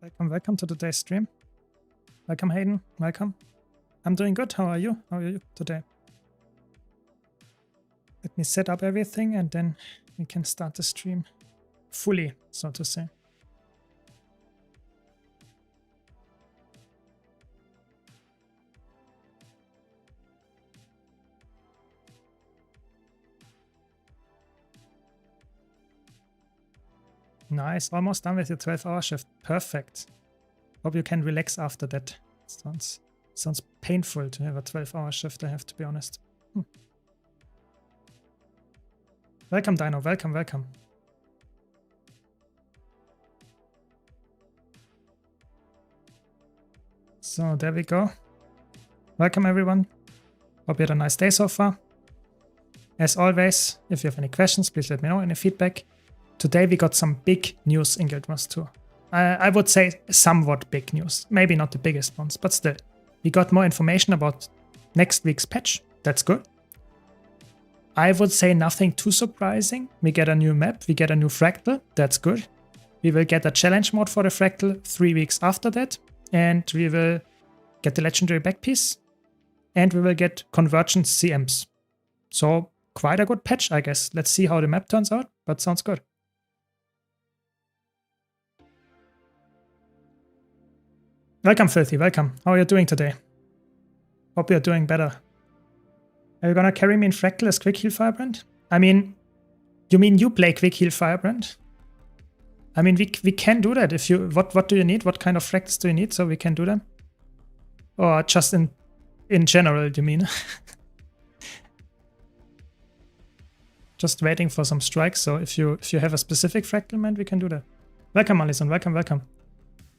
Welcome to today's stream. Welcome, Hayden. Welcome. I'm doing good. How are you? How are you today? Let me set up everything and then we can start the stream fully, so to say. Nice. Almost done with your 12-hour shift. Perfect. Hope you can relax after that. Sounds painful to have a 12-hour shift, I have to be honest. Welcome, Dino. Welcome. So there we go. Welcome, everyone. Hope you had a nice day so far. As always, if you have any questions, please let me know. Any feedback. Today we got some big news in Guild Wars 2. I would say somewhat big news. Maybe not the biggest ones, but still. We got more information about next week's patch. That's good. I would say nothing too surprising. We get a new map. We get a new fractal. That's good. We will get a challenge mode for the fractal 3 weeks after that. And we will get the legendary back piece. And we will get convergence CMs. So quite a good patch, I guess. Let's see how the map turns out, but sounds good. Welcome, Filthy. Welcome. How are you doing today? Hope you're doing better. Are you gonna carry me in Fractal as Quick Heal Firebrand? I mean, you mean you play Quick Heal Firebrand? I mean, we can do that if you... What do you need? What kind of Fractals do you need so we can do them? Or just in general, you mean? Just waiting for some strikes, so if you have a specific Fractal man, we can do that. Welcome, Alison. Welcome.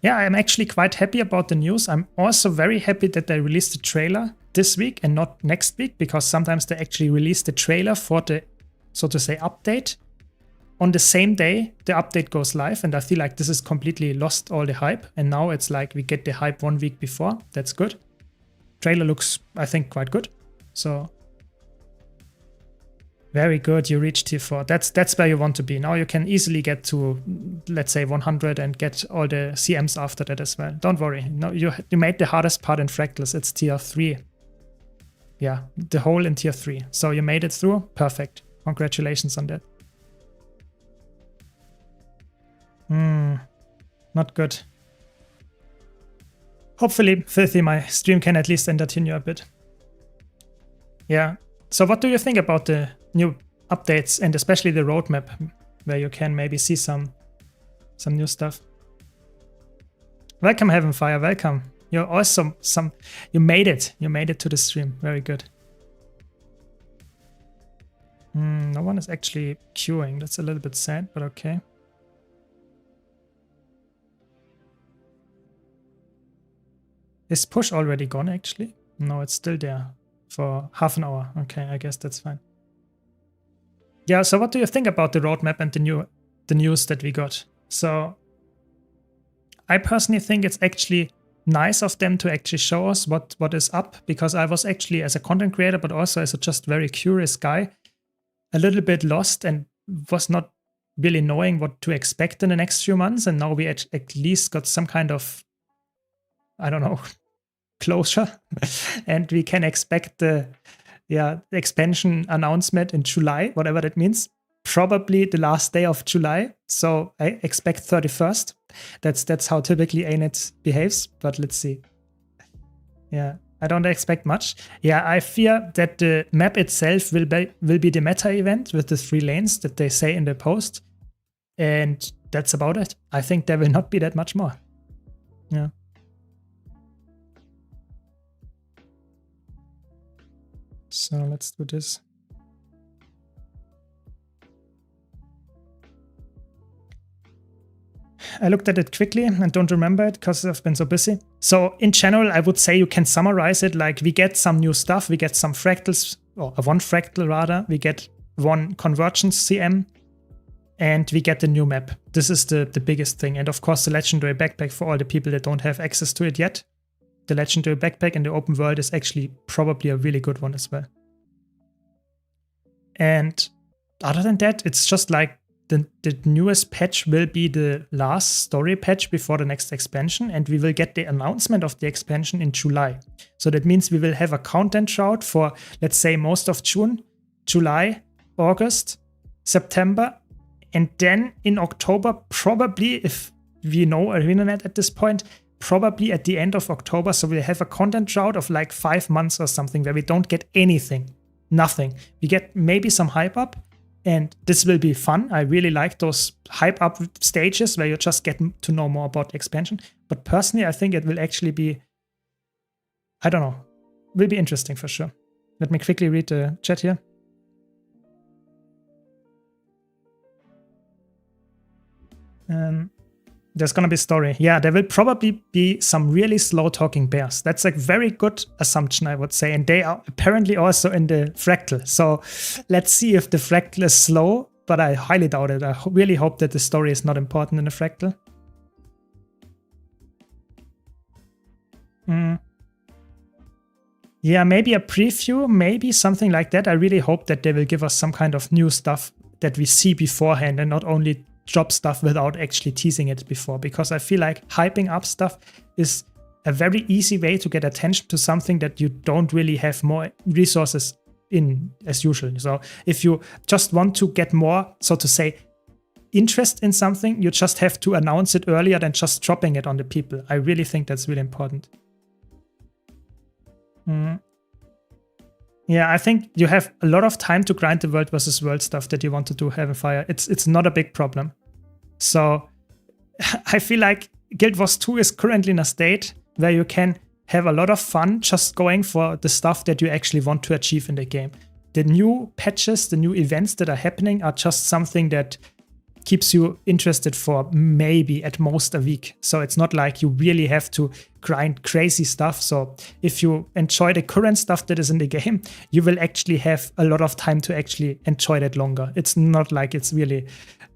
Yeah, I'm actually quite happy about the news. I'm also very happy that they released the trailer this week and not next week, because sometimes they actually release the trailer for the, so to say, update on the same day the update goes live, and I feel like this is completely lost all the hype, and now it's like we get the hype 1 week before. That's good. Trailer looks, I think, quite good. So very good, you reached tier 4. That's where you want to be. Now you can easily get to, let's say, 100 and get all the CMs after that as well. Don't worry. No, you made the hardest part in Fractals. It's tier 3. Yeah, the hole in tier 3. So you made it through. Perfect. Congratulations on that. Not good. Hopefully, Filthy, my stream can at least entertain you a bit. Yeah. So what do you think about the new updates and especially the roadmap, where you can maybe see some new stuff? Welcome, Heavenfire. Welcome. You're awesome. You made it. You made it to the stream. Very good. No one is actually queuing. That's a little bit sad, but okay. Is push already gone, actually? No, it's still there for half an hour. Okay, I guess that's fine. Yeah, so what do you think about the roadmap and the news that we got? So I personally think it's actually nice of them to actually show us what is up, because I was actually, as a content creator, but also as a just very curious guy, a little bit lost and was not really knowing what to expect in the next few months. And now we at least got some kind of, I don't know, closure, and we can expect the expansion announcement in July, whatever that means. Probably the last day of July. So I expect 31st. That's how typically ANET behaves, but let's see. Yeah, I don't expect much. Yeah, I fear that the map itself will be the meta event with the 3 lanes that they say in the post. And that's about it. I think there will not be that much more. Yeah. So let's do this. I looked at it quickly and don't remember it because I've been so busy. So in general, I would say you can summarize it like we get some new stuff. We get some fractals, or 1 fractal rather. We get 1 convergence CM, and we get the new map. This is the biggest thing. And of course, the legendary backpack for all the people that don't have access to it yet. The legendary backpack in the open world is actually probably a really good one as well. And other than that, it's just like the newest patch will be the last story patch before the next expansion, and we will get the announcement of the expansion in July. So that means we will have a content drought for, let's say, most of June, July, August, September, and then in October, probably, if we know ArenaNet at this point, probably at the end of October. So we'll have a content drought of like 5 months or something where we don't get anything, nothing. We get maybe some hype up, and this will be fun. I really like those hype up stages where you just get to know more about the expansion. But personally, I think it will actually be, I don't know, will be interesting for sure. Let me quickly read the chat here. There's gonna be story. Yeah, there will probably be some really slow talking bears. That's a very good assumption, I would say. And they are apparently also in the fractal. So let's see if the fractal is slow, but I highly doubt it. I really hope that the story is not important in the fractal. Yeah, maybe a preview, maybe something like that. I really hope that they will give us some kind of new stuff that we see beforehand and not only drop stuff without actually teasing it before, because I feel like hyping up stuff is a very easy way to get attention to something that you don't really have more resources in as usual. So if you just want to get more, so to say, interest in something, you just have to announce it earlier than just dropping it on the people. I really think that's really important. Yeah, I think you have a lot of time to grind the world versus world stuff that you want to do, Heavenfire. It's not a big problem. So I feel like Guild Wars 2 is currently in a state where you can have a lot of fun just going for the stuff that you actually want to achieve in the game. The new patches, the new events that are happening are just something that keeps you interested for maybe at most a week. So it's not like you really have to grind crazy stuff. So if you enjoy the current stuff that is in the game, you will actually have a lot of time to actually enjoy that longer. It's not like it's really,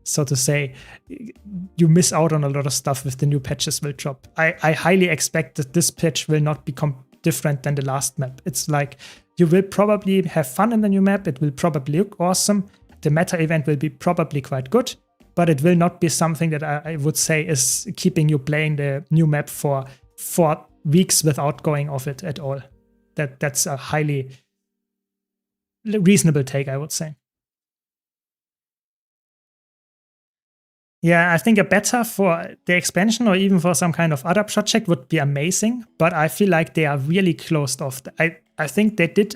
so to say, you miss out on a lot of stuff if the new patches will drop. I highly expect that this patch will not become different than the last map. It's like you will probably have fun in the new map. It will probably look awesome. The meta event will be probably quite good, but it will not be something that I would say is keeping you playing the new map for 4 weeks without going off it at all. That's a highly reasonable take, I would say. Yeah, I think a beta for the expansion or even for some kind of other project would be amazing, but I feel like they are really closed off. I think they did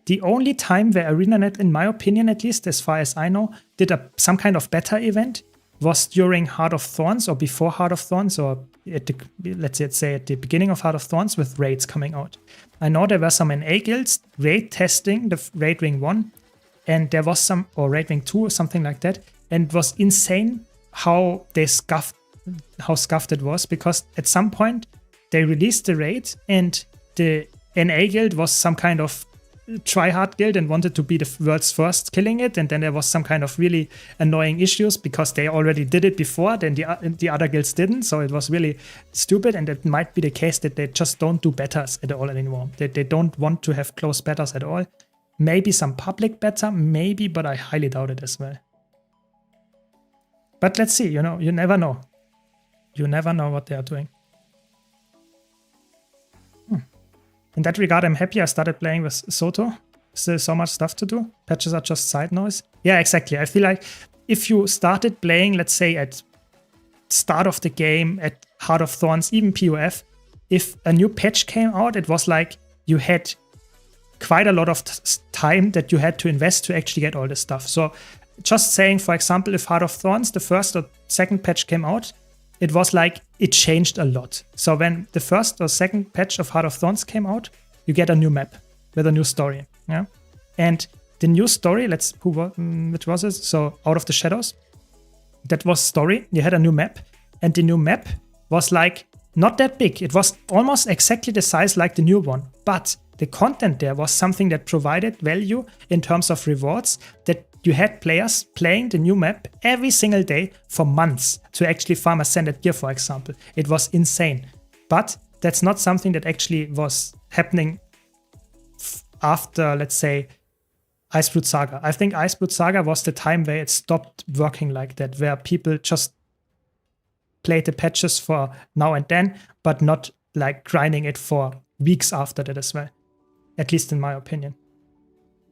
the only time where ArenaNet, in my opinion at least, as far as I know, did some kind of beta event was during Heart of Thorns or before Heart of Thorns, or at the, let's say at the beginning of Heart of Thorns with raids coming out. I know there were some NA guilds raid testing the Raid Wing 1, and there was some, or Raid Wing 2 or something like that, and it was insane how scuffed it was, because at some point they released the raid and the NA guild was some kind of try-hard guild and wanted to be the world's first killing it, and then there was some kind of really annoying issues because they already did it before, then the other guilds didn't, so it was really stupid. And it might be the case that they just don't do betas at all anymore. They don't want to have closed betas at all. Maybe some public beta, maybe, but I highly doubt it as well. But let's see, you never know. You never know what they are doing. In that regard, I'm happy I started playing with Soto. Still so much stuff to do. Patches are just side noise. Yeah, exactly. I feel like if you started playing, let's say at start of the game, at Heart of Thorns, even POF, if a new patch came out, it was like you had quite a lot of time that you had to invest to actually get all this stuff. So just saying, for example, if Heart of Thorns, the first or second patch came out, it was like it changed a lot. So when the first or second patch of Heart of Thorns came out, you get a new map with a new story. Yeah, and the new story, which was it? So Out of the Shadows, that was story. You had a new map, and the new map was like not that big. It was almost exactly the size like the new one, but the content there was something that provided value in terms of rewards, that you had players playing the new map every single day for months to actually farm ascended gear, for example. It was insane. But that's not something that actually was happening after, let's say, Icebrood Saga. I think Icebrood Saga was the time where it stopped working like that, where people just played the patches for now and then, but not like grinding it for weeks after that as well. At least in my opinion.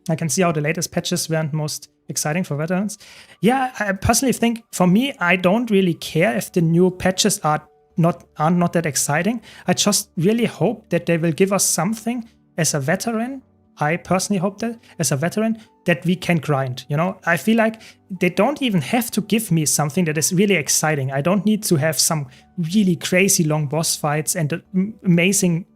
I can see how the latest patches weren't most exciting for veterans. Yeah, I personally think, for me, I don't really care if the new patches are not that exciting. I just really hope that they will give us something as a veteran. I personally hope that as a veteran that we can grind. You know, I feel like they don't even have to give me something that is really exciting. I don't need to have some really crazy long boss fights and an amazing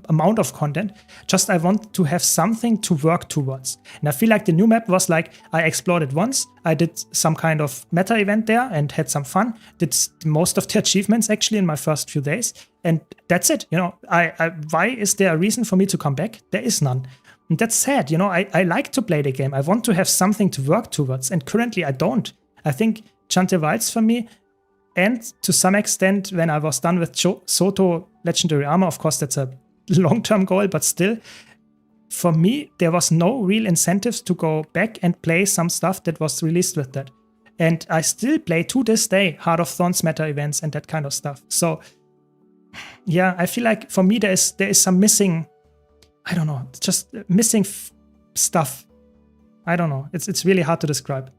amount of content. Just I want to have something to work towards. And I feel like the new map was like, I explored it once, I did some kind of meta event there and had some fun, did most of the achievements actually in my first few days, and that's it. You know, why is there a reason for me to come back? There is none. And that's sad. You know, I like to play the game. I want to have something to work towards, and currently I don't. I think Chante Wilds for me, and to some extent when I was done with Soto Legendary Armor, of course that's a long-term goal, but still, for me, there was no real incentives to go back and play some stuff that was released with that. And I still play to this day Heart of Thorns meta events and that kind of stuff. So yeah, I feel like for me there is some missing, I don't know, just missing stuff. I don't know. It's really hard to describe.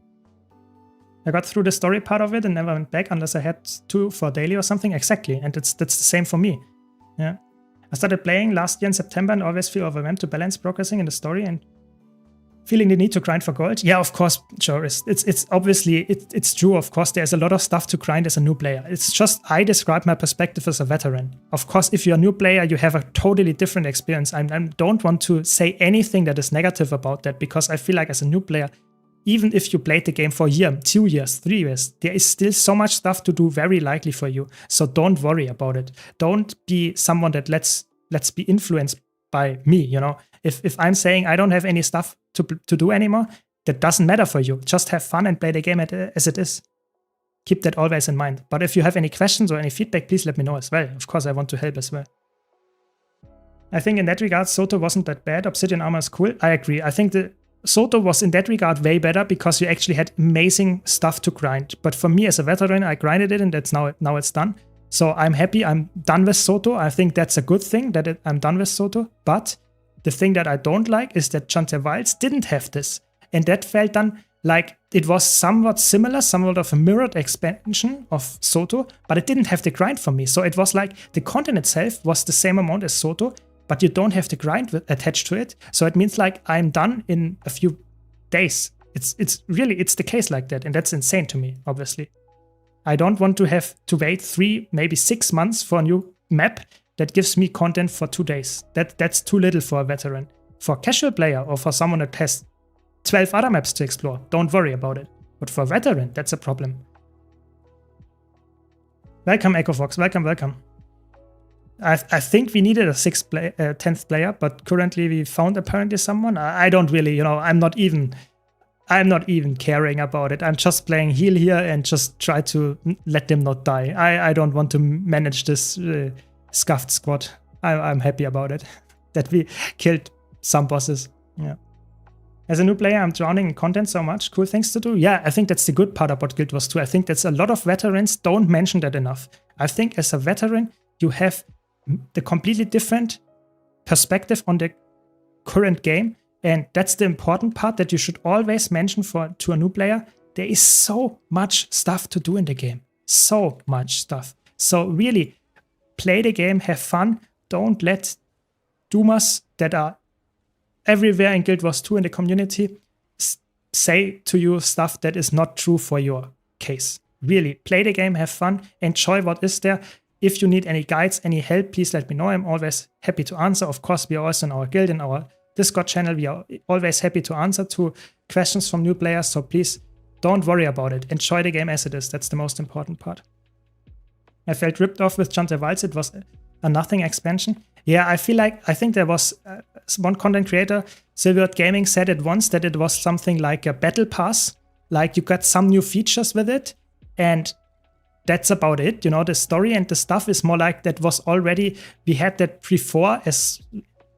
I got through the story part of it and never went back unless I had to for daily or something. Exactly. And that's the same for me. Yeah. I started playing last year in September and always feel overwhelmed to balance progressing in the story and feeling the need to grind for gold. Yeah, of course, sure. It's obviously, it's true. Of course, there's a lot of stuff to grind as a new player. It's just, I describe my perspective as a veteran. Of course, if you're a new player, you have a totally different experience. I don't want to say anything that is negative about that, because I feel like as a new player, even if you played the game for a year, 2 years, 3 years, there is still so much stuff to do very likely for you. So don't worry about it. Don't be someone that let's be influenced by me, you know. If I'm saying I don't have any stuff to do anymore, that doesn't matter for you. Just have fun and play the game as it is. Keep that always in mind. But if you have any questions or any feedback, please let me know as well. Of course, I want to help as well. I think in that regard, Soto wasn't that bad. Obsidian Armor is cool. I agree. I think the Soto was in that regard way better because you actually had amazing stuff to grind. But for me as a veteran, I grinded it and that's now it's done. So I'm happy I'm done with Soto. I think that's a good thing that I'm done with Soto. But the thing that I don't like is that Chante Wilds didn't have this. And that felt done like it was somewhat similar, somewhat of a mirrored expansion of Soto, but it didn't have the grind for me. So it was like the content itself was the same amount as Soto, but you don't have the grind attached to it. So it means like I'm done in a few days. It's really the case like that. And that's insane to me, obviously. I don't want to have to wait 3, maybe 6 months for a new map that gives me content for 2 days. That's too little for a veteran. For a casual player or for someone that has 12 other maps to explore, don't worry about it. But for a veteran, that's a problem. Welcome, EchoFox. Welcome. I think we needed a 10th player, but currently we found apparently someone. I don't really, you know, I'm not even caring about it. I'm just playing heal here and just try to let them not die. I don't want to manage this scuffed squad. I'm happy about it, that we killed some bosses. Yeah. As a new player, I'm drowning in content so much. Cool things to do. Yeah, I think that's the good part about Guild Wars 2. I think that's a lot of veterans don't mention that enough. I think as a veteran, you have the completely different perspective on the current game. And that's the important part that you should always mention to a new player. There is so much stuff to do in the game. So much stuff. So really, play the game, have fun. Don't let doomers that are everywhere in Guild Wars 2 in the community say to you stuff that is not true for your case. Really, play the game, have fun, enjoy what is there. If you need any guides, any help, please let me know. I'm always happy to answer. Of course, we are also in our guild, in our Discord channel. We are always happy to answer to questions from new players. So please don't worry about it. Enjoy the game as it is. That's the most important part. I felt ripped off with Chante Wilds. It was a nothing expansion. Yeah, I think there was one content creator, Silvered Gaming, said it once that it was something like a battle pass. Like you got some new features with it. And that's about it. You know, the story and the stuff is more like that was already, we had that before as,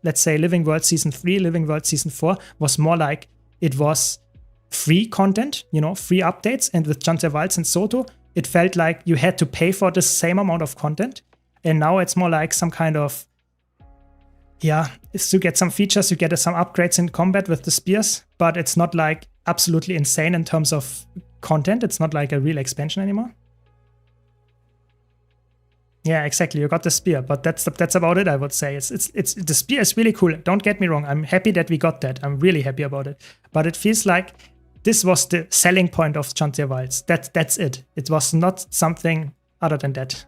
let's say, Living World Season 3, Living World Season 4 was more like it was free content, you know, free updates. And with Chance Wilds and Soto, it felt like you had to pay for the same amount of content. And now it's more like some kind of, yeah, if you get some features, you get some upgrades in combat with the spears, but it's not like absolutely insane in terms of content. It's not like a real expansion anymore. Yeah, exactly. You got the spear, but that's about it. I would say it's the spear is really cool. Don't get me wrong. I'm happy that we got that. I'm really happy about it. But it feels like this was the selling point of Chance Wilds. That's it. It was not something other than that.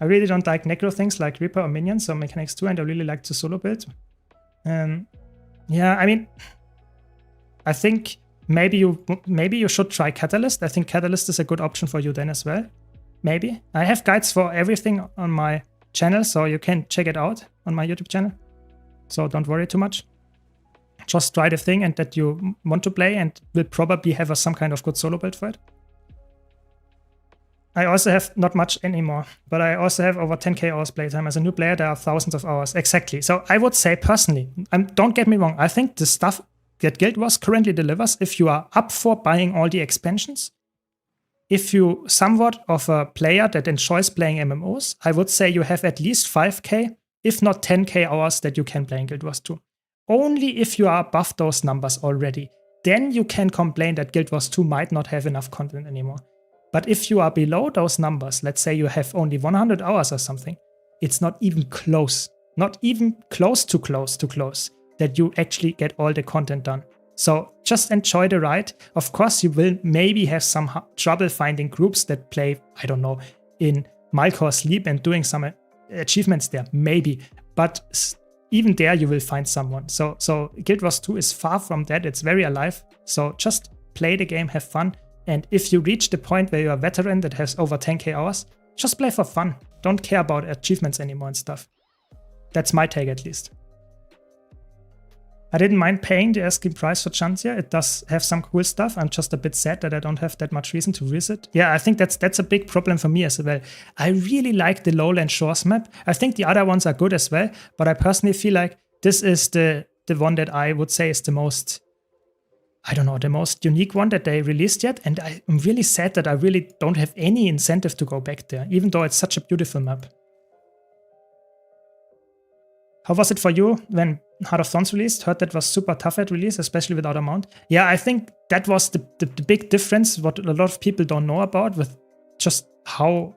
I really don't like necro things like Reaper or Minions or Mechanics 2, and I really like the solo build. Yeah, I mean, I think maybe you should try Catalyst. I think Catalyst is a good option for you then as well. Maybe. I have guides for everything on my channel, so you can check it out on my YouTube channel. So don't worry too much. Just try the thing and that you want to play, and will probably have some kind of good solo build for it. I also have not much anymore, but I also have over 10k hours playtime. As a new player, there are thousands of hours. Exactly. So I would say personally, don't get me wrong, I think the stuff that Guild Wars currently delivers, if you are up for buying all the expansions, if you somewhat of a player that enjoys playing MMOs, I would say you have at least 5k, if not 10k hours that you can play in Guild Wars 2. Only if you are above those numbers already, then you can complain that Guild Wars 2 might not have enough content anymore. But if you are below those numbers, let's say you have only 100 hours or something, it's not even close. Not even close that you actually get all the content done. So just enjoy the ride. Of course, you will maybe have some trouble finding groups that play, I don't know, in Malcore Sleep and doing some achievements there, maybe. But even there, you will find someone. So Guild Wars 2 is far from that. It's very alive. So just play the game, have fun. And if you reach the point where you're a veteran that has over 10k hours, just play for fun. Don't care about achievements anymore and stuff. That's my take at least. I didn't mind paying the asking price for Chancia. It does have some cool stuff. I'm just a bit sad that I don't have that much reason to visit. Yeah, I think that's a big problem for me as well. I really like the Lowland Shores map. I think the other ones are good as well, but I personally feel like this is the one that I would say is the most, I don't know, the most unique one that they released yet. And I'm really sad that I really don't have any incentive to go back there, even though it's such a beautiful map. How was it for you when Heart of Thorns released? Heard that was super tough at release, especially without a mount. Yeah, I think that was the big difference, what a lot of people don't know about, with just how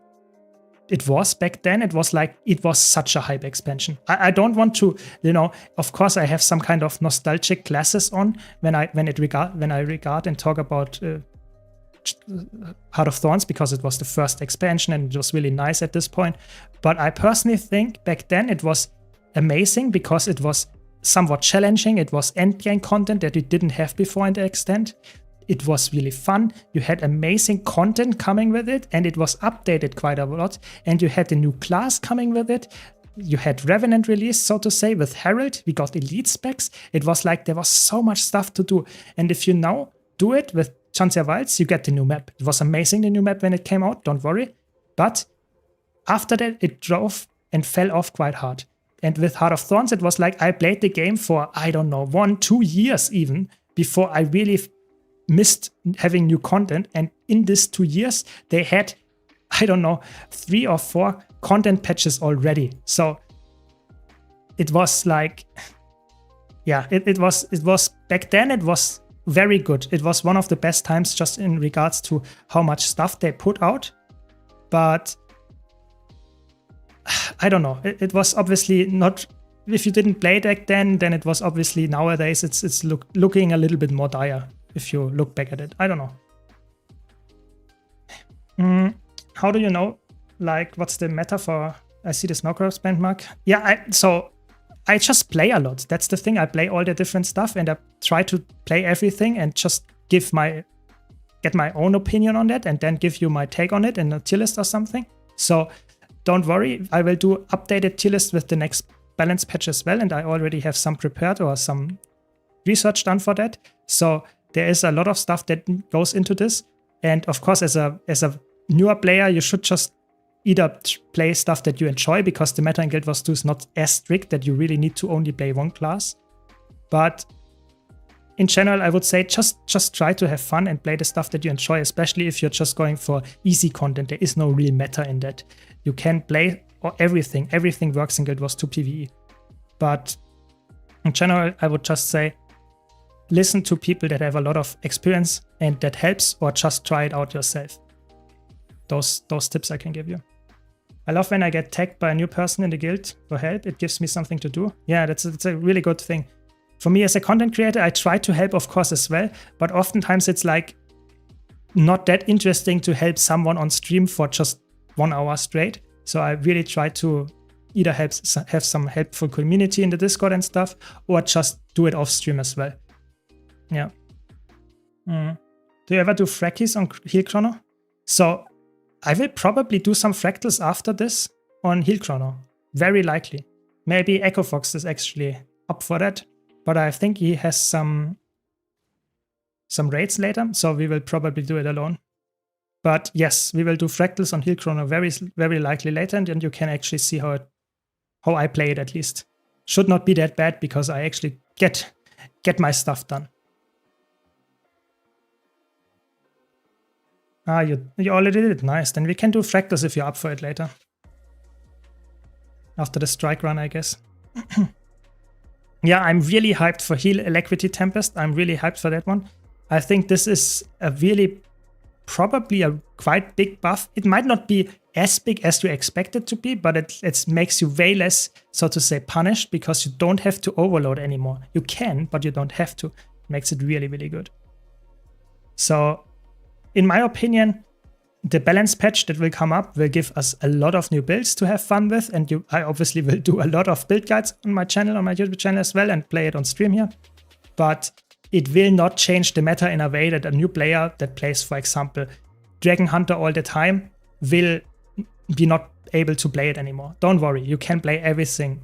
it was back then. It was like, it was such a hype expansion. I don't want to, you know, of course I have some kind of nostalgic glasses on when I regard and talk about Heart of Thorns, because it was the first expansion and it was really nice at this point. But I personally think back then it was amazing because it was somewhat challenging. It was endgame content that we didn't have before in the extent. It was really fun. You had amazing content coming with it, and it was updated quite a lot. And you had the new class coming with it. You had Revenant released, so to say, with Herald. We got elite specs. It was like there was so much stuff to do. And if you now do it with Chance Wilds, you get the new map. It was amazing, the new map, when it came out, don't worry. But after that, it drove and fell off quite hard. And with Heart of Thorns, it was like I played the game for, I don't know, 1-2 years even, before I really missed having new content. And in these 2 years, they had, I don't know, 3 or 4 content patches already. So it was like, yeah, it was back then, it was very good. It was one of the best times just in regards to how much stuff they put out. But I don't know. It was obviously not. If you didn't play back then it was obviously nowadays it's looking a little bit more dire if you look back at it. I don't know. How do you know? Like, what's the meta for? I see the Snowcross band mark. Yeah, so I just play a lot. That's the thing. I play all the different stuff and I try to play everything and just get my own opinion on that and then give you my take on it in a tier list or something. So don't worry, I will do updated tier list with the next balance patch as well, and I already have some prepared or some research done for that. So there is a lot of stuff that goes into this, and of course, as a newer player, you should just either play stuff that you enjoy, because the meta in Guild Wars 2 is not as strict that you really need to only play one class. But in general, I would say just try to have fun and play the stuff that you enjoy, especially if you're just going for easy content. There is no real meta in that. You can play everything. Everything works in Guild Wars 2 PvE. But in general, I would just say, listen to people that have a lot of experience and that helps, or just try it out yourself. Those tips I can give you. I love when I get tagged by a new person in the guild for help. It gives me something to do. Yeah, that's a really good thing. For me as a content creator, I try to help, of course, as well. But oftentimes it's like not that interesting to help someone on stream for just 1 hour straight. So I really try to either have some helpful community in the Discord and stuff, or just do it off stream as well. Yeah. Do you ever do frackies on Heal Chrono? So I will probably do some fractals after this on Heal Chrono. Very likely. Maybe Echo Fox is actually up for that. But I think he has some raids later, so we will probably do it alone. But yes, we will do fractals on Heal Chrono very, very likely later, and then you can actually see how I play it at least. Should not be that bad because I actually get my stuff done. Ah, you already did it. Nice. Then we can do fractals if you're up for it later. After the strike run, I guess. Yeah, I'm really hyped for Heal Alacrity Tempest. I'm really hyped for that one. I think this is probably a quite big buff. It might not be as big as you expect it to be, but it makes you way less, so to say, punished, because you don't have to overload anymore. You can, but you don't have to. It makes it really, really good. So, in my opinion, the balance patch that will come up will give us a lot of new builds to have fun with, and I obviously will do a lot of build guides on my channel, on my YouTube channel as well, and play it on stream here. But it will not change the meta in a way that a new player that plays, for example, Dragon Hunter all the time will be not able to play it anymore. Don't worry, you can play everything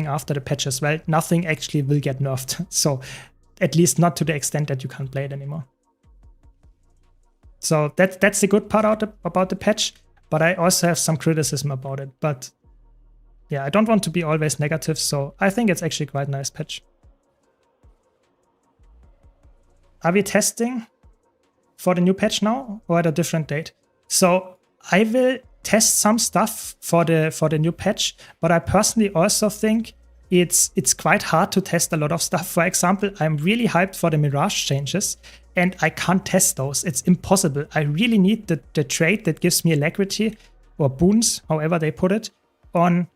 after the patch as well. Nothing actually will get nerfed, so at least not to the extent that you can't play it anymore. So that's the good part about the patch, but I also have some criticism about it. But yeah, I don't want to be always negative, so I think it's actually quite a nice patch. Are we testing for the new patch now or at a different date? So I will test some stuff for the new patch, but I personally also think it's quite hard to test a lot of stuff. For example, I'm really hyped for the Mirage changes, and I can't test those. It's impossible. I really need the trait that gives me alacrity, or boons, however they put it, on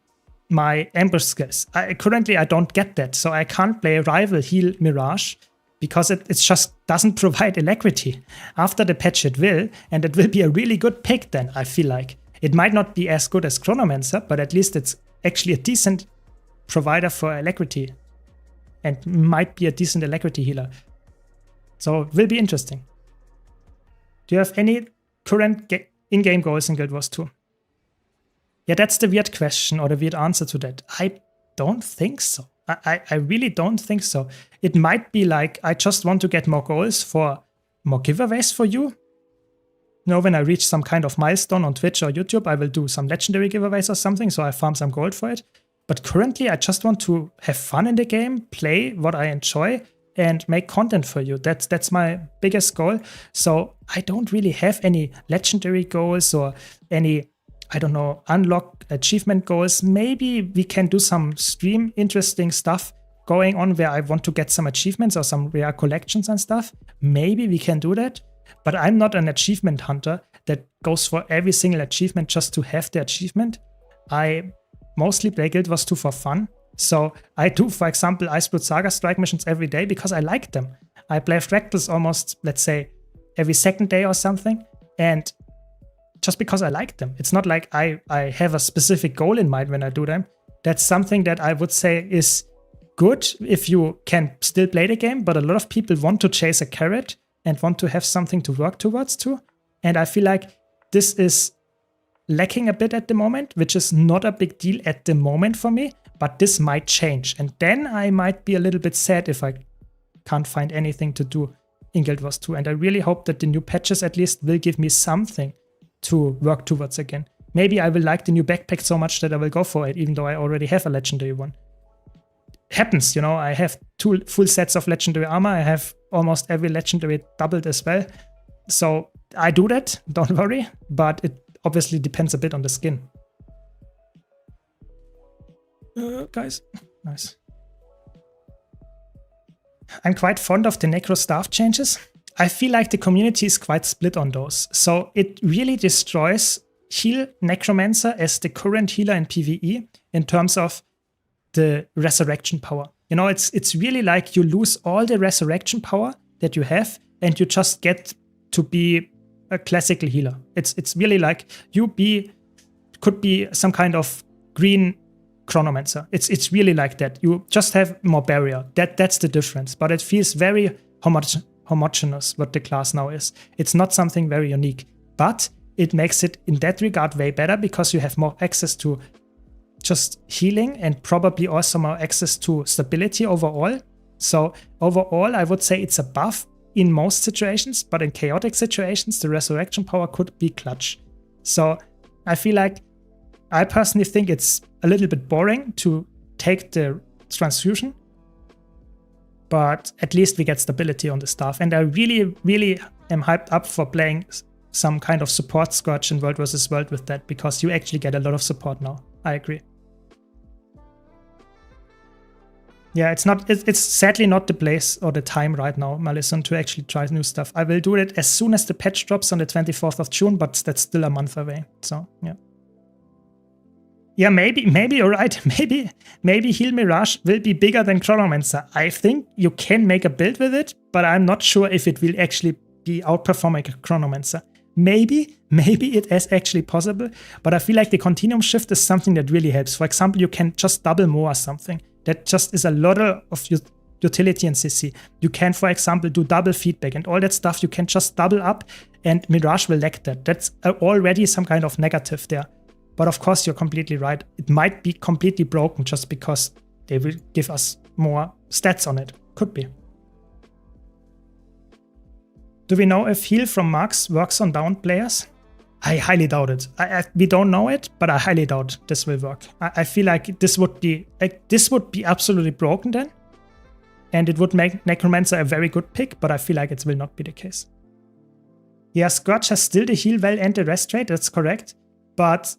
my ambush skills. Currently, I don't get that, so I can't play Rival Heal Mirage, because it just doesn't provide alacrity. After the patch it will, and it will be a really good pick then, I feel like. It might not be as good as Chronomancer, but at least it's actually a decent provider for alacrity, and might be a decent alacrity healer. So it will be interesting. Do you have any current in-game goals in Guild Wars 2? Yeah, that's the weird question, or the weird answer to that. I don't think so. I really don't think so. It might be like, I just want to get more goals for more giveaways for you. You know, when I reach some kind of milestone on Twitch or YouTube, I will do some legendary giveaways or something, so I farm some gold for it. But currently, I just want to have fun in the game, play what I enjoy, and make content for you. That's my biggest goal. So I don't really have any legendary goals or any, I don't know, unlock achievement goals. Maybe we can do some stream interesting stuff going on where I want to get some achievements or some rare collections and stuff. Maybe we can do that. But I'm not an achievement hunter that goes for every single achievement just to have the achievement. I mostly play Guild Wars 2 for fun. So I do, for example, Iceblood Saga strike missions every day because I like them. I play fractals almost, let's say, every second day or something. And just because I like them. It's not like I have a specific goal in mind when I do them. That's something that I would say is good if you can still play the game, but a lot of people want to chase a carrot and want to have something to work towards too. And I feel like this is lacking a bit at the moment, which is not a big deal at the moment for me, but this might change. And then I might be a little bit sad if I can't find anything to do in Guild Wars 2. And I really hope that the new patches at least will give me something to work towards again. Maybe I will like the new backpack so much that I will go for it, even though I already have a legendary one. happens, you know. I have 2 full sets of legendary armor. I have almost every legendary doubled as well. So I do that, don't worry. But it obviously depends a bit on the skin. Guys, nice. I'm quite fond of the Necro Staff changes. I feel like the community is quite split on those. So it really destroys heal Necromancer as the current healer in PvE in terms of the resurrection power. You know, it's really like you lose all the resurrection power that you have and you just get to be a classical healer. It's really like you could be some kind of green Chronomancer. It's really like that. You just have more barrier. That's the difference. But it feels very homogeneous what the class now is. It's not something very unique, but it makes it in that regard way better because you have more access to just healing and probably also more access to stability overall. So overall, I would say it's a buff in most situations, but in chaotic situations, the resurrection power could be clutch. So I feel like I personally think it's a little bit boring to take the transfusion, but at least we get stability on the staff. And I really, really am hyped up for playing some kind of support Scourge in World vs. World with that, because you actually get a lot of support now. I agree. Yeah, it's sadly not the place or the time right now, Malison, to actually try new stuff. I will do it as soon as the patch drops on the 24th of June, but that's still a month away. So, yeah. Yeah, maybe you're right. Maybe Heal Mirage will be bigger than Chronomancer. I think you can make a build with it, but I'm not sure if it will actually be outperforming Chronomancer. Maybe it is actually possible, but I feel like the continuum shift is something that really helps. For example, you can just double more or something. That just is a lot of utility in CC. You can, for example, do double feedback and all that stuff. You can just double up and Mirage will lack that. That's already some kind of negative there. But of course, you're completely right. It might be completely broken just because they will give us more stats on it. Could be. Do we know if heal from marks works on downed players? I highly doubt it. We don't know it, but I highly doubt this will work. I feel like this would be absolutely broken then, and it would make Necromancer a very good pick. But I feel like it will not be the case. Yeah, Scourge has still the heal well and the rest rate. That's correct, but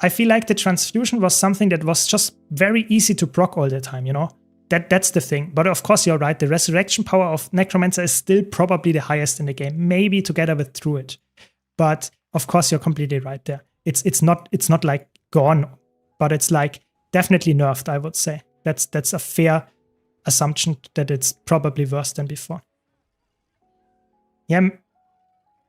I feel like the transfusion was something that was just very easy to proc all the time. You know, that's the thing. But of course, you're right. The resurrection power of Necromancer is still probably the highest in the game, maybe together with Druid, but of course, you're completely right there. It's not like gone, but it's like definitely nerfed, I would say. That's a fair assumption that it's probably worse than before. Yeah,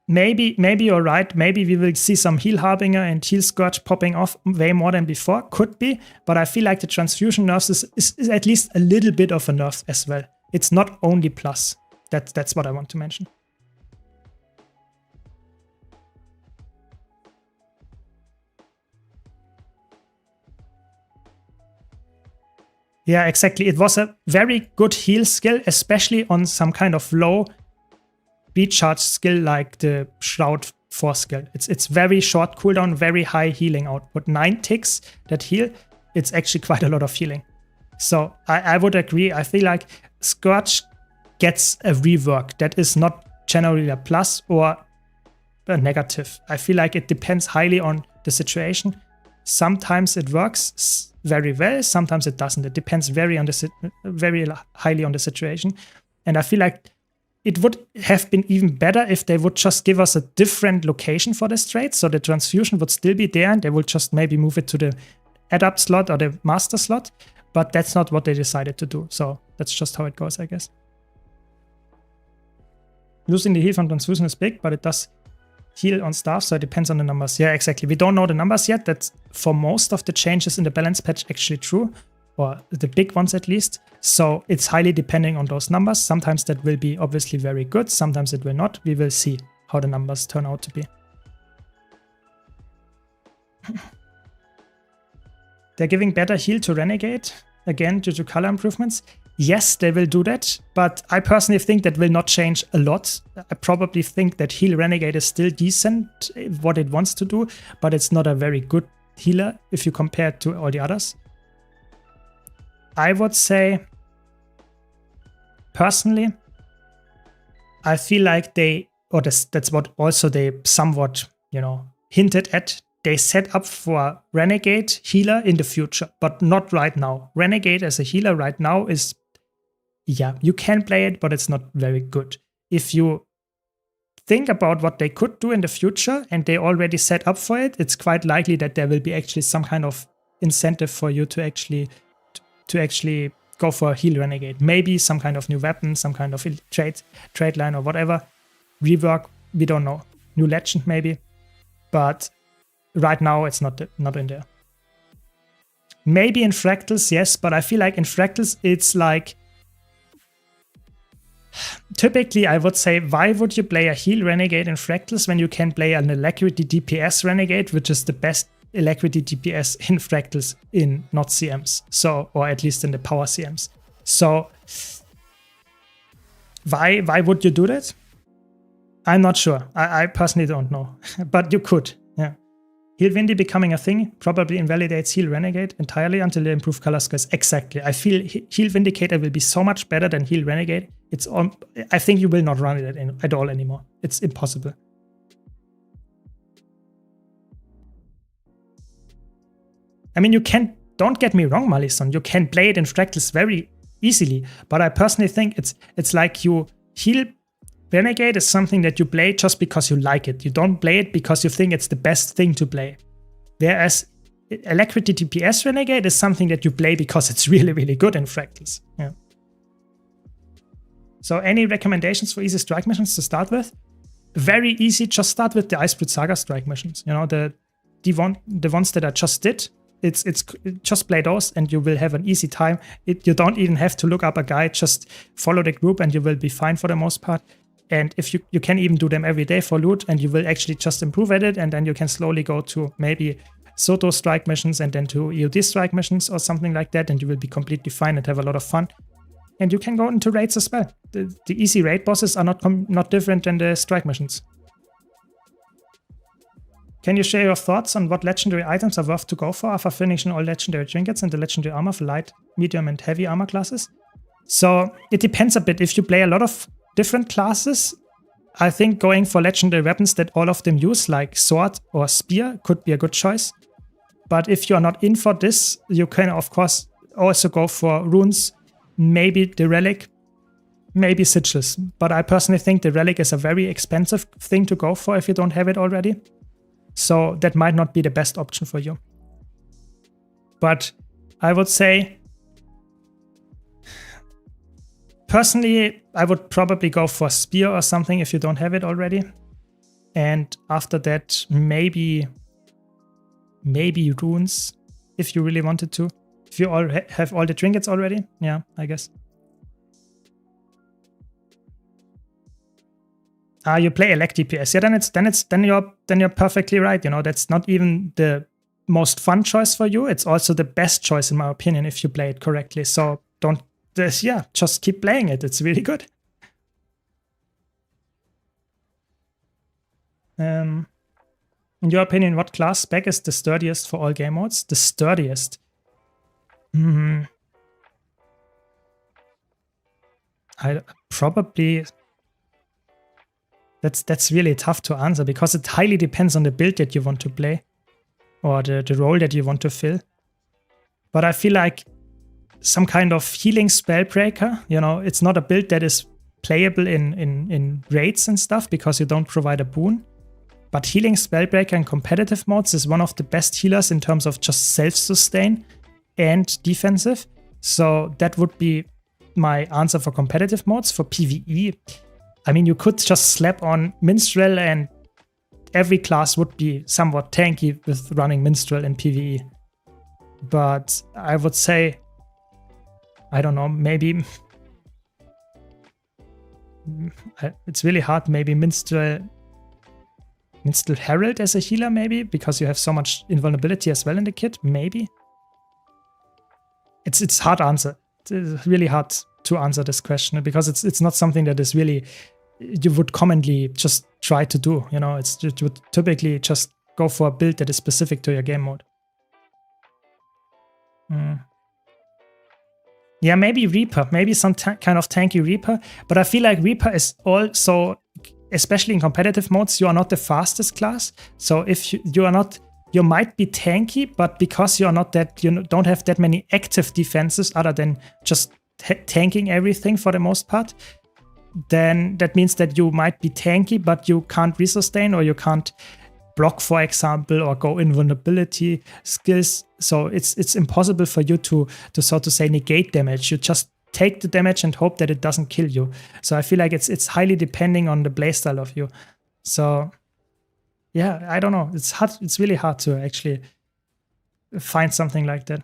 maybe you're right. Maybe we will see some Heal Harbinger and Heal Scourge popping off way more than before. Could be, but I feel like the transfusion nerfs is at least a little bit of a nerf as well. It's not only plus. That's what I want to mention. Yeah, exactly. It was a very good heal skill, especially on some kind of low recharge skill like the Shroud Force skill. It's very short cooldown, very high healing output. 9 ticks that heal, it's actually quite a lot of healing. So I would agree. I feel like Scourge gets a rework that is not generally a plus or a negative. I feel like it depends highly on the situation. Sometimes it works very well, sometimes it doesn't. It depends very highly on the situation. And I feel like it would have been even better if they would just give us a different location for this trade. So the transfusion would still be there and they would just maybe move it to the adapt slot or the master slot. But that's not what they decided to do. So that's just how it goes, I guess. Losing the heal from transfusion is big, but it does heal on staff, so it depends on the numbers. Yeah, exactly. We don't know the numbers yet. That's for most of the changes in the balance patch actually true, or the big ones at least. So it's highly depending on those numbers. Sometimes that will be obviously very good. Sometimes it will not. We will see how the numbers turn out to be. They're giving better heal to Renegade, again due to color improvements. Yes, they will do that, but I personally think that will not change a lot. I probably think that heal Renegade is still decent, what it wants to do, but it's not a very good healer if you compare it to all the others. I would say, personally, I feel like that's what also they somewhat, hinted at. They set up for Renegade healer in the future, but not right now. Renegade as a healer right now is, yeah, you can play it, but it's not very good. If you think about what they could do in the future and they already set up for it, it's quite likely that there will be actually some kind of incentive for you to actually go for a heal Renegade. Maybe some kind of new weapon, some kind of trade line or whatever. Rework, we don't know. New legend maybe. But right now it's not in there. Maybe in Fractals, yes, but I feel like in Fractals it's like, typically I would say, why would you play a heal Renegade in Fractals when you can play an Alacrity DPS Renegade, which is the best Alacrity DPS in Fractals in not CMs, so, or at least in the power CMs. So why would you do that? I'm not sure. I personally don't know, but you could. Yeah. Heal Windy becoming a thing probably invalidates Heal Renegade entirely until they improve color skills. Exactly. I feel Heal Vindicator will be so much better than Heal Renegade. I think you will not run it at all anymore. It's impossible. I mean, don't get me wrong, Malison, you can play it in Fractals very easily, but I personally think it's like you heal Renegade is something that you play just because you like it. You don't play it because you think it's the best thing to play. Whereas Alacrity DPS Renegade is something that you play because it's really, really good in Fractals. Yeah. So any recommendations for easy strike missions to start with? Very easy, just start with the Icebrood Saga strike missions. The ones that I just did. It's just play those and you will have an easy time. You don't even have to look up a guide, just follow the group and you will be fine for the most part. And if you can even do them every day for loot and you will actually just improve at it, and then you can slowly go to maybe Soto strike missions and then to EOD strike missions or something like that, and you will be completely fine and have a lot of fun. And you can go into raids as well. The easy raid bosses are not different than the strike missions. Can you share your thoughts on what legendary items are worth to go for after finishing all legendary trinkets and the legendary armor for light, medium, and heavy armor classes? So it depends a bit. If you play a lot of different classes, I think going for legendary weapons that all of them use, like sword or spear, could be a good choice. But if you're not in for this, you can of course also go for runes, maybe the relic, maybe sigils. But I personally think the relic is a very expensive thing to go for if you don't have it already. So that might not be the best option for you. But I would say, personally, I would probably go for spear or something if you don't have it already. And after that, maybe runes if you really wanted to. If you all have all the trinkets already, yeah, I guess. You play elect DPS. Yeah, then you're perfectly right. That's not even the most fun choice for you. It's also the best choice in my opinion if you play it correctly. So just keep playing it. It's really good. In your opinion, what class spec is the sturdiest for all game modes? The sturdiest. I probably. That's really tough to answer because it highly depends on the build that you want to play or the role that you want to fill. But I feel like some kind of healing spellbreaker, it's not a build that is playable in raids and stuff because you don't provide a boon. But healing spellbreaker in competitive modes is one of the best healers in terms of just self-sustain and defensive. So that would be my answer for competitive modes. For PvE, I mean, you could just slap on Minstrel and every class would be somewhat tanky with running Minstrel in PvE. But I would say, I don't know, maybe it's really hard. Maybe Minstrel Herald as a healer, maybe because you have so much invulnerability as well in the kit. Maybe it's hard answer. It's really hard to answer this question because it's not something that is really you would commonly just try to do. You would typically just go for a build that is specific to your game mode. Yeah, maybe Reaper, maybe some kind of tanky Reaper. But I feel like Reaper is also, especially in competitive modes, you are not the fastest class. So if you are not, you might be tanky, but because you are not that, you don't have that many active defenses other than just tanking everything for the most part, then that means that you might be tanky, but you can't resustain or you can't block, for example, or go invulnerability skills. So it's impossible for you to so to say negate damage. You just take the damage and hope that it doesn't kill you. So I feel like it's highly depending on the playstyle of you. So yeah, I don't know. It's hard. It's really hard to actually find something like that.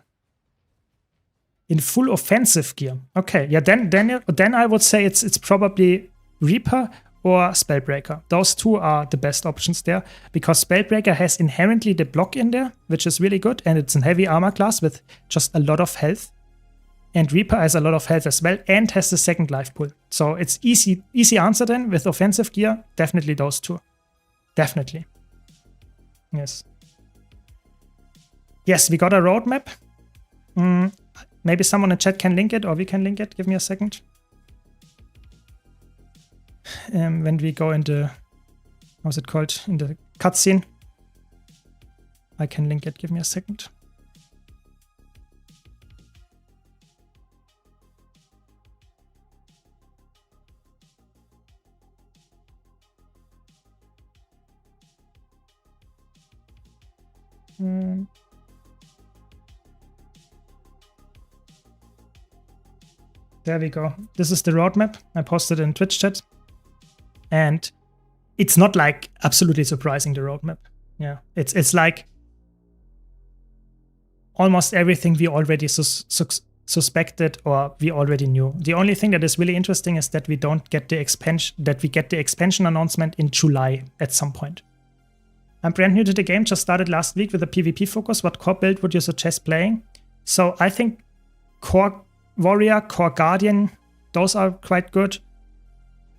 In full offensive gear. Okay, yeah, then I would say it's probably Reaper or Spellbreaker. Those two are the best options there, because Spellbreaker has inherently the block in there, which is really good, and it's a heavy armor class with just a lot of health. And Reaper has a lot of health as well, and has the second life pool. So it's easy answer then with offensive gear. Definitely those two. Definitely. Yes. Yes, we got a roadmap. Maybe someone in chat can link it, or we can link it. Give me a second. When we go into, how's it called, in the cutscene, I can link it. Give me a second. There we go. This is the roadmap. I posted in Twitch chat. And it's not like absolutely surprising, the roadmap. Yeah, it's like almost everything we already suspected or we already knew. The only thing that is really interesting is that we don't get the expansion, that we get the expansion announcement in July at some point. I'm brand new to the game, just started last week with a PvP focus. What core build would you suggest playing? So I think core Warrior, core Guardian, those are quite good.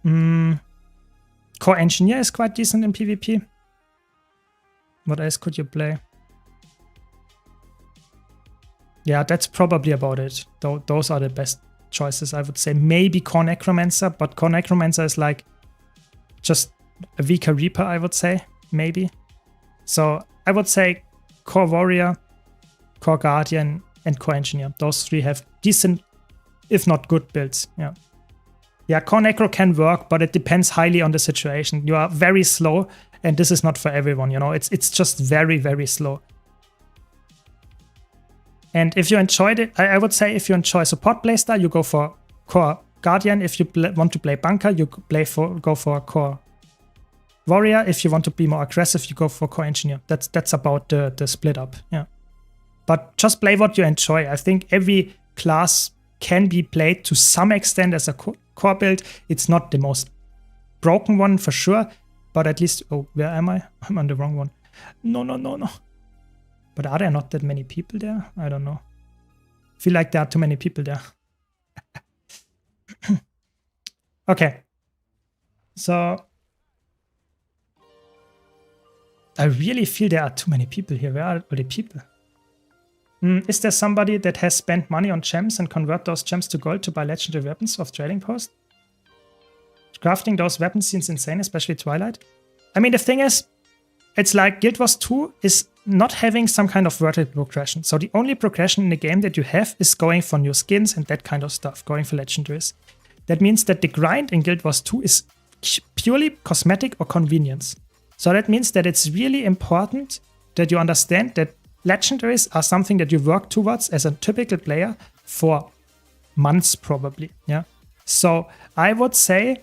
Core Engineer is quite decent in PvP. What else could you play? Yeah, that's probably about it. Those are the best choices, I would say. Maybe Core Necromancer, but Core Necromancer is like just a weaker Reaper, I would say. Maybe. So I would say Core Warrior, Core Guardian, and Core Engineer. Those three have decent, if not good builds. Yeah. Yeah, Core Necro can work, but it depends highly on the situation. You are very slow, and this is not for everyone, you know. It's just very, very slow. And if you enjoyed it, I would say if you enjoy support playstyle, you go for Core Guardian. If you want to play Bunker, you go for Core Warrior. If you want to be more aggressive, you go for Core Engineer. That's about the split up, yeah. But just play what you enjoy. I think every class can be played to some extent as a core build. It's not the most broken one for sure, but at least, oh, where am I? I'm on the wrong one. No. But are there not that many people there? I don't know. I feel like there are too many people there. Okay. So I really feel there are too many people here. Where are all the people? Is there somebody that has spent money on gems and convert those gems to gold to buy legendary weapons off trading post? Crafting those weapons seems insane, especially Twilight. I mean, the thing is, it's like Guild Wars 2 is not having some kind of vertical progression. So the only progression in the game that you have is going for new skins and that kind of stuff, going for legendaries. That means that the grind in Guild Wars 2 is purely cosmetic or convenience. So that means that it's really important that you understand that legendaries are something that you work towards as a typical player for months probably, yeah. So I would say,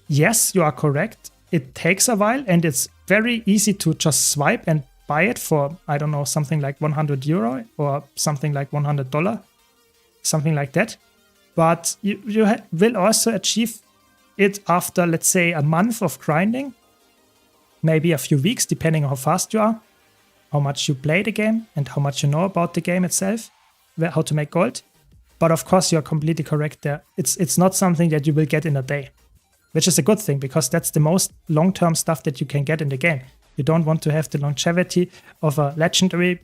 yes, you are correct. It takes a while and it's very easy to just swipe and buy it for, I don't know, something like 100 euro or something like $100, something like that. But you will also achieve it after, let's say, a month of grinding, maybe a few weeks, depending on how fast you are, how much you play the game and how much you know about the game itself, how to make gold. But of course, you're completely correct there. It's not something that you will get in a day, which is a good thing because that's the most long-term stuff that you can get in the game. You don't want to have the longevity of a legendary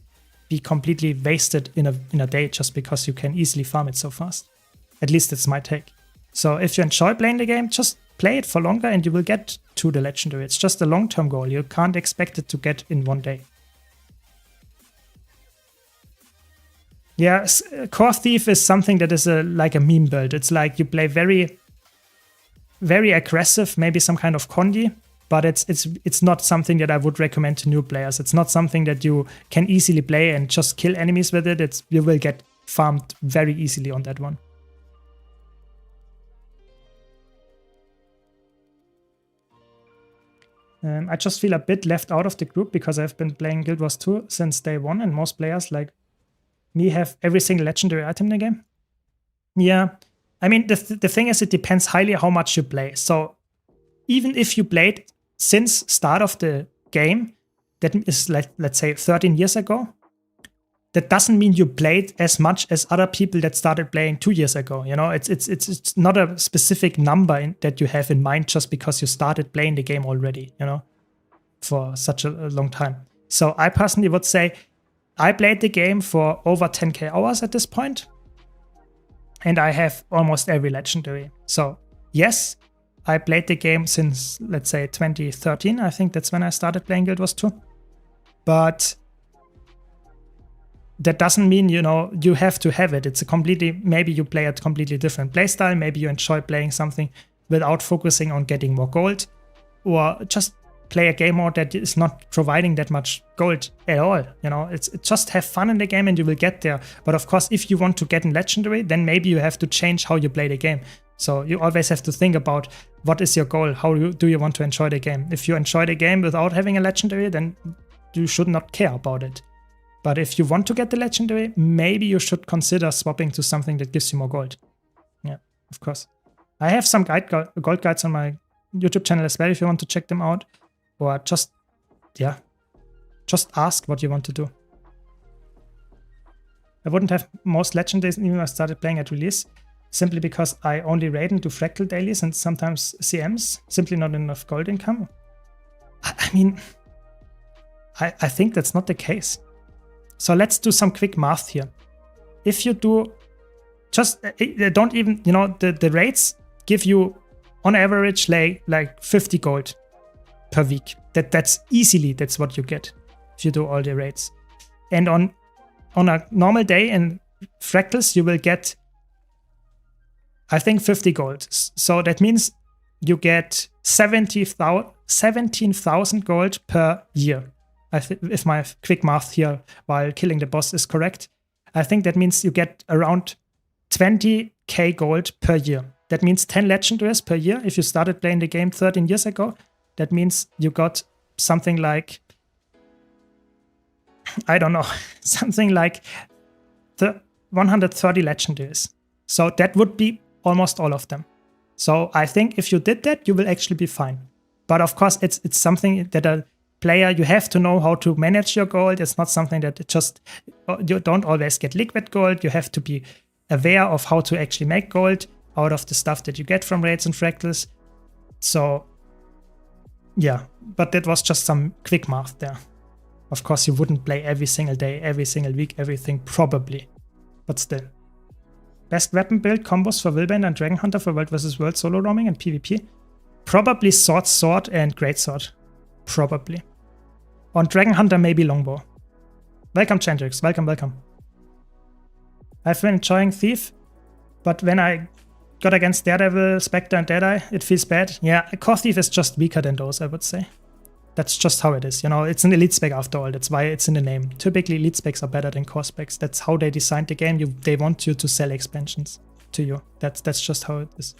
be completely wasted in a day just because you can easily farm it so fast. At least it's my take. So if you enjoy playing the game, just play it for longer and you will get to the legendary. It's just a long-term goal. You can't expect it to get in one day. Yeah, Core Thief is something that is like a meme build. It's like you play very, very aggressive, maybe some kind of Condi, but it's not something that I would recommend to new players. It's not something that you can easily play and just kill enemies with it. You will get farmed very easily on that one. I just feel a bit left out of the group because I've been playing Guild Wars 2 since day one, and most players like me have every single legendary item in the game. Yeah, I mean, the thing is, it depends highly how much you play. So even if you played since start of the game, that is like, let's say 13 years ago, that doesn't mean you played as much as other people that started playing 2 years ago. You know, it's not a specific number that you have in mind just because you started playing the game already, you know, for such a long time. So I personally would say I played the game for over 10k hours at this point, and I have almost every legendary. So yes, I played the game since, let's say, 2013. I think that's when I started playing Guild Wars 2. But that doesn't mean, you know, you have to have it. It's a completely, maybe you play a completely different playstyle. Maybe you enjoy playing something without focusing on getting more gold, or just play a game mode that is not providing that much gold at all. You know, it's just have fun in the game and you will get there. But of course, if you want to get in legendary, then maybe you have to change how you play the game. So you always have to think about what is your goal? How do you want to enjoy the game? If you enjoy the game without having a legendary, then you should not care about it. But if you want to get the legendary, maybe you should consider swapping to something that gives you more gold. Yeah, of course. I have some gold guides on my YouTube channel as well if you want to check them out. Or just ask what you want to do. I wouldn't have most legendaries even if I started playing at release, simply because I only raid and do fractal dailies and sometimes CMs, simply not enough gold income. I mean, I think that's not the case. So let's do some quick math here. If you do, just don't even, you know, the rates give you on average like 50 gold per week. That's what you get if you do all the raids. And on a normal day in fractals, you will get, I think, 50 gold. So that means you get 17,000 gold per year. If my quick math here while killing the boss is correct, I think that means you get around 20k gold per year. That means 10 legendaries per year. If you started playing the game 13 years ago, that means you got something like, I don't know, something like 130 legendaries. So that would be almost all of them. So I think if you did that, you will actually be fine. But of course, it's something that a player, you have to know how to manage your gold. It's not something that you don't always get liquid gold. You have to be aware of how to actually make gold out of the stuff that you get from raids and fractals. So yeah, but that was just some quick math there. Of course, you wouldn't play every single day, every single week, everything probably, but still. Best weapon build combos for Willbender and Dragon Hunter for World vs. World solo roaming and PvP? Probably Sword and Greatsword. Probably. On Dragon Hunter, maybe Longbow. Welcome, Chantrix. Welcome. I've been enjoying Thief, but when I got against Daredevil, Spectre, and Deadeye, it feels bad. Yeah, Core Thief is just weaker than those, I would say. That's just how it is. You know, it's an elite spec after all. That's why it's in the name. Typically, elite specs are better than core specs. That's how they designed the game. They want you to sell expansions to you. That's just how it is.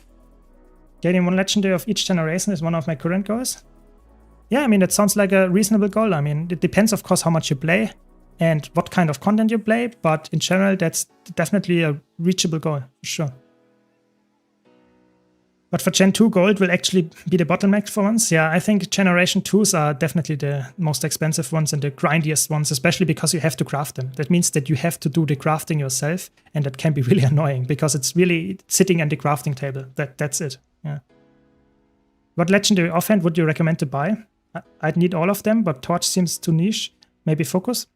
Getting one legendary of each generation is one of my current goals. Yeah, I mean, that sounds like a reasonable goal. I mean, it depends, of course, how much you play and what kind of content you play. But in general, that's definitely a reachable goal, for sure. But for Gen 2, gold will actually be the bottleneck for once. Yeah, I think Generation 2s are definitely the most expensive ones and the grindiest ones, especially because you have to craft them. That means that you have to do the crafting yourself, and that can be really annoying because it's really sitting at the crafting table. That's it. Yeah. What legendary offhand would you recommend to buy? I'd need all of them, but Torch seems too niche. Maybe Focus?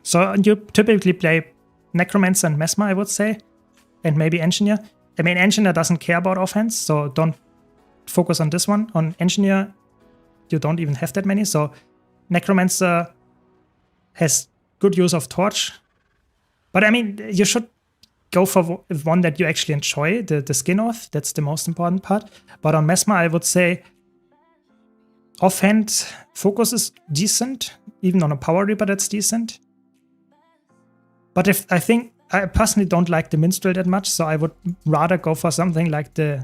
So you typically play Necromancer and Mesmer, I would say, and maybe Engineer. I mean, Engineer doesn't care about offense, so don't focus on this one. On Engineer, you don't even have that many, so Necromancer has good use of Torch. But I mean, you should go for one that you actually enjoy, the skin off. That's the most important part. But on Mesmer, I would say offhand focus is decent. Even on a Power Reaper, that's decent. But if I think I personally don't like the Minstrel that much, so I would rather go for something like the,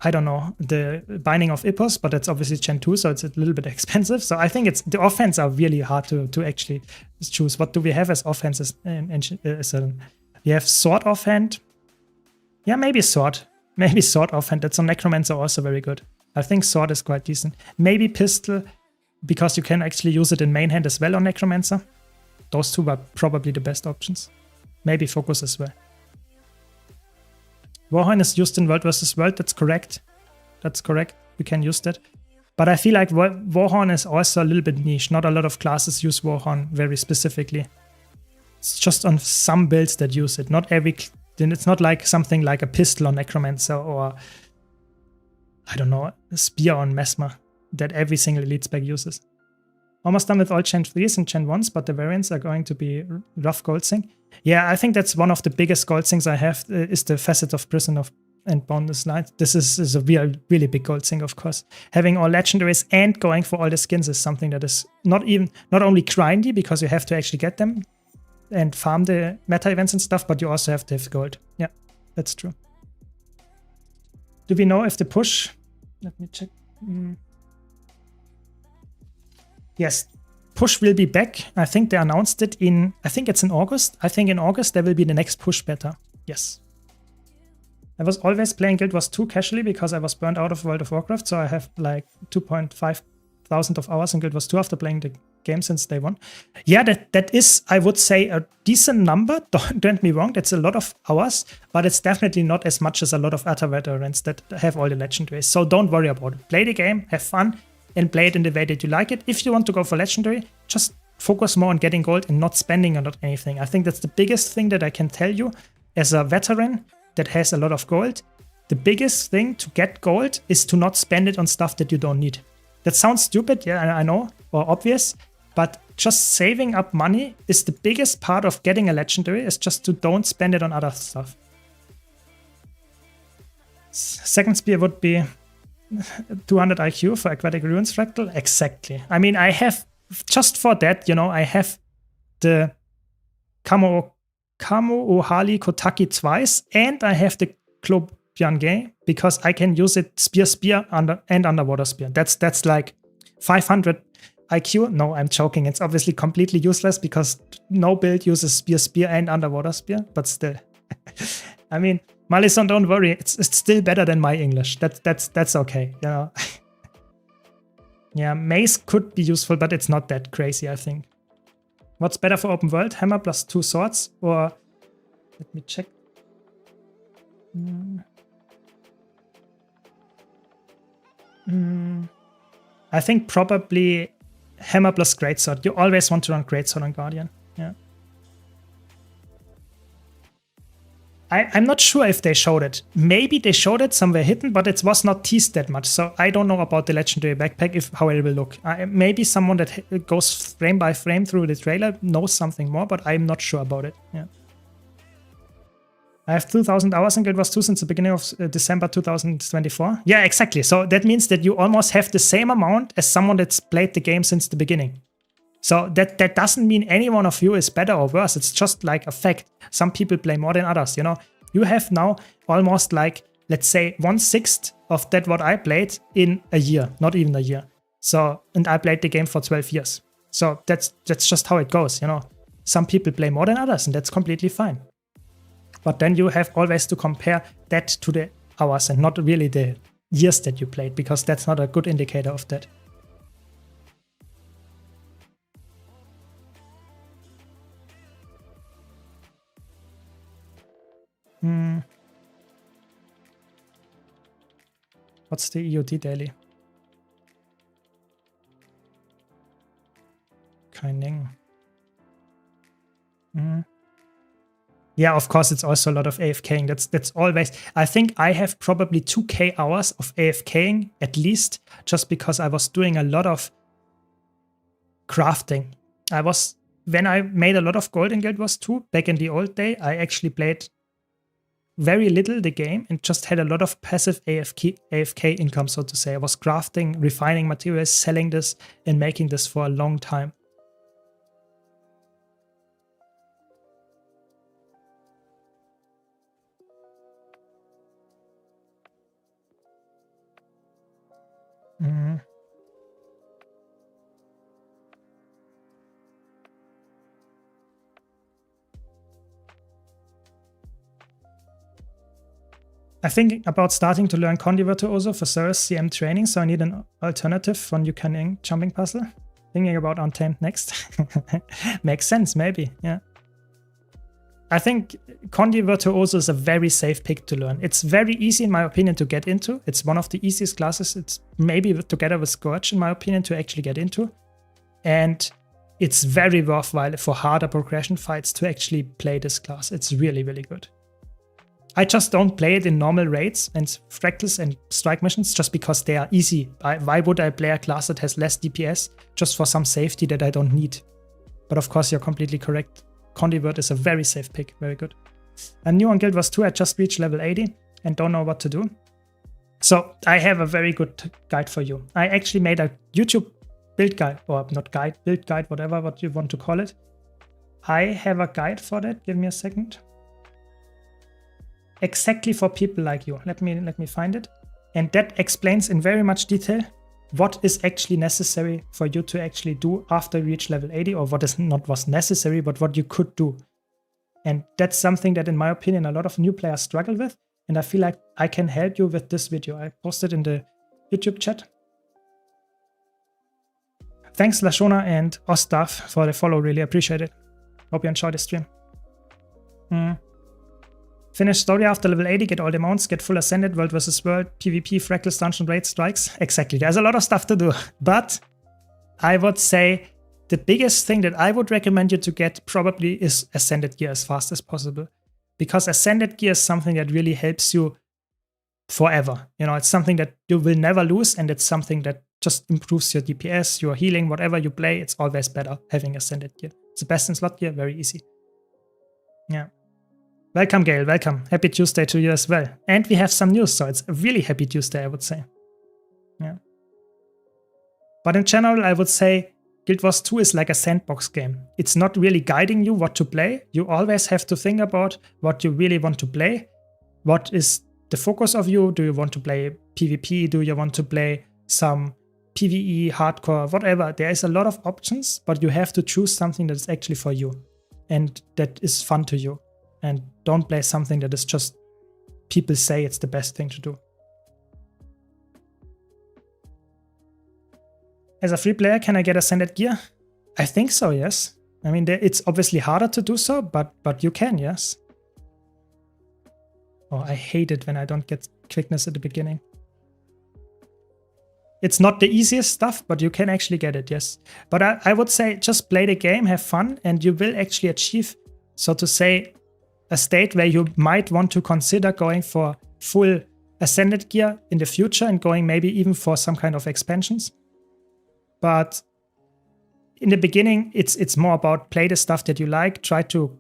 I don't know, the Binding of Ippos, but that's obviously Gen 2, so it's a little bit expensive. So I think it's the offense are really hard to actually choose. What do we have as offenses? We have Sword offhand. Yeah, maybe Sword. Maybe Sword offhand. That's on Necromancer also very good. I think Sword is quite decent. Maybe Pistol, because you can actually use it in main hand as well on Necromancer. Those two are probably the best options. Maybe Focus as well. Warhorn is used in World vs. World. That's correct. That's correct. We can use that. But I feel like Warhorn is also a little bit niche. Not a lot of classes use Warhorn very specifically. It's just on some builds that use it. Not every. Then it's not like something like a Pistol on Necromancer or I don't know, a Spear on Mesmer that every single Elite spec uses. Almost done with all Gen 3s and Gen 1s, but the variants are going to be rough gold sync. Yeah, I think that's one of the biggest gold syncs I have is the Facet of Prison and Boundless Light. This is a really big gold sync, of course. Having all legendaries and going for all the skins is something that is not only grindy because you have to actually get them and farm the meta events and stuff, but you also have to have gold. Yeah, that's true. Do we know if the push... Let me check. Yes, push will be back. I think they announced it in... I think it's in August. I think in August there will be the next push beta. Yes. I was always playing Guild Wars 2 casually because I was burned out of World of Warcraft, so I have like 2,500 of hours in Guild Wars 2 after playing the game since day one. Yeah, that is, I would say, a decent number. Don't get me wrong, that's a lot of hours, but it's definitely not as much as a lot of other veterans that have all the legendaries. So don't worry about it. Play the game, have fun, and play it in the way that you like it. If you want to go for legendary, just focus more on getting gold and not spending on anything. I think that's the biggest thing that I can tell you as a veteran that has a lot of gold. The biggest thing to get gold is to not spend it on stuff that you don't need. That sounds stupid, yeah, I know, or obvious, but just saving up money is the biggest part of getting a legendary, is just to don't spend it on other stuff. Second spear would be 200 IQ for Aquatic Ruins Fractal. Exactly. I mean, I have, just for that, you know, I have the Kamo Ohali Kotaki twice, and I have the Klobyange because I can use it spear, and underwater spear. That's like 500 IQ. No, I'm joking. It's obviously completely useless because no build uses spear, and underwater spear, but still. I mean, Malison, don't worry. It's still better than my English. That's okay. You know. Yeah, Mace could be useful, but it's not that crazy, I think. What's better for open world? Hammer plus 2 swords, or let me check. I think probably Hammer plus Greatsword. You always want to run Greatsword on Guardian. Yeah. I'm not sure if they showed it. Maybe they showed it somewhere hidden, but it was not teased that much. So I don't know about the legendary backpack, how it will look. Maybe someone that goes frame by frame through the trailer knows something more, but I'm not sure about it. Yeah. I have 2,000 hours in Guild Wars 2 since the beginning of December 2024. Yeah, exactly. So that means that you almost have the same amount as someone that's played the game since the beginning. So that doesn't mean any one of you is better or worse. It's just like a fact. Some people play more than others, you know. You have now almost like, let's say, 1/6 of that what I played in a year, not even a year. So, and I played the game for 12 years. So that's just how it goes, you know. Some people play more than others, and that's completely fine. But then you have always to compare that to the hours and not really the years that you played, because that's not a good indicator of that. What's the EOD daily? Kein Ding. Yeah, of course, it's also a lot of AFKing. That's always. I think I have probably 2K hours of AFKing at least, just because I was doing a lot of crafting. When I made a lot of gold in Guild Wars 2 back in the old day, I actually played very little the game and just had a lot of passive AFK income, so to say. I was crafting, refining materials, selling this, and making this for a long time. I think about starting to learn Condi Virtuoso for Ceres CM training, so I need an alternative for New Cunning jumping puzzle. Thinking about Untamed next. Makes sense, maybe, yeah. I think Condi Virtuoso is a very safe pick to learn. It's very easy, in my opinion, to get into. It's one of the easiest classes. It's maybe together with Scourge, in my opinion, to actually get into. And it's very worthwhile for harder progression fights to actually play this class. It's really, really good. I just don't play it in normal raids and fractals and strike missions just because they are easy. Why would I play a class that has less DPS just for some safety that I don't need? But of course, you're completely correct. Condivert is a very safe pick. Very good. I'm new on Guild Wars 2. I just reached level 80 and don't know what to do. So I have a very good guide for you. I actually made a YouTube build guide, or not guide, build guide, whatever what you want to call it. I have a guide for that. Give me a second. Exactly for people like you. Let me find it. And that explains in very much detail what is actually necessary for you to actually do after you reach level 80, or what is not was necessary, but what you could do. And that's something that, in my opinion, a lot of new players struggle with. And I feel like I can help you with this video. I posted in the YouTube chat. Thanks Lashona and Ostaf for the follow, really appreciate it. Hope you enjoyed the stream. Finish story after level 80, get all the mounts, get full ascended, world versus world, PvP, fractals, dungeon raid, strikes. Exactly, there's a lot of stuff to do. But I would say the biggest thing that I would recommend you to get probably is ascended gear as fast as possible. Because ascended gear is something that really helps you forever. You know, it's something that you will never lose, and it's something that just improves your DPS, your healing, whatever you play. It's always better having ascended gear. It's the best in slot gear, very easy. Yeah. Welcome, Gail. Welcome. Happy Tuesday to you as well. And we have some news, so it's a really happy Tuesday, I would say. Yeah. But in general, I would say Guild Wars 2 is like a sandbox game. It's not really guiding you what to play. You always have to think about what you really want to play. What is the focus of you? Do you want to play PvP? Do you want to play some PvE, hardcore, whatever? There is a lot of options, but you have to choose something that is actually for you and that is fun to you. And don't play something that is just people say it's the best thing to do. As a free player, can I get ascended gear? I think so, yes. I mean, it's obviously harder to do so, but you can, yes. Oh, I hate it when I don't get quickness at the beginning. It's not the easiest stuff, but you can actually get it, yes. But I would say just play the game, have fun, and you will actually achieve, so to say, a state where you might want to consider going for full ascended gear in the future and going maybe even for some kind of expansions. But in the beginning, it's more about play the stuff that you like, try to,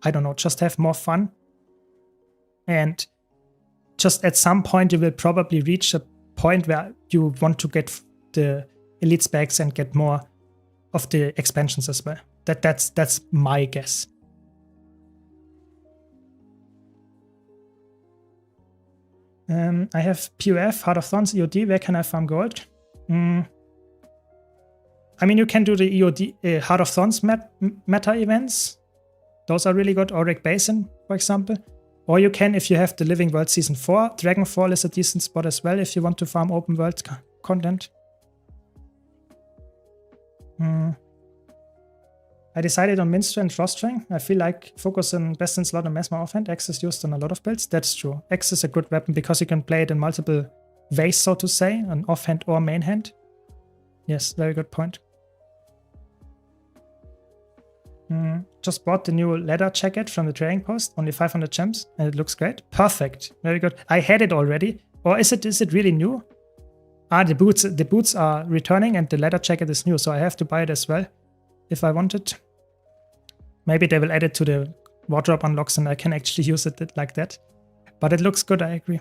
I don't know, just have more fun. And just at some point, you will probably reach a point where you want to get the elite specs and get more of the expansions as well. That's my guess. I have POF, Heart of Thorns, EOD. Where can I farm gold? I mean, you can do the EOD, Heart of Thorns meta events. Those are really good. Auric Basin, for example. Or you can, if you have the Living World Season 4, Dragonfall is a decent spot as well if you want to farm open world content. I decided on Minstrel and Frostring. I feel like focus on best in slot and Mesmer offhand. X is used on a lot of builds. That's true. X is a good weapon because you can play it in multiple ways, so to say, an offhand or main hand. Yes, very good point. Just bought the new leather jacket from the trading post, only 500 gems, and it looks great. Perfect, very good. I had it already, or is it really new? Ah, the boots are returning, and the leather jacket is new, so I have to buy it as well if I want it. Maybe they will add it to the wardrobe unlocks, and I can actually use it like that. But it looks good, I agree.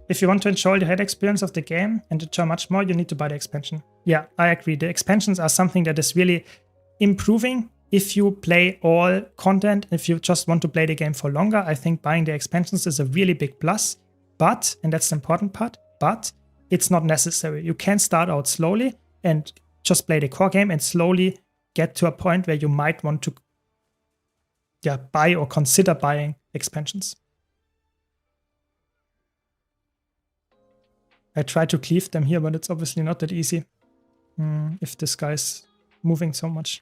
If you want to enjoy the head experience of the game and enjoy much more, you need to buy the expansion. Yeah, I agree. The expansions are something that is really improving if you play all content. If you just want to play the game for longer, I think buying the expansions is a really big plus. But, and that's the important part, but it's not necessary. You can start out slowly and just play the core game and slowly get to a point where you might want to buy or consider buying expansions. I try to cleave them here, but it's obviously not that easy if this guy's moving so much.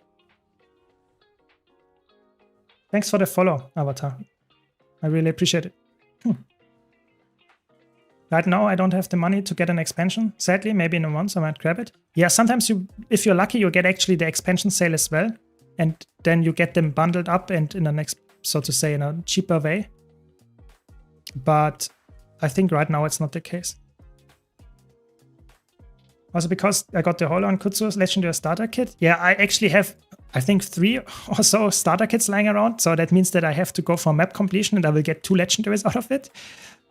Thanks for the follow, Avatar. I really appreciate it. Right now, I don't have the money to get an expansion. Sadly, maybe in a month I might grab it. Yeah, sometimes if you're lucky, you get actually the expansion sale as well. And then you get them bundled up and in the next, so to say, in a cheaper way. But I think right now it's not the case. Also because I got the Holon Kutsu's Legendary Starter Kit. Yeah, I actually have, I think 3 or so starter kits lying around. So that means that I have to go for map completion and I will get 2 legendaries out of it.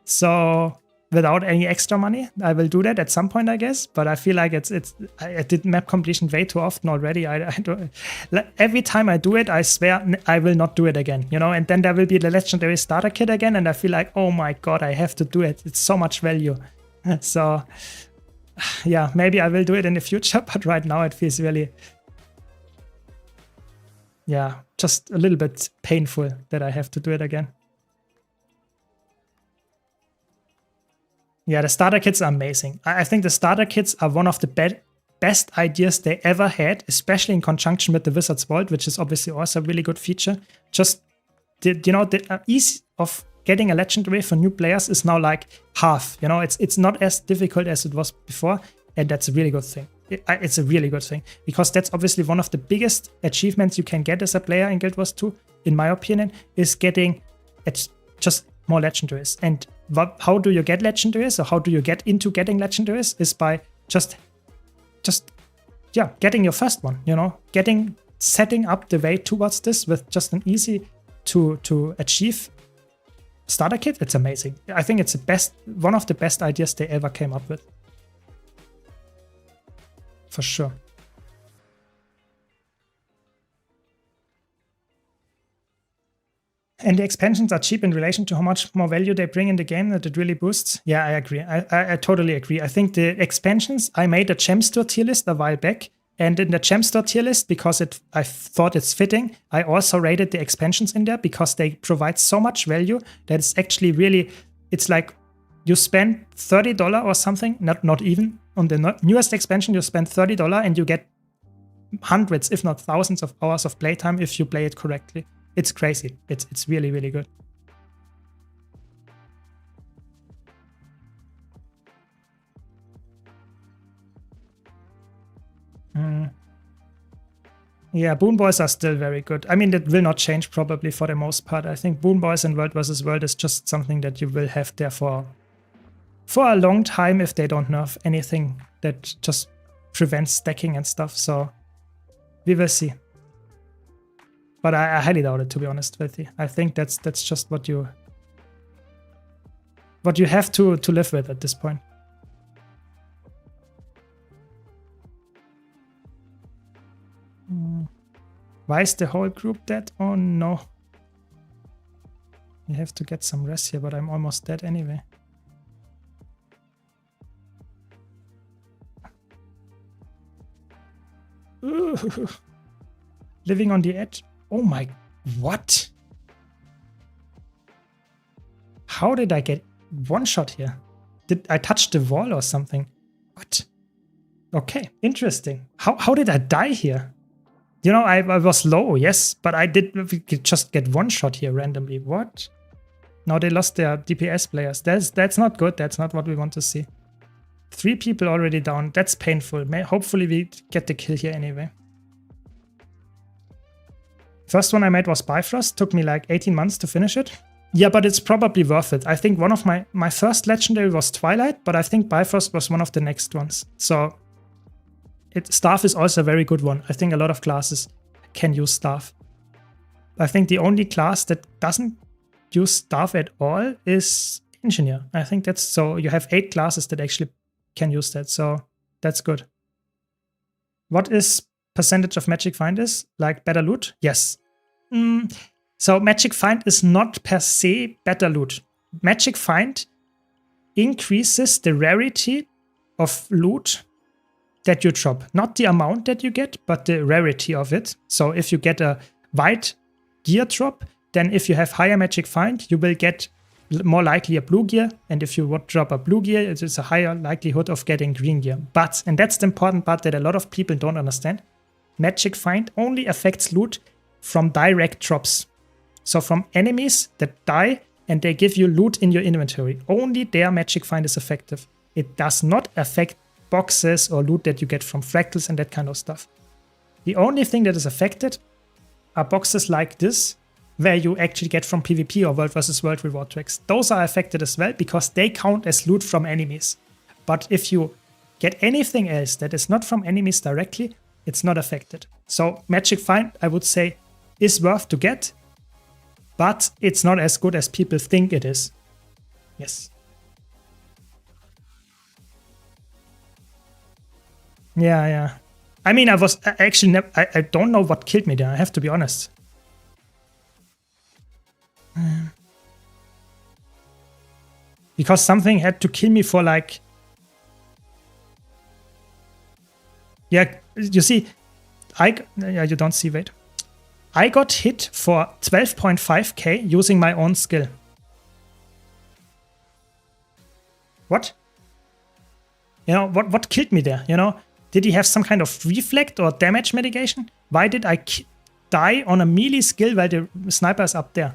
So without any extra money, I will do that at some point, I guess. But I feel like I did map completion way too often already. I don't, every time I do it, I swear I will not do it again, you know. And then there will be the legendary starter kit again, and I feel like, oh my god, I have to do it. It's so much value. So yeah, maybe I will do it in the future, but right now it feels really, yeah, just a little bit painful that I have to do it again. Yeah, the starter kits are amazing. I think the starter kits are one of the best ideas they ever had, especially in conjunction with the Wizard's Vault, which is obviously also a really good feature. Just, the ease of getting a legendary for new players is now like half. You know, it's not as difficult as it was before, and that's a really good thing. It's a really good thing, because that's obviously one of the biggest achievements you can get as a player in Guild Wars 2, in my opinion, is getting just more legendaries. And how do you get legendaries, or how do you get into getting legendaries, is by just getting your first one, you know, setting up the way towards this with just an easy to achieve starter kit. It's amazing. I think it's one of the best ideas they ever came up with. For sure. And the expansions are cheap in relation to how much more value they bring in the game, that it really boosts. Yeah, I agree. I totally agree. I think the expansions, I made a gem store tier list a while back. And in the gem store tier list, because I thought it's fitting, I also rated the expansions in there because they provide so much value that it's actually really, it's like you spend $30 or something, not even. On the newest expansion, you spend $30 and you get hundreds, if not thousands of hours of playtime if you play it correctly. It's crazy. It's really, really good. Yeah, Boon Boys are still very good. I mean, that will not change probably for the most part. I think Boon Boys and World vs. World is just something that you will have there for a long time if they don't nerf anything that just prevents stacking and stuff. So we will see. But I highly doubt it, to be honest with you. I think that's just what you have to live with at this point. Why is the whole group dead? Oh no. You have to get some rest here, but I'm almost dead anyway. Ooh. Living on the edge. Oh my, what? How did I get one shot here? Did I touch the wall or something? What? Okay, interesting. How did I die here? You know, I was low, yes, but I did just get one shot here randomly. What? Now they lost their DPS players. That's not good. That's not what we want to see. 3 people already down. That's painful. Hopefully we get the kill here anyway. First one I made was Bifrost. Took me like 18 months to finish it. Yeah, but it's probably worth it. I think one of my first legendary was Twilight, but I think Bifrost was one of the next ones. So Staff is also a very good one. I think a lot of classes can use Staff. I think the only class that doesn't use Staff at all is Engineer. I think that's so. You have 8 classes that actually can use that. So that's good. What is percentage of Magic Find is? Like better loot? Yes. So Magic Find is not per se better loot. Magic Find increases the rarity of loot that you drop. Not the amount that you get, but the rarity of it. So if you get a white gear drop, then if you have higher Magic Find, you will get more likely a blue gear. And if you would drop a blue gear, it is a higher likelihood of getting green gear. But, and that's the important part that a lot of people don't understand, Magic Find only affects loot from direct drops. So from enemies that die and they give you loot in your inventory. Only their Magic Find is effective. It does not affect boxes or loot that you get from fractals and that kind of stuff. The only thing that is affected are boxes like this, where you actually get from PvP or World vs. World reward tracks. Those are affected as well because they count as loot from enemies. But if you get anything else that is not from enemies directly, it's not affected. So Magic Find, I would say, is worth to get, but it's not as good as people think it is. Yes. Yeah. I mean, I don't know what killed me there, I have to be honest. Because something had to kill me for like... Yeah, you see, you don't see, wait. I got hit for 12.5k using my own skill. What? You know, what killed me there, you know? Did he have some kind of reflect or damage mitigation? Why did I die on a melee skill while the sniper is up there?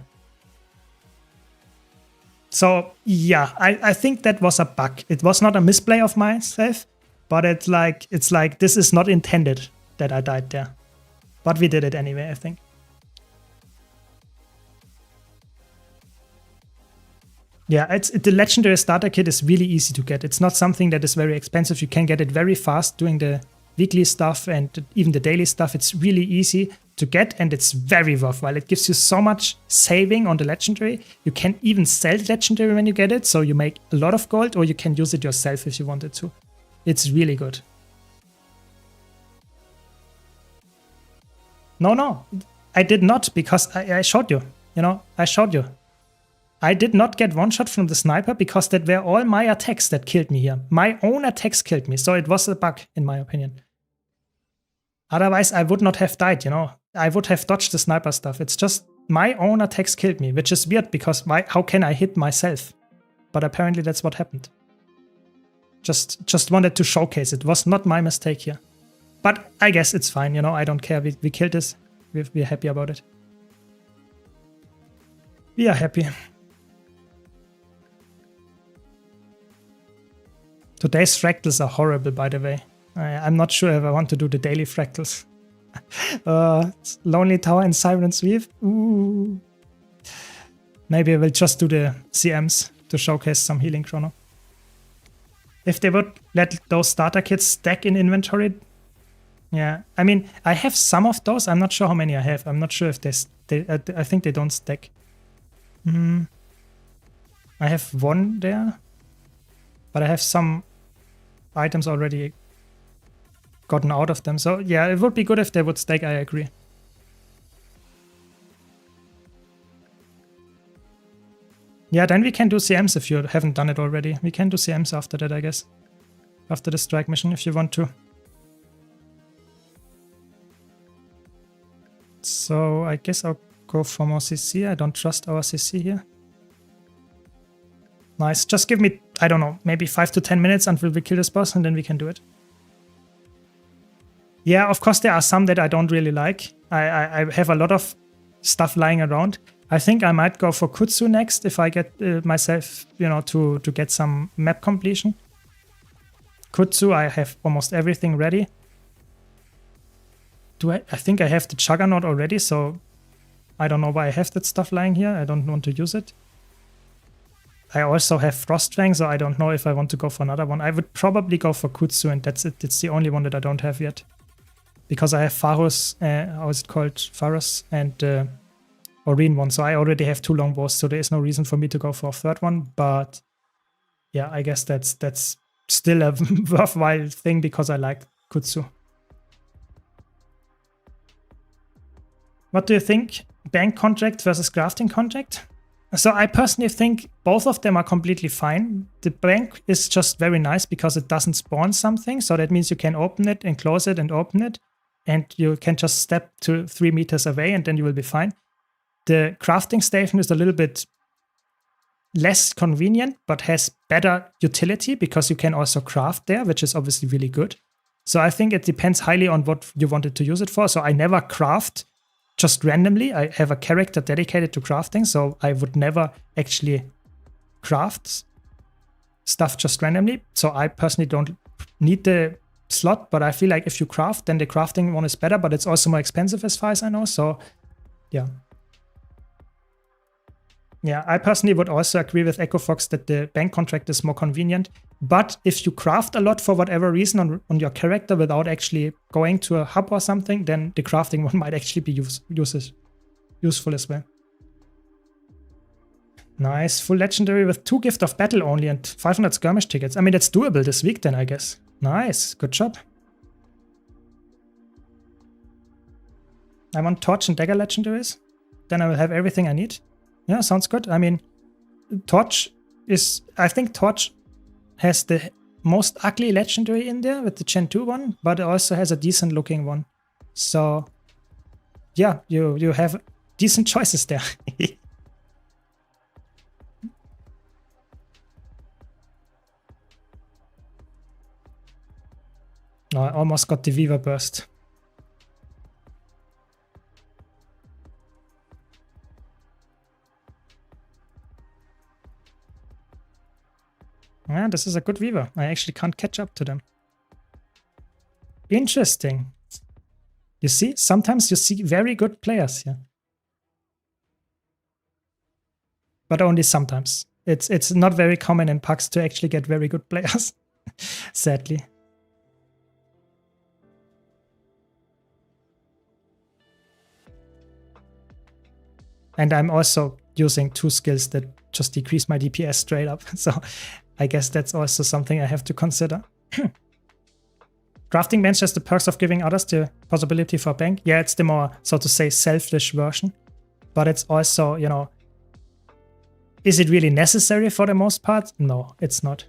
So, yeah, I think that was a bug. It was not a misplay of myself, but it's like this is not intended that I died there. But we did it anyway, I think. Yeah, the legendary starter kit is really easy to get. It's not something that is very expensive. You can get it very fast doing the weekly stuff and even the daily stuff. It's really easy to get and it's very worthwhile. It gives you so much saving on the legendary. You can even sell the legendary when you get it, so you make a lot of gold, or you can use it yourself if you wanted to. It's really good. No, I did not, because I showed you. You know, I showed you. I did not get one shot from the sniper because that were all my attacks that killed me here. My own attacks killed me, so it was a bug, in my opinion. Otherwise, I would not have died, you know. I would have dodged the sniper stuff. It's just my own attacks killed me, which is weird because how can I hit myself? But apparently that's what happened. Just wanted to showcase it. Was not my mistake here. But I guess it's fine, you know. I don't care. We killed this. We're happy about it. We are happy. Today's fractals are horrible, by the way. I'm not sure if I want to do the daily fractals. Lonely Tower and Siren Sweep. Ooh. Maybe I will just do the CMs to showcase some healing chrono. If they would let those starter kits stack in inventory. Yeah, I mean, I have some of those. I'm not sure how many I have. I'm not sure if I think they don't stack. I have one there. But I have some items already gotten out of them. So yeah, it would be good if they would stack, I agree. Yeah, then we can do CMs if you haven't done it already. We can do CMs after that, I guess. After the strike mission, if you want to. So I guess I'll go for more CC. I don't trust our CC here. Nice. Just give me, I don't know, maybe 5 to 10 minutes until we kill this boss and then we can do it. Yeah, of course there are some that I don't really like. I have a lot of stuff lying around. I think I might go for Kutsu next if I get myself, you know, to get some map completion. Kutsu, I have almost everything ready. I think I have the Juggernaut already, so I don't know why I have that stuff lying here. I don't want to use it. I also have Frostfang, so I don't know if I want to go for another one. I would probably go for Kutsu, and that's it. It's the only one that I don't have yet. Because I have Pharus, how is it called? Pharus and Oreen one, so I already have 2 longbows, so there is no reason for me to go for a third one. But yeah, I guess that's still a worthwhile thing because I like Kutsu. What do you think? Bank contract versus crafting contract? So I personally think both of them are completely fine. The bank is just very nice because it doesn't spawn something. So that means you can open it and close it and open it. And you can just step to 3 meters away and then you will be fine. The crafting station is a little bit less convenient, but has better utility because you can also craft there, which is obviously really good. So I think it depends highly on what you wanted to use it for. So I never craft just randomly. I have a character dedicated to crafting, so I would never actually craft stuff just randomly. So I personally don't need the slot, but I feel like if you craft, then the crafting one is better, but it's also more expensive as far as I know. So yeah. Yeah, I personally would also agree with EchoFox that the bank contract is more convenient. But if you craft a lot for whatever reason on your character without actually going to a hub or something, then the crafting one might actually be useful as well. Nice, full legendary with 2 gift of battle only and 500 skirmish tickets. I mean, that's doable this week then, I guess. Nice, good job. I want torch and dagger legendaries. Then I will have everything I need. Yeah, sounds good. I mean, I think Torch has the most ugly legendary in there with the Gen 2 one, but it also has a decent looking one. So yeah, you have decent choices there. Oh, I almost got the Weaver Burst. Yeah, this is a good Weaver. I actually can't catch up to them. Interesting. You see, sometimes you see very good players here. But only sometimes. It's not very common in packs to actually get very good players, sadly. And I'm also using 2 skills that just decrease my DPS straight up. So I guess that's also something I have to consider. Crafting bench has the perks of giving others the possibility for bank. Yeah, it's the more, so to say, selfish version. But it's also, you know, is it really necessary for the most part? No, it's not.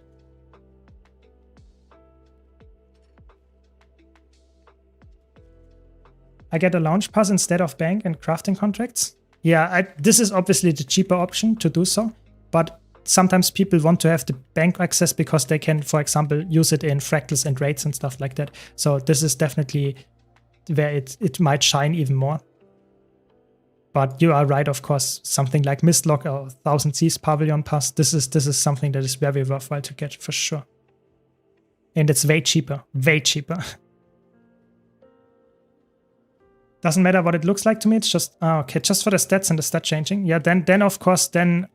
I get a launch pass instead of bank and crafting contracts. Yeah, this is obviously the cheaper option to do so, but sometimes people want to have the bank access because they can, for example, use it in fractals and raids and stuff like that. So this is definitely where it might shine even more. But you are right, of course, something like Mistlock or 1000 Seas Pavilion Pass, this is something that is very worthwhile to get for sure. And it's way cheaper, way cheaper. Doesn't matter what it looks like to me, it's just, okay, just for the stats and the stat changing. Yeah, then of course, then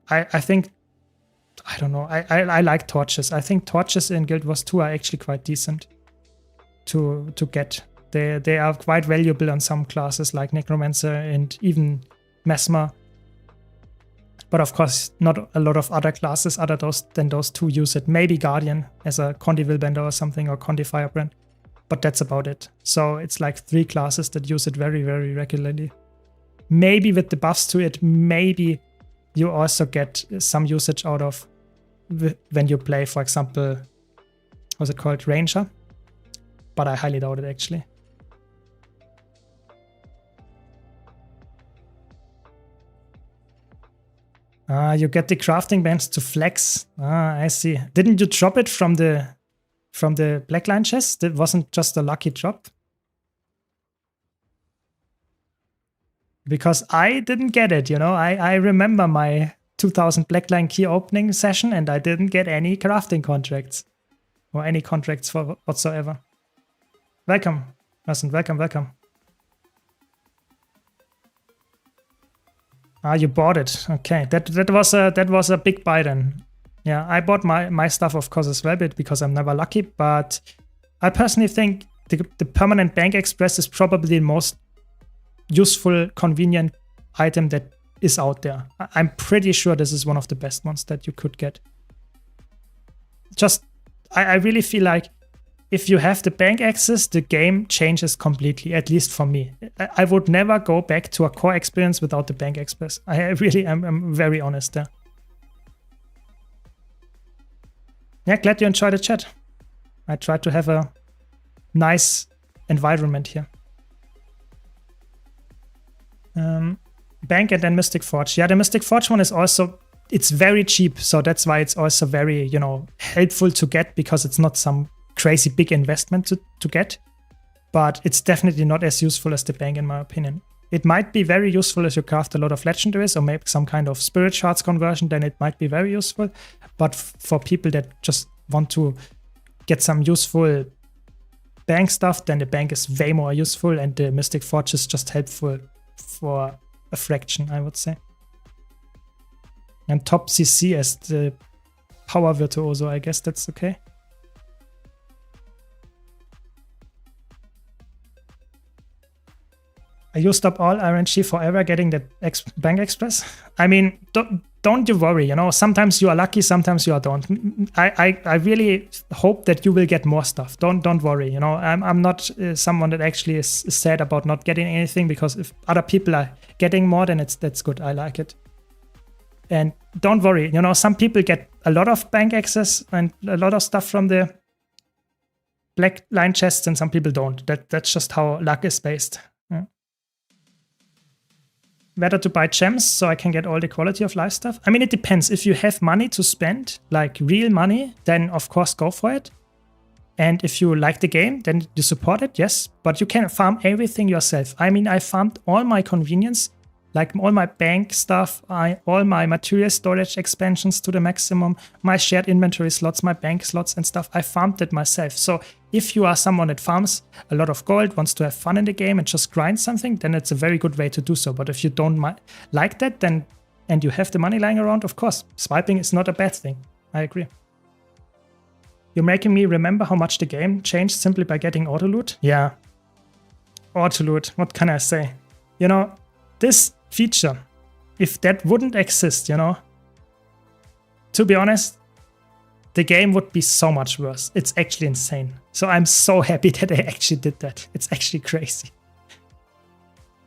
I think, I don't know, I like torches. I think torches in Guild Wars 2 are actually quite decent to get. They are quite valuable on some classes like Necromancer and even Mesmer. But of course, not a lot of other classes other than those 2 use it. Maybe Guardian as a Condi Willbender or something, or Condi Firebrand. But that's about it. So it's like 3 classes that use it very, very regularly. Maybe with the buffs to it, maybe you also get some usage out of when you play, for example, what's it called? Ranger. But I highly doubt it actually. You get the crafting bench to flex. I see. Didn't you drop it from the Blackline chest? That wasn't just a lucky drop? Because I didn't get it, you know. I remember my 2000 Blackline key opening session and I didn't get any crafting contracts. or any contracts for whatsoever. Welcome, Russell. Welcome. Ah, you bought it. Okay, that was a big buy then. Yeah, I bought my stuff, of course, as well, because I'm never lucky. But I personally think the permanent bank express is probably the most useful, convenient item that is out there. I'm pretty sure this is one of the best ones that you could get. Just, I really feel like if you have the bank access, the game changes completely, at least for me. I would never go back to a core experience without the bank express. I really am I'm very honest there. Yeah, glad you enjoyed the chat. I tried to have a nice environment here. Bank and then Mystic Forge. Yeah, the Mystic Forge one is also, it's very cheap. So that's why it's also very, helpful to get, because it's not some crazy big investment to get. But it's definitely not as useful as the bank, in my opinion. It might be very useful if you craft a lot of legendaries or maybe some kind of spirit shards conversion, then it might be very useful. But for people that just want to get some useful bank stuff, then the bank is way more useful, and the Mystic Forge is just helpful for a fraction, I would say. And top CC as the power virtuoso, I guess that's okay. I used up all RNG forever getting the Bank Express. I mean, don't you worry, sometimes you are lucky, sometimes you don't. I really hope that you will get more stuff. Don't worry, I'm not someone that actually is sad about not getting anything, because if other people are getting more, then that's good. I like it. And don't worry, some people get a lot of bank access and a lot of stuff from the black line chests, and some people don't. That's just how luck is based. Yeah. Whether to buy gems so I can get all the quality of life stuff. I mean, it depends. If you have money to spend, like real money, then of course go for it. And if you like the game, then you support it, yes. But you can farm everything yourself. I mean, I farmed all my convenience, like all my bank stuff, all my material storage expansions to the maximum, my shared inventory slots, my bank slots and stuff. I farmed it myself. So if you are someone that farms a lot of gold, wants to have fun in the game and just grind something, then it's a very good way to do so. But if you don't like that, then and you have the money lying around, of course, swiping is not a bad thing. I agree. You're making me remember how much the game changed simply by getting auto loot. Yeah. Auto loot, what can I say? This feature, if that wouldn't exist, to be honest, the game would be so much worse. It's actually insane. So I'm so happy that they actually did that. It's actually crazy.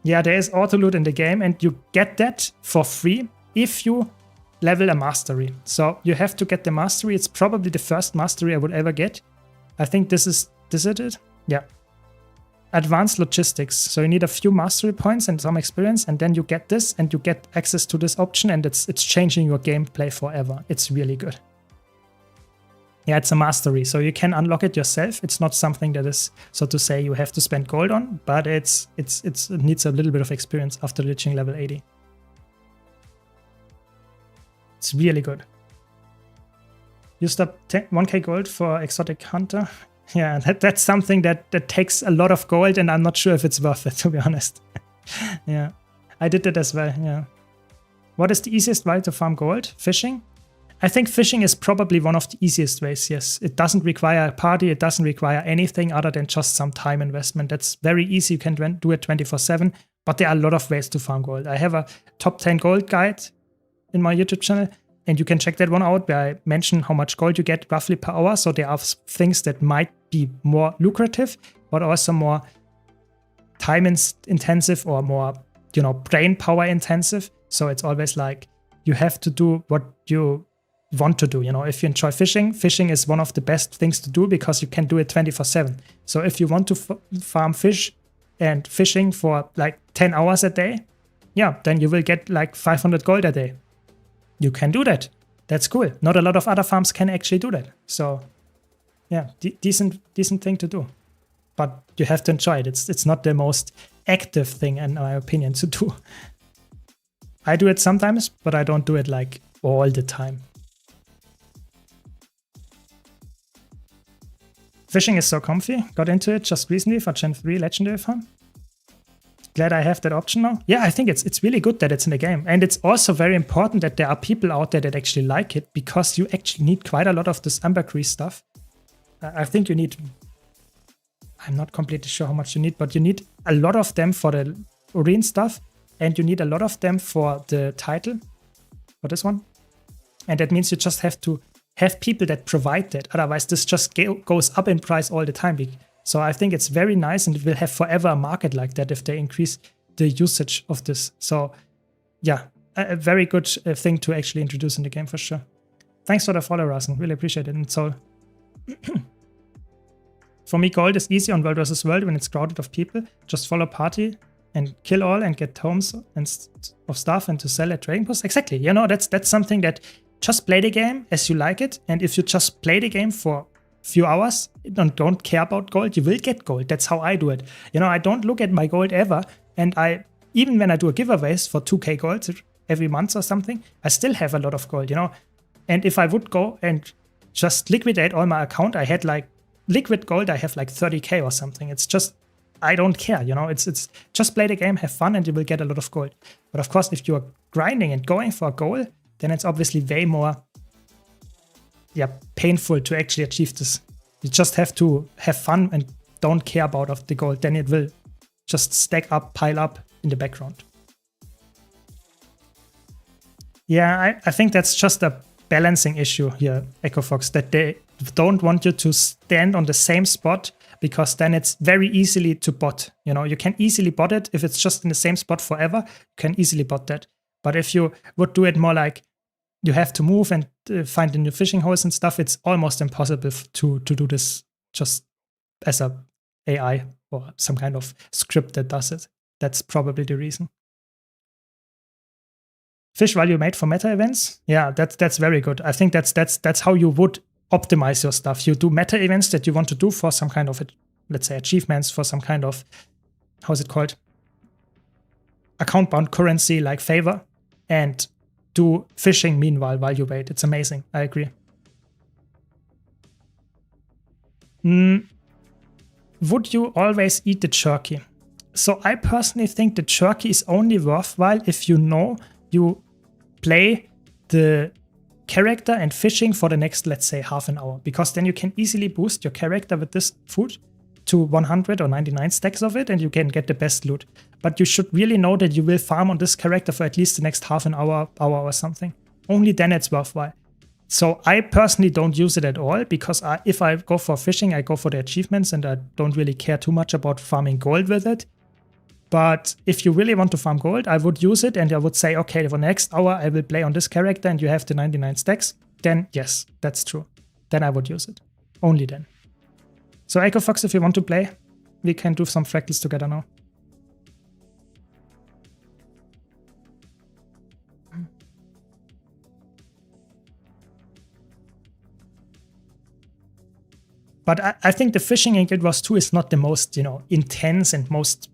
Yeah, there is auto loot in the game, and you get that for free if you level a mastery. So you have to get the mastery. It's probably the first mastery I would ever get. I think this is it? Yeah. Advanced logistics. So you need a few mastery points and some experience, and then you get this and you get access to this option, and it's changing your gameplay forever. It's really good. Yeah, it's a mastery, so you can unlock it yourself. It's not something that is, so to say, you have to spend gold on, but it needs a little bit of experience after reaching level 80. It's really good. Used up 1k gold for exotic hunter. Yeah, that's something that takes a lot of gold, and I'm not sure if it's worth it, to be honest. Yeah, I did it as well, yeah. What is the easiest way to farm gold? Fishing? I think fishing is probably one of the easiest ways, yes. It doesn't require a party, it doesn't require anything other than just some time investment. That's very easy, you can do it 24/7, but there are a lot of ways to farm gold. I have a top 10 gold guide in my YouTube channel, and you can check that one out where I mention how much gold you get roughly per hour. So there are things that might be more lucrative, but also more time intensive or more, brain power intensive. So it's always like you have to do what you want to do. If you enjoy fishing, fishing is one of the best things to do because you can do it 24/7. So if you want to farm fish and fishing for like 10 hours a day, yeah, then you will get like 500 gold a day. You can do that. That's cool. Not a lot of other farms can actually do that. So yeah, decent thing to do. But you have to enjoy it. It's not the most active thing, in my opinion, to do. I do it sometimes, but I don't do it like all the time. Fishing is so comfy. Got into it just recently for Gen 3 Legendary farm. Glad I have that option now. Yeah, I think it's really good that it's in the game. And it's also very important that there are people out there that actually like it, because you actually need quite a lot of this ambergris stuff. I think you need... I'm not completely sure how much you need, but you need a lot of them for the Urine stuff, and you need a lot of them for the title, for this one. And that means you just have to have people that provide that. Otherwise, this just goes up in price all the time. So I think it's very nice, and it will have forever a market like that if they increase the usage of this. So yeah, a very good thing to actually introduce in the game for sure. Thanks for the follow, Rasen. Really appreciate it. And so for me, gold is easy on World vs. World when it's crowded of people. Just follow party and kill all and get homes and of stuff and to sell at trading posts. Exactly. You know, that's something that just play the game as you like it. And if you just play the game for a few hours and don't care about gold, you will get gold. That's how I do it. You know, I don't look at my gold ever. And even when I do a giveaways for 2k gold every month or something, I still have a lot of gold, you know. And if I would go and just liquidate all my account, I had like liquid gold, I have like 30k or something. It's just, I don't care, you know. It's just play the game, have fun, and you will get a lot of gold. But of course, if you're grinding and going for a goal, then it's obviously way more painful to actually achieve this. You just have to have fun and don't care about the gold. Then it will just stack up, pile up in the background. Yeah, I think that's just a balancing issue here, EchoFox, that they don't want you to stand on the same spot, because then it's very easily to bot. You know, you can easily bot it. If it's just in the same spot forever, you can easily bot that. But if you would do it more like you have to move and find the new fishing holes and stuff, it's almost impossible to do this just as a AI or some kind of script that does it. That's probably the reason. Fish value made for meta events. Yeah, that's very good. I think that's how you would optimize your stuff. You do meta events that you want to do for some kind of, let's say, achievements, for some kind of, how's it called? Account bound currency like favor, and do fishing meanwhile while you wait. It's amazing. I agree. Would you always eat the jerky? So I personally think the jerky is only worthwhile if you know you play the character and fishing for the next, let's say, half an hour, because then you can easily boost your character with this food to 100 or 99 stacks of it, and you can get the best loot. But you should really know that you will farm on this character for at least the next half an hour or something. Only then it's worthwhile. So I personally don't use it at all, because if I go for fishing, I go for the achievements, and I don't really care too much about farming gold with it. But if you really want to farm gold, I would use it, and I would say, okay, for the next hour, I will play on this character, and you have the 99 stacks. Then yes, that's true. Then I would use it. Only then. So EchoFox, if you want to play, we can do some fractals together now. But I think the fishing in Guild Wars 2 is not the most, you know, intense and most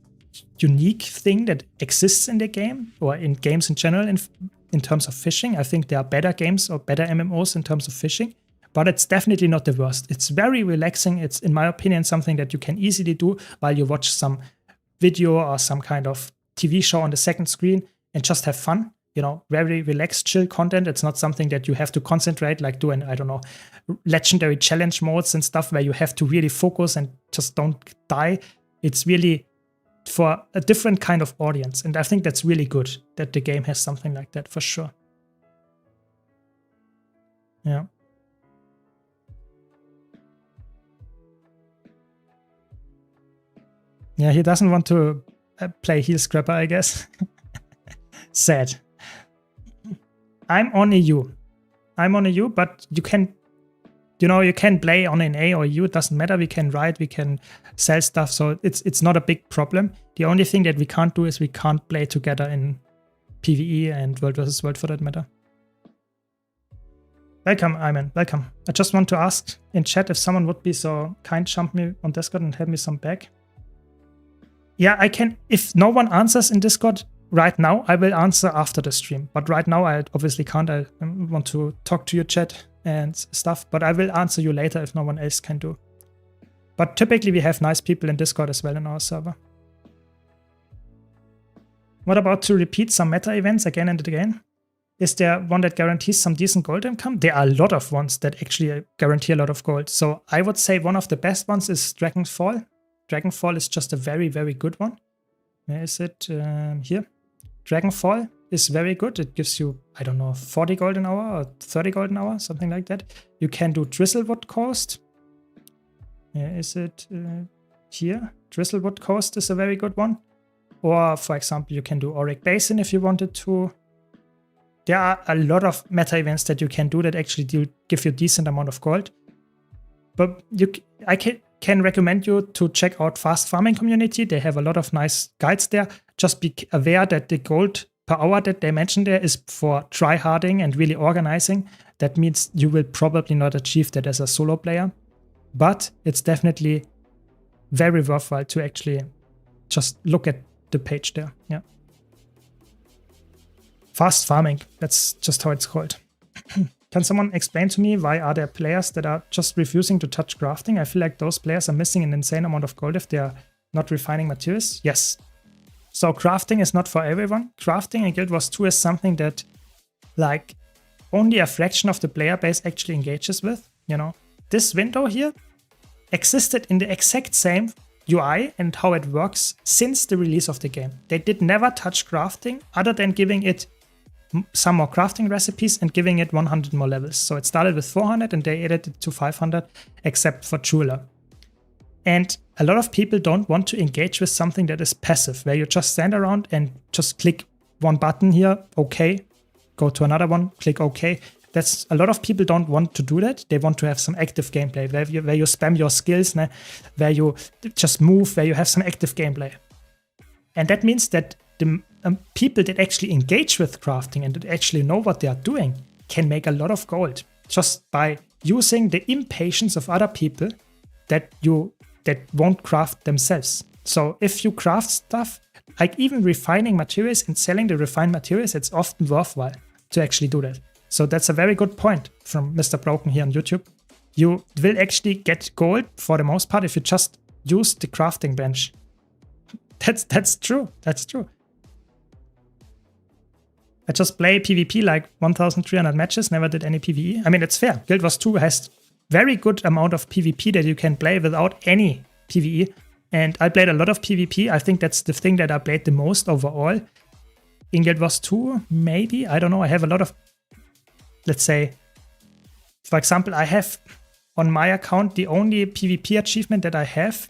unique thing that exists in the game, or in games in general in terms of fishing. I think there are better games or better MMOs in terms of fishing, but it's definitely not the worst. It's very relaxing. It's, in my opinion, something that you can easily do while you watch some video or some kind of TV show on the second screen and just have fun. You know, very relaxed, chill content. It's not something that you have to concentrate, like doing, I don't know, legendary challenge modes and stuff where you have to really focus and just don't die. It's really for a different kind of audience. And I think that's really good that the game has something like that, for sure. Yeah. Yeah, he doesn't want to play Heel Scrapper, I guess. Sad. I'm on EU. I'm on EU, but you can, you know, you can play on an A or EU. It doesn't matter. We can write, we can sell stuff. So it's not a big problem. The only thing that we can't do is we can't play together in PvE and World vs. World, for that matter. Welcome, Ayman. Welcome. I just want to ask in chat if someone would be so kind, jump me on Discord and help me some back. Yeah, I can. If no one answers in Discord right now, I will answer after the stream. But right now, I obviously can't. I want to talk to your chat and stuff. But I will answer you later if no one else can do. But typically we have nice people in Discord as well in our server. What about to repeat some meta events again and again? Is there one that guarantees some decent gold income? There are a lot of ones that actually guarantee a lot of gold. So I would say one of the best ones is Dragonfall. Dragonfall is just a very, very good one. Where is it? Here. Dragonfall is very good. It gives you, I don't know, 40 gold an hour or 30 gold an hour, something like that. You can do Drizzlewood Coast. Where is it? Here. Drizzlewood Coast is a very good one. Or, for example, you can do Auric Basin if you wanted to. There are a lot of meta events that you can do that actually do give you a decent amount of gold. But I can recommend you to check out Fast Farming Community. They have a lot of nice guides there. Just be aware that the gold per hour that they mentioned there is for tryharding and really organizing. That means you will probably not achieve that as a solo player. But it's definitely very worthwhile to actually just look at the page there. Yeah. Fast farming, that's just how it's called. Can someone explain to me why are there players that are just refusing to touch crafting? I feel like those players are missing an insane amount of gold if they are not refining materials. Yes. So crafting is not for everyone. Crafting in Guild Wars 2 is something that like only a fraction of the player base actually engages with. You know, this window here existed in the exact same UI and how it works since the release of the game. They did never touch crafting other than giving it some more crafting recipes and giving it 100 more levels. So it started with 400 and they added it to 500 except for Jeweler. And a lot of people don't want to engage with something that is passive, where you just stand around and just click one button here, okay, go to another one, click okay. That's a lot of people don't want to do that. They want to have some active gameplay where you spam your skills, where you just move, where you have some active gameplay. And that means that the people that actually engage with crafting and that actually know what they are doing can make a lot of gold just by using the impatience of other people that won't craft themselves. So if you craft stuff, like even refining materials and selling the refined materials, it's often worthwhile to actually do that. So that's a very good point from Mr. Broken here on YouTube. You will actually get gold for the most part if you just use the crafting bench. That's true. That's true. I just play PvP like 1,300 matches, never did any PvE. I mean, it's fair. Guild Wars 2 has very good amount of PvP that you can play without any PvE. And I played a lot of PvP. I think that's the thing that I played the most overall. In Guild Wars 2, maybe. I don't know. I have a lot of, let's say, for example, I have on my account the only PvP achievement that I have.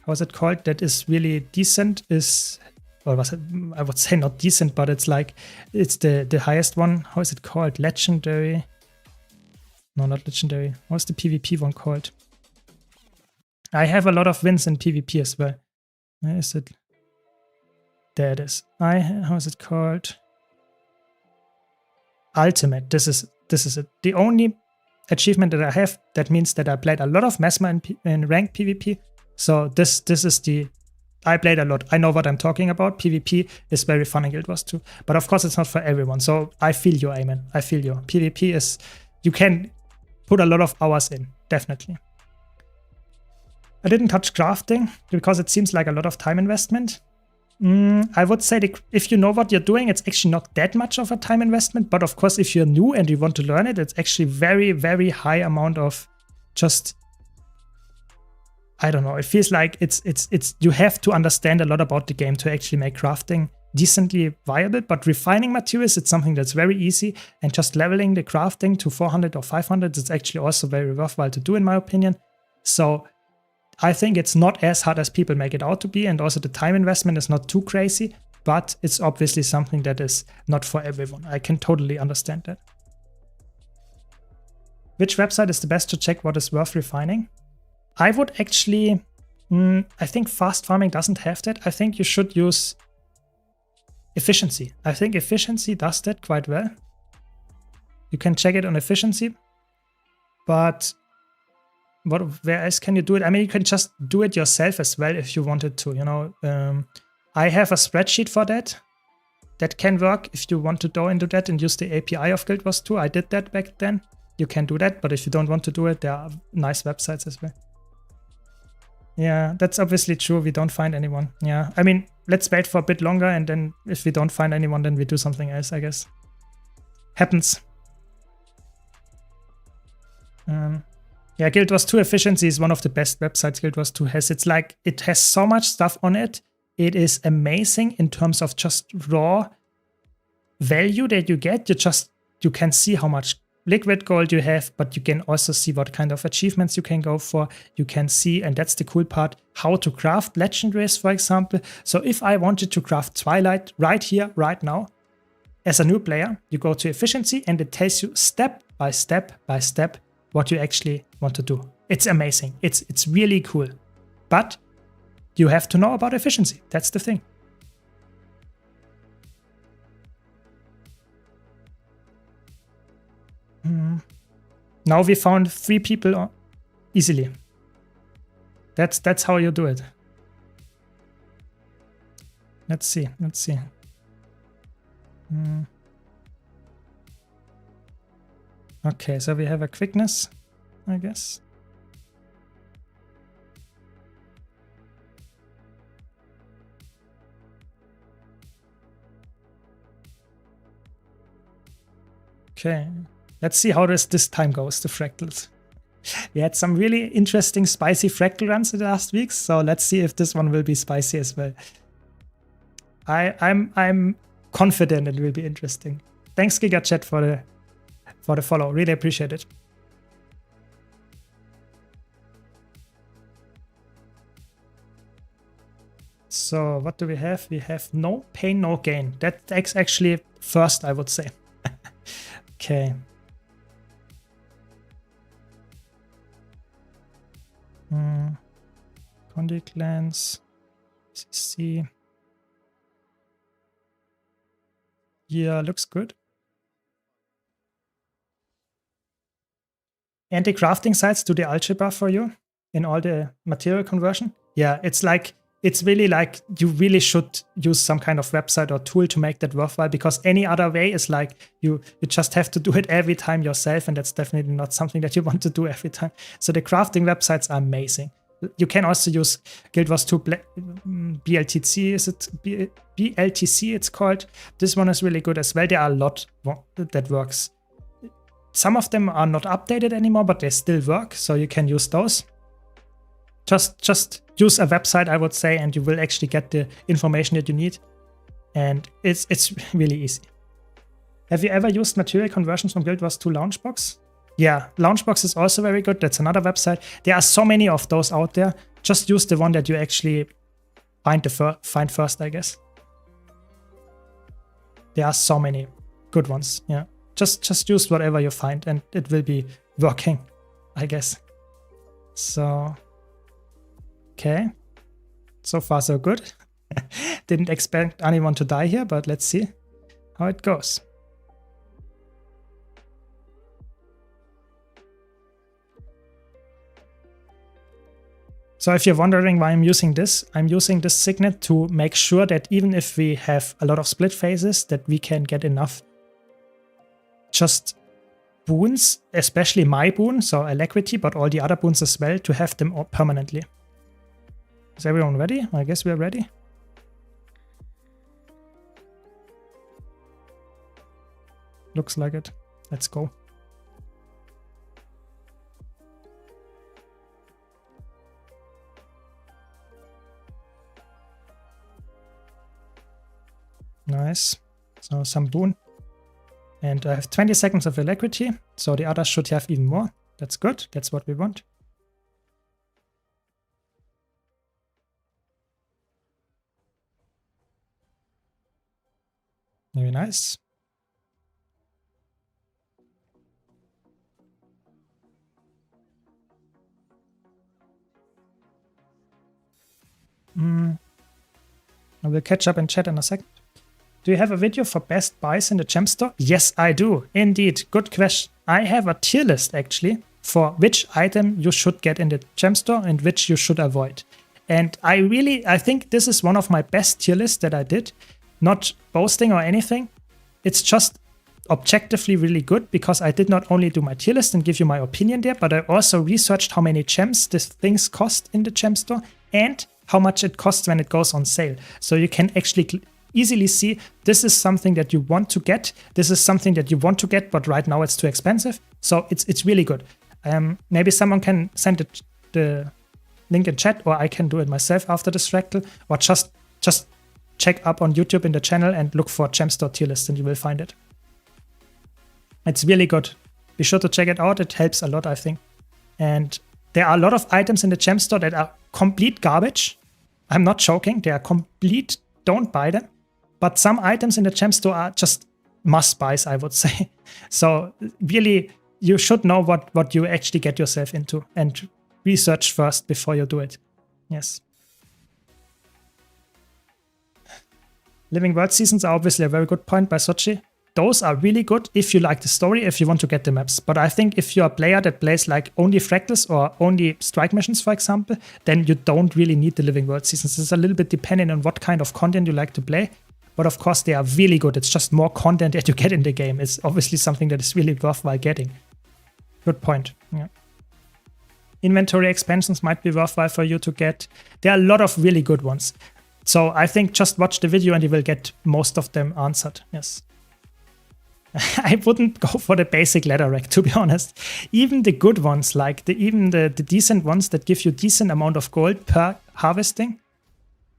How is it called? That is really decent is... Or was it, I would say not decent, but it's like, it's the highest one. How is it called? Legendary? No, not legendary. What's the PvP one called? I have a lot of wins in PvP as well. Where is it? There it is. How is it called? Ultimate. This is it. The only achievement that I have that means that I played a lot of Mesmer in ranked PvP. So this is the... I played a lot. I know what I'm talking about. PvP is very fun in Guild Wars 2. But of course, it's not for everyone. So I feel you, Ayman. I feel you. PvP is... You can put a lot of hours in. Definitely. I didn't touch crafting because it seems like a lot of time investment. I would say that if you know what you're doing, it's actually not that much of a time investment. But of course, if you're new and you want to learn it, it's actually very, very high amount of just... I don't know, it feels like it's you have to understand a lot about the game to actually make crafting decently viable, but refining materials, it's something that's very easy, and just leveling the crafting to 400 or 500 is actually also very worthwhile to do in my opinion. So I think it's not as hard as people make it out to be, and also the time investment is not too crazy, but it's obviously something that is not for everyone. I can totally understand that. Which website is the best to check what is worth refining? I would actually, I think fast farming doesn't have that. I think you should use efficiency. I think efficiency does that quite well. You can check it on efficiency, but where else can you do it? I mean, you can just do it yourself as well if you wanted to, you know. I have a spreadsheet for that. That can work if you want to go into that and use the API of Guild Wars 2. I did that back then. You can do that, but if you don't want to do it, there are nice websites as well. Yeah, that's obviously true. We don't find anyone. Yeah, I mean, let's wait for a bit longer, and then if we don't find anyone, then we do something else, I guess. Happens. Yeah, Guild Wars 2 efficiency is one of the best websites Guild Wars 2 has. It's like, it has so much stuff on it. It is amazing in terms of just raw value that you get. You can see how much liquid gold you have, but you can also see what kind of achievements you can go for. You can see, and that's the cool part, how to craft legendaries, for example. So if I wanted to craft Twilight right here, right now, as a new player, you go to efficiency and it tells you step by step by step what you actually want to do. It's amazing. It's really cool. But you have to know about efficiency. That's the thing. Now we found 3 people easily. That's how you do it. Let's see. Okay, so we have a quickness, I guess. Okay, let's see how this time goes, the fractals. We had some really interesting spicy fractal runs in the last weeks, so let's see if this one will be spicy as well. I'm confident it will be interesting. Thanks, GW2 for the follow. Really appreciate it. So what do we have? We have no pain, no gain. That's actually first, I would say. Okay. Condi clans. CC. Yeah, looks good. Anti-crafting sites do the algebra for you in all the material conversion. Yeah, it's really like you really should use some kind of website or tool to make that worthwhile, because any other way is like you just have to do it every time yourself, and that's definitely not something that you want to do every time. So the crafting websites are amazing. You can also use Guild Wars 2 BLTC, is it BLTC it's called. This one is really good as well. There are a lot that works. Some of them are not updated anymore, but they still work, so you can use those. Just use a website, I would say, and you will actually get the information that you need. And it's really easy. Have you ever used material conversions from Guild Wars 2 Launchbox? Yeah, Launchbox is also very good. That's another website. There are so many of those out there. Just use the one that you actually find first, I guess. There are so many good ones. Yeah, just use whatever you find, and it will be working, I guess. So, okay. So far, so good. Didn't expect anyone to die here, but let's see how it goes. So if you're wondering why I'm using this signet to make sure that even if we have a lot of split phases, that we can get enough just boons, especially my boon, so alacrity, but all the other boons as well, to have them permanently. Is everyone ready? I guess we're ready. Looks like it. Let's go. Nice. So some boon. And I have 20 seconds of alacrity, so the others should have even more. That's good. That's what we want. Very nice. I will catch up in chat in a second. Do you have a video for best buys in the gem store? Yes, I do. Indeed. Good question. I have a tier list actually for which item you should get in the gem store and which you should avoid. And I think this is one of my best tier lists that I did. Not boasting or anything. It's just objectively really good because I did not only do my tier list and give you my opinion there, but I also researched how many gems these things cost in the gem store and how much it costs when it goes on sale. So you can actually easily see this is something that you want to get. This is something that you want to get, but right now it's too expensive. So it's really good. Maybe someone can send the link in chat, or I can do it myself after this fractal, or just check up on YouTube in the channel and look for gem store tier list and you will find it. It's really good. Be sure to check it out. It helps a lot, I think. And there are a lot of items in the gem store that are complete garbage. I'm not joking. They are complete. Don't buy them. But some items in the gem store are just must buys, I would say. So really, you should know what you actually get yourself into and research first before you do it. Yes. Living World seasons are obviously a very good point by Sochi. Those are really good if you like the story, if you want to get the maps. But I think if you're a player that plays like only fractals or only strike missions, for example, then you don't really need the Living World seasons. It's a little bit dependent on what kind of content you like to play. But of course, they are really good. It's just more content that you get in the game. It's obviously something that is really worthwhile getting. Good point. Yeah. Inventory expansions might be worthwhile for you to get. There are a lot of really good ones. So I think just watch the video and you will get most of them answered. Yes. I wouldn't go for the basic ladder rack, to be honest. Even the good ones, like even the decent ones that give you decent amount of gold per harvesting.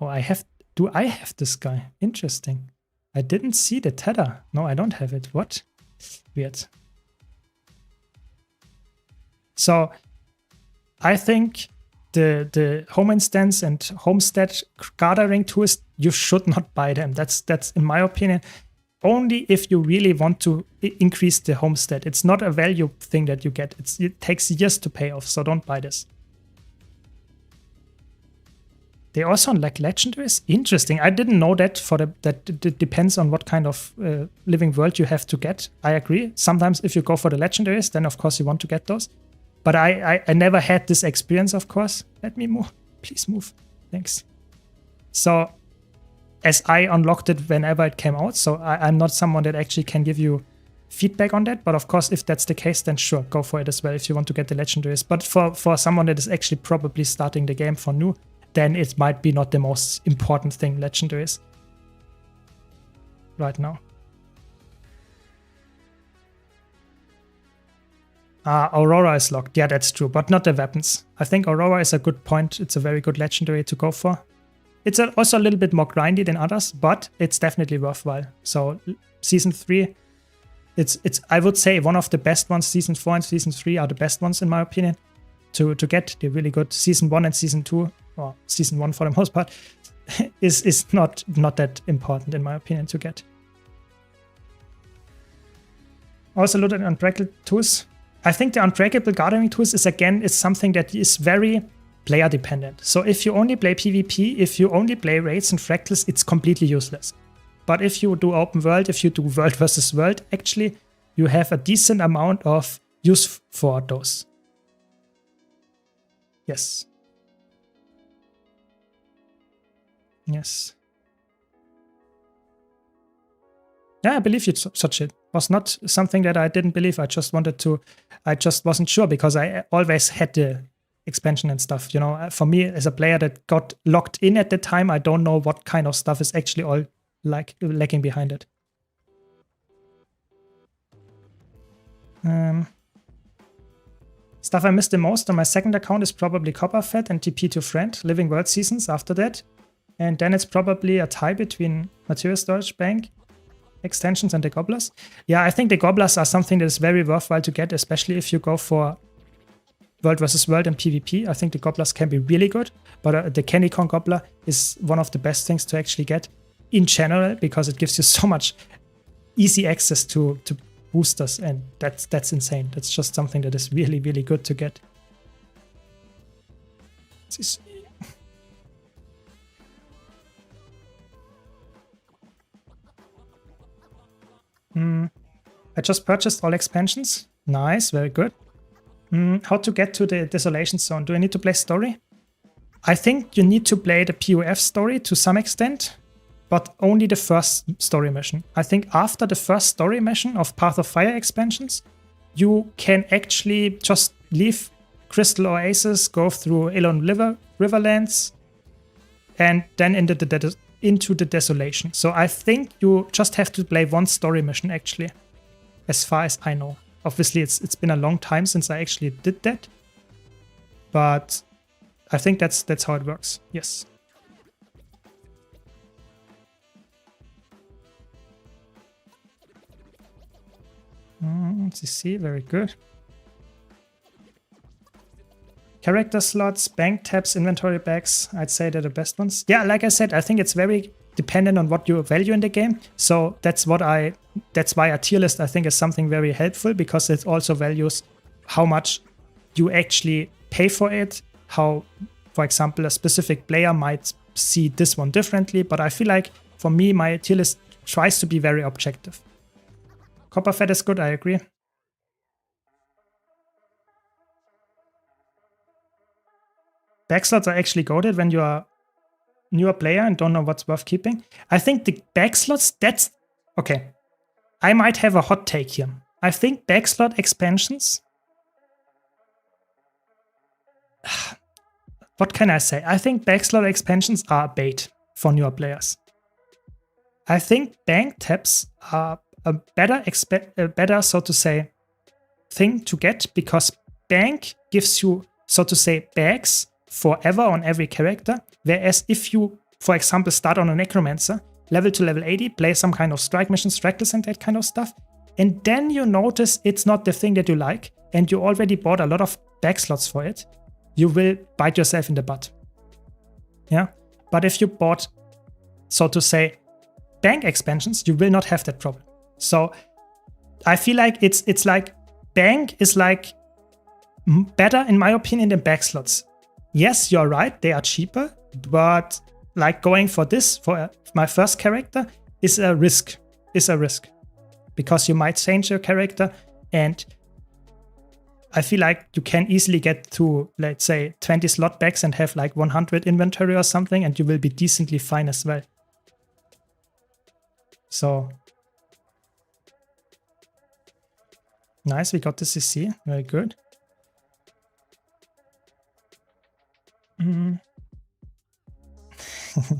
Oh, do I have this guy? Interesting. I didn't see the tether. No, I don't have it. What? Weird. So I think the home instance and homestead gathering tools, you should not buy them. That's in my opinion. Only if you really want to increase the homestead. It's not a value thing that you get. It takes years to pay off, so don't buy this. They also like legendaries? Interesting. I didn't know that that it depends on what kind of living world you have to get. I agree. Sometimes if you go for the legendaries, then of course you want to get those. But I never had this experience, of course. Let me move. Please move. Thanks. So as I unlocked it whenever it came out, so I'm not someone that actually can give you feedback on that. But of course, if that's the case, then sure, go for it as well if you want to get the legendaries. But for someone that is actually probably starting the game for new, then it might be not the most important thing, legendaries, right now. Aurora is locked. Yeah, that's true, but not the weapons. I think Aurora is a good point. It's a very good legendary to go for. It's also a little bit more grindy than others, but it's definitely worthwhile. So Season 3, it's I would say one of the best ones. Season 4 and Season 3 are the best ones in my opinion to get. They're really good. Season 1 and Season 2, or Season 1 for the most part, is not that important in my opinion to get. Also look at Unbreakable tools. I think the Unbreakable Gathering tools is something that is very player dependent. So if you only play PvP, if you only play raids and fractals, it's completely useless. But if you do open world, if you do world versus world, actually you have a decent amount of use for those. Yes. Yes. Yeah, I believe you, such it was not something that I didn't believe. I just wasn't sure because I always had the expansion and stuff. You know, for me as a player that got locked in at the time, I don't know what kind of stuff is actually all like lacking behind it. Stuff I missed the most on my second account is probably Copperfed and TP to Friend, Living World seasons after that. And then it's probably a tie between Material Storage Bank extensions and the Gobblers. Yeah, I think the Gobblers are something that is very worthwhile to get, especially if you go for World versus World and PvP. I think the Gobblers can be really good, but the Candycorn Gobbler is one of the best things to actually get in general because it gives you so much easy access to boosters, and that's insane. That's just something that is really, really good to get. I just purchased all expansions. Nice, very good. How to get to the Desolation Zone? Do I need to play story? I think you need to play the POF story to some extent. but only the first story mission. I think after the first story mission of Path of Fire expansions, you can actually just leave Crystal Oasis, go through Elon Riverlands, and then into the Desolation. So I think you just have to play one story mission, actually, as far as I know. Obviously, it's been a long time since I actually did that, but I think that's how it works. Yes. CC, very good. Character slots, bank tabs, inventory bags, I'd say they're the best ones. Yeah, like I said, I think it's very dependent on what you value in the game. So that's why a tier list I think is something very helpful, because it also values how much you actually pay for it, how, for example, a specific player might see this one differently. But I feel like for me, my tier list tries to be very objective. Copper Fat is good, I agree. Backslots are actually goated when you are a newer player and don't know what's worth keeping. I think the backslots, that's... Okay, I might have a hot take here. I think backslot expansions... What can I say? I think backslot expansions are a bait for newer players. I think bank tabs are a better, so to say, thing to get, because bank gives you, so to say, bags forever on every character, whereas if you, for example, start on a Necromancer, level to level 80, play some kind of strike missions, reckless and that kind of stuff, and then you notice it's not the thing that you like, and you already bought a lot of back slots for it, you will bite yourself in the butt. Yeah, but if you bought, so to say, bank expansions, you will not have that problem. So I feel like it's like bank is like better, in my opinion, than back slots. Yes, you're right, they are cheaper, but like going for this, for my first character, is a risk. Because you might change your character, and I feel like you can easily get to, let's say, 20 slot bags and have like 100 inventory or something, and you will be decently fine as well. So nice, we got the CC, very good.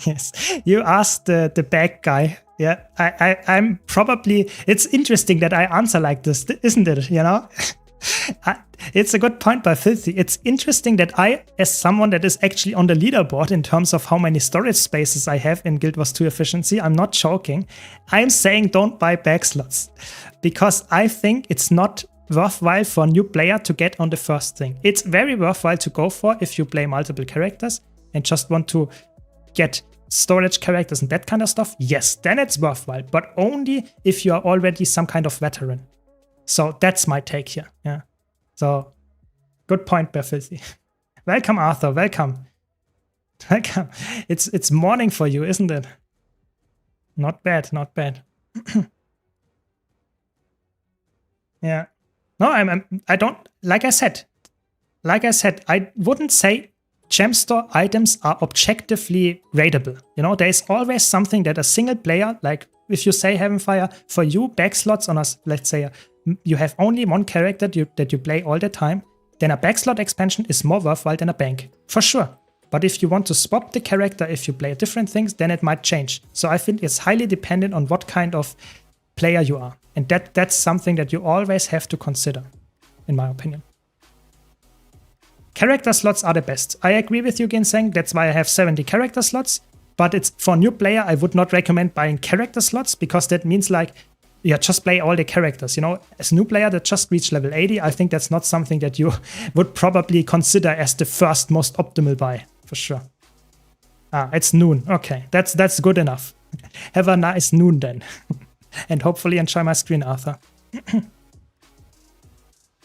Yes, you asked the bag guy. Yeah, I'm probably, it's interesting that I answer like this, isn't it? You know, it's a good point by Filthy. It's interesting that I, as someone that is actually on the leaderboard in terms of how many storage spaces I have in Guild Wars 2 efficiency, I'm not joking. I'm saying don't buy bag slots, because I think it's not worthwhile for a new player to get on the first thing. It's very worthwhile to go for if you play multiple characters and just want to get storage characters and that kind of stuff. Yes, then it's worthwhile, but only if you are already some kind of veteran. So that's my take here. Yeah. So good point, Filthy. Welcome, Arthur. Welcome. Welcome. It's morning for you, isn't it? Not bad. Not bad. Yeah. No, I don't, like I said, I wouldn't say gem store items are objectively rateable. You know, there's always something that a single player, like if you say Heavenfire, for you, back slots on us, let's say you have only one character that you play all the time, then a backslot expansion is more worthwhile than a bank, for sure. But if you want to swap the character, if you play different things, then it might change. So I think it's highly dependent on what kind of player you are. And that's something that you always have to consider, in my opinion. Character slots are the best. I agree with you, Ginseng. That's why I have 70 character slots. But it's for a new player, I would not recommend buying character slots, because that means like, yeah, just play all the characters. You know, as a new player that just reached level 80, I think that's not something that you would probably consider as the first most optimal buy, for sure. Ah, it's noon. Okay, that's good enough. Have a nice noon then. And hopefully enjoy my screen, Arthur.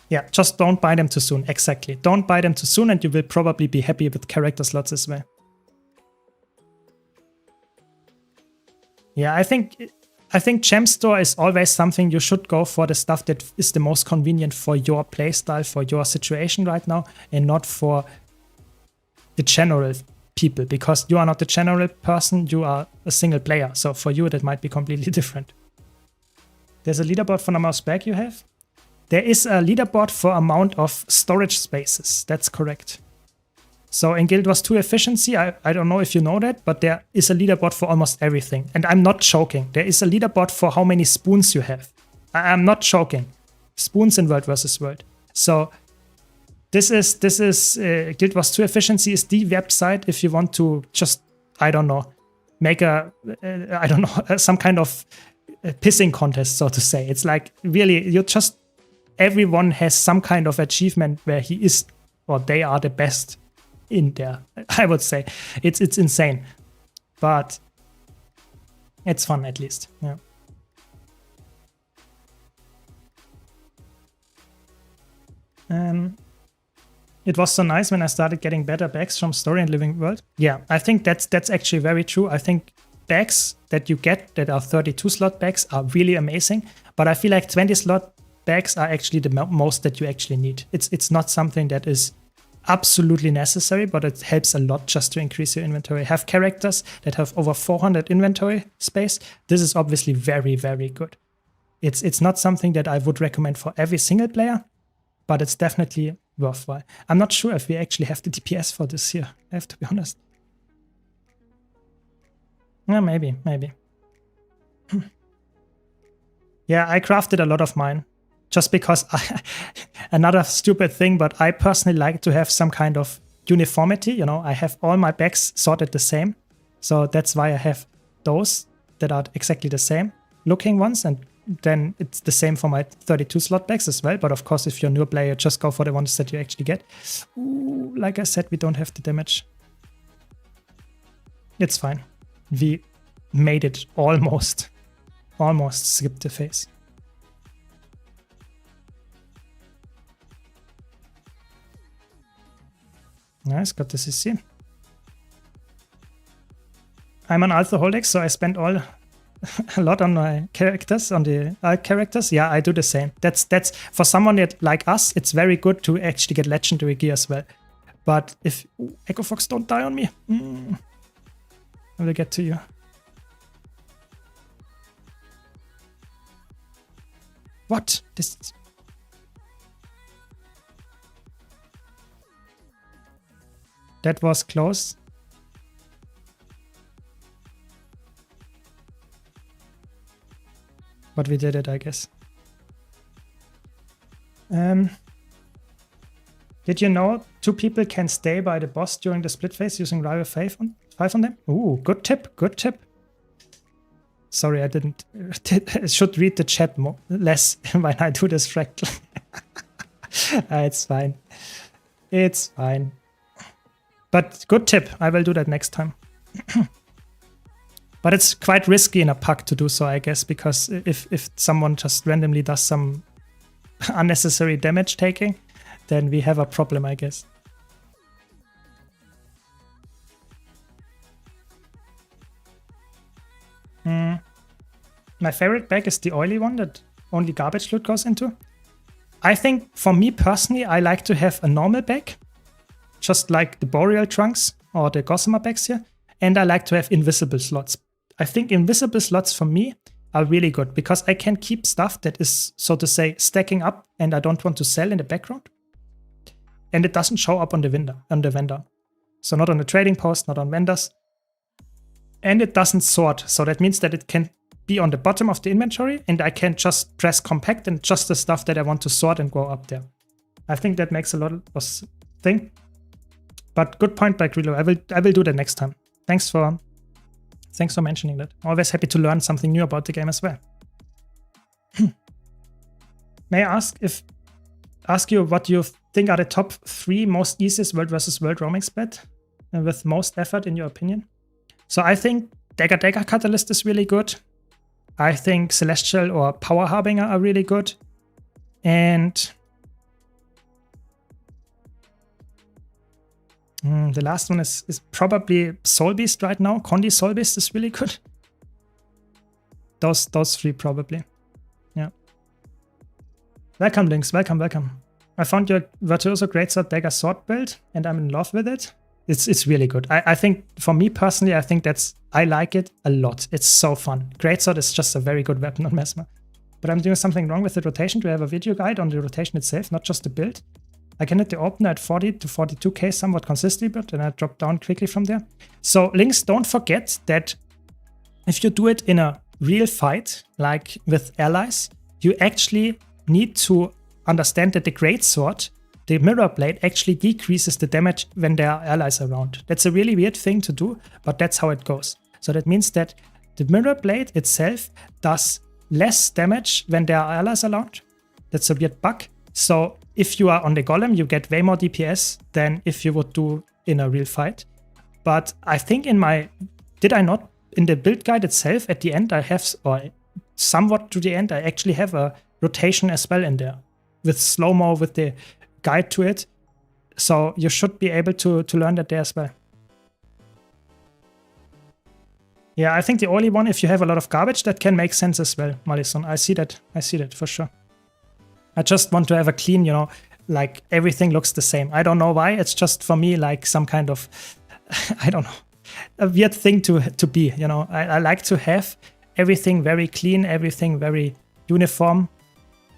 Yeah, just don't buy them too soon. Exactly. Don't buy them too soon, and you will probably be happy with character slots as well. Yeah, I think Gem Store is always something you should go for, the stuff that is the most convenient for your playstyle, for your situation right now, and not for the general people, because you are not a general person, you are a single player. So for you, that might be completely different. There's a leaderboard for number of spec you have. There is a leaderboard for amount of storage spaces. That's correct. So in Guild Wars 2 efficiency, I don't know if you know that, but there is a leaderboard for almost everything. And I'm not joking. There is a leaderboard for how many spoons you have. I'm not joking. Spoons in World versus World. So this is Guild Wars 2 efficiency is the website if you want to just, I don't know, make a, I don't know, some kind of pissing contest, so to say. It's like really, everyone has some kind of achievement where he is or they are the best in there. I would say it's insane, but it's fun at least. Yeah. It was so nice when I started getting better bags from Story and Living World. Yeah, I think that's actually very true. I think bags that you get that are 32 slot bags are really amazing, but I feel like 20 slot bags are actually the most that you actually need. It's not something that is absolutely necessary, but it helps a lot just to increase your inventory. Have characters that have over 400 inventory space. This is obviously very, very good. It's not something that I would recommend for every single player, but it's definitely worthwhile. I'm not sure if we actually have the DPS for this here, I have to be honest. Yeah, maybe. Yeah, I crafted a lot of mine. Just because another stupid thing, but I personally like to have some kind of uniformity. You know, I have all my bags sorted the same. So that's why I have those that are exactly the same looking ones. And then it's the same for my 32 slot bags as well. But of course, if you're a new player, just go for the ones that you actually get. Ooh, like I said, we don't have the damage. It's fine. We made it almost. Almost skipped the phase. Nice, got the CC. I'm an alcoholic, so I spend a lot on my characters, on the characters. Yeah, I do the same. That's for someone that like us, it's very good to actually get legendary gear as well. But if Echo Fox, don't die on me. I will get to you. What? This. That was close. But we did it, I guess. Did you know 2 people can stay by the boss during the split phase using rival 5 on them? Ooh, good tip, good tip. Sorry, I didn't. I should read the chat less when I do this fractal. It's fine. It's fine. But good tip. I will do that next time. But it's quite risky in a pack to do so, I guess, because if someone just randomly does some unnecessary damage taking, then we have a problem, I guess. My favorite bag is the oily one that only garbage loot goes into. I think for me personally, I like to have a normal bag, just like the Boreal Trunks or the Gossamer bags here. And I like to have invisible slots. I think invisible slots for me are really good because I can keep stuff that is, so to say, stacking up and I don't want to sell in the background. And it doesn't show up on the vendor. So not on the trading post, not on vendors. And it doesn't sort. So that means that it can be on the bottom of the inventory and I can just press compact and just the stuff that I want to sort and go up there. I think that makes a lot of thing. But good point by Grillo. I will do that next time. Thanks for mentioning that. Always happy to learn something new about the game as well. May I ask you what you think are the top 3 most easiest World versus World roaming split with most effort in your opinion? So I think Dagger Catalyst is really good. I think Celestial or Power Harbinger are really good. And the last one is probably Soul Beast right now. Condi Soul Beast is really good. Those 3 probably. Yeah. Welcome, Lynx. Welcome. I found your Virtuoso Greatsword Dagger sword build and I'm in love with it. It's really good. I think for me personally, I like it a lot. It's so fun. Greatsword is just a very good weapon on Mesmer. But I'm doing something wrong with the rotation. Do I have a video guide on the rotation itself, not just the build? I can hit the opener at 40 to 42k somewhat consistently, but then I drop down quickly from there. So Lynx, don't forget that if you do it in a real fight, like with allies, you actually need to understand that the Greatsword, the Mirror Blade, actually decreases the damage when there are allies around. That's a really weird thing to do, but that's how it goes. So that means that the Mirror Blade itself does less damage when there are allies around. That's a weird bug. So if you are on the Golem, you get way more DPS than if you would do in a real fight. But I think in the build guide itself, at the end I have, or somewhat to the end, I actually have a rotation as well in there with slow-mo, with the guide to it. So you should be able to learn that there as well. Yeah, I think the only one, if you have a lot of garbage, that can make sense as well, Malison. I see that for sure. I just want to have a clean, like everything looks the same. I don't know why. It's just for me like some kind of, I don't know, a weird thing to be, I like to have everything very clean, everything very uniform.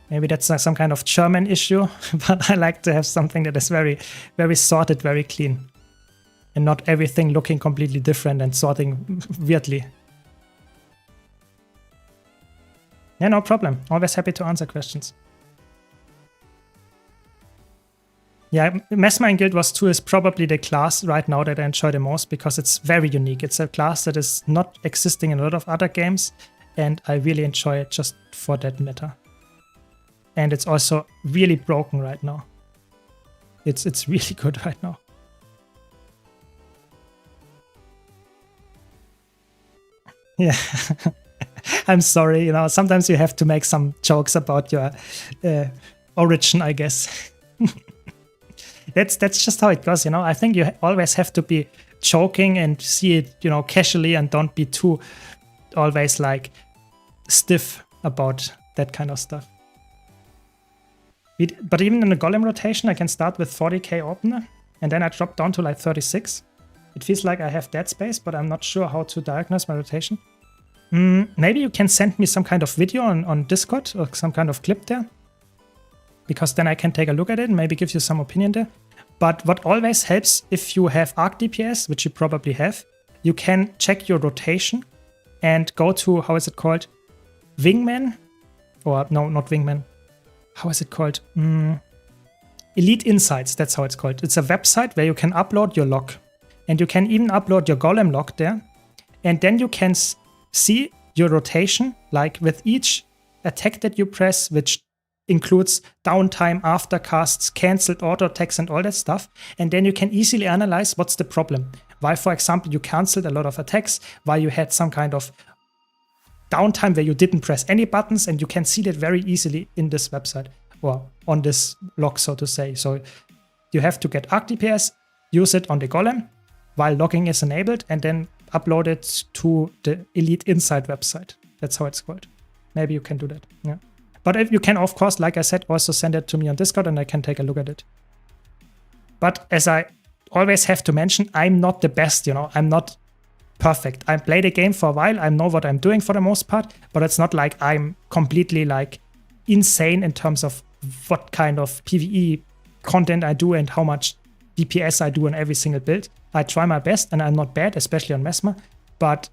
Maybe that's some kind of German issue, but I like to have something that is very, very sorted, very clean. And not everything looking completely different and sorting weirdly. Yeah, no problem. Always happy to answer questions. Yeah, Mesmer in Guild Wars 2 is probably the class right now that I enjoy the most because it's very unique. It's a class that is not existing in a lot of other games, and I really enjoy it just for that matter. And it's also really broken right now. It's really good right now. Yeah, I'm sorry. Sometimes you have to make some jokes about your origin, I guess. That's just how it goes. I think you always have to be joking and see it, casually, and don't be too always like stiff about that kind of stuff. But even in the Golem rotation, I can start with 40k opener, and then I drop down to like 36. It feels like I have dead space, but I'm not sure how to diagnose my rotation. Maybe you can send me some kind of video on Discord or some kind of clip there, because then I can take a look at it and maybe give you some opinion there. But what always helps, if you have arc DPS, which you probably have, you can check your rotation and go to, how is it called? Wingman? Or no, not Wingman. How is it called? Elite Insights, that's how it's called. It's a website where you can upload your log. And you can even upload your Golem log there. And then you can see your rotation, like with each attack that you press, which includes downtime, aftercasts, cancelled auto attacks, and all that stuff. And then you can easily analyze what's the problem. Why, for example, you cancelled a lot of attacks, why you had some kind of downtime where you didn't press any buttons, and you can see that very easily in this website or on this log, so to say. So you have to get arc DPS, use it on the Golem while logging is enabled, and then upload it to the Elite Insight website. That's how it's called. Maybe you can do that. Yeah. But if you can, of course, like I said, also send it to me on Discord and I can take a look at it. But as I always have to mention, I'm not the best, I'm not perfect. I played the game for a while. I know what I'm doing for the most part, but it's not like I'm completely like insane in terms of what kind of PvE content I do and how much DPS I do on every single build. I try my best and I'm not bad, especially on Mesmer, but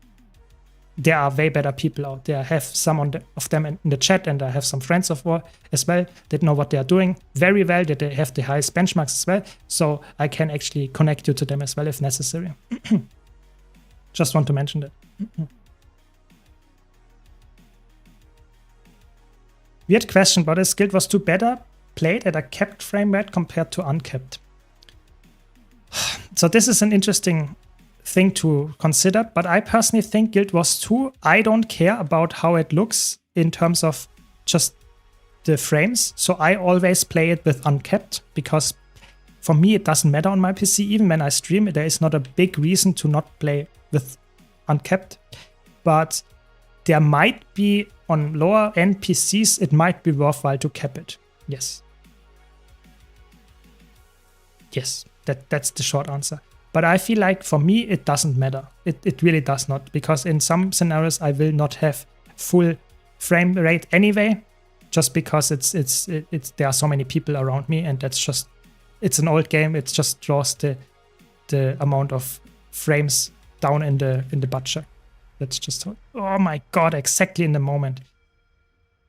there are way better people out there. I have some of them in the chat, and I have some friends of war as well that know what they are doing very well, that they have the highest benchmarks as well. So I can actually connect you to them as well if necessary. Just want to mention that. Weird question, but is Guild Wars 2 better played at a capped frame rate compared to uncapped? So this is an interesting thing to consider, but I personally think Guild Wars 2, I don't care about how it looks in terms of just the frames. So I always play it with uncapped, because for me it doesn't matter on my PC. Even when I stream, there is not a big reason to not play with uncapped. But there might be on lower end PCs, it might be worthwhile to cap it. Yes. Yes, that's the short answer. But I feel like for me, it doesn't matter. It really does not, because in some scenarios I will not have full frame rate anyway, just because there are so many people around me, and that's just, it's an old game. It just draws the amount of frames down in the budget. That's just, oh my god, exactly in the moment.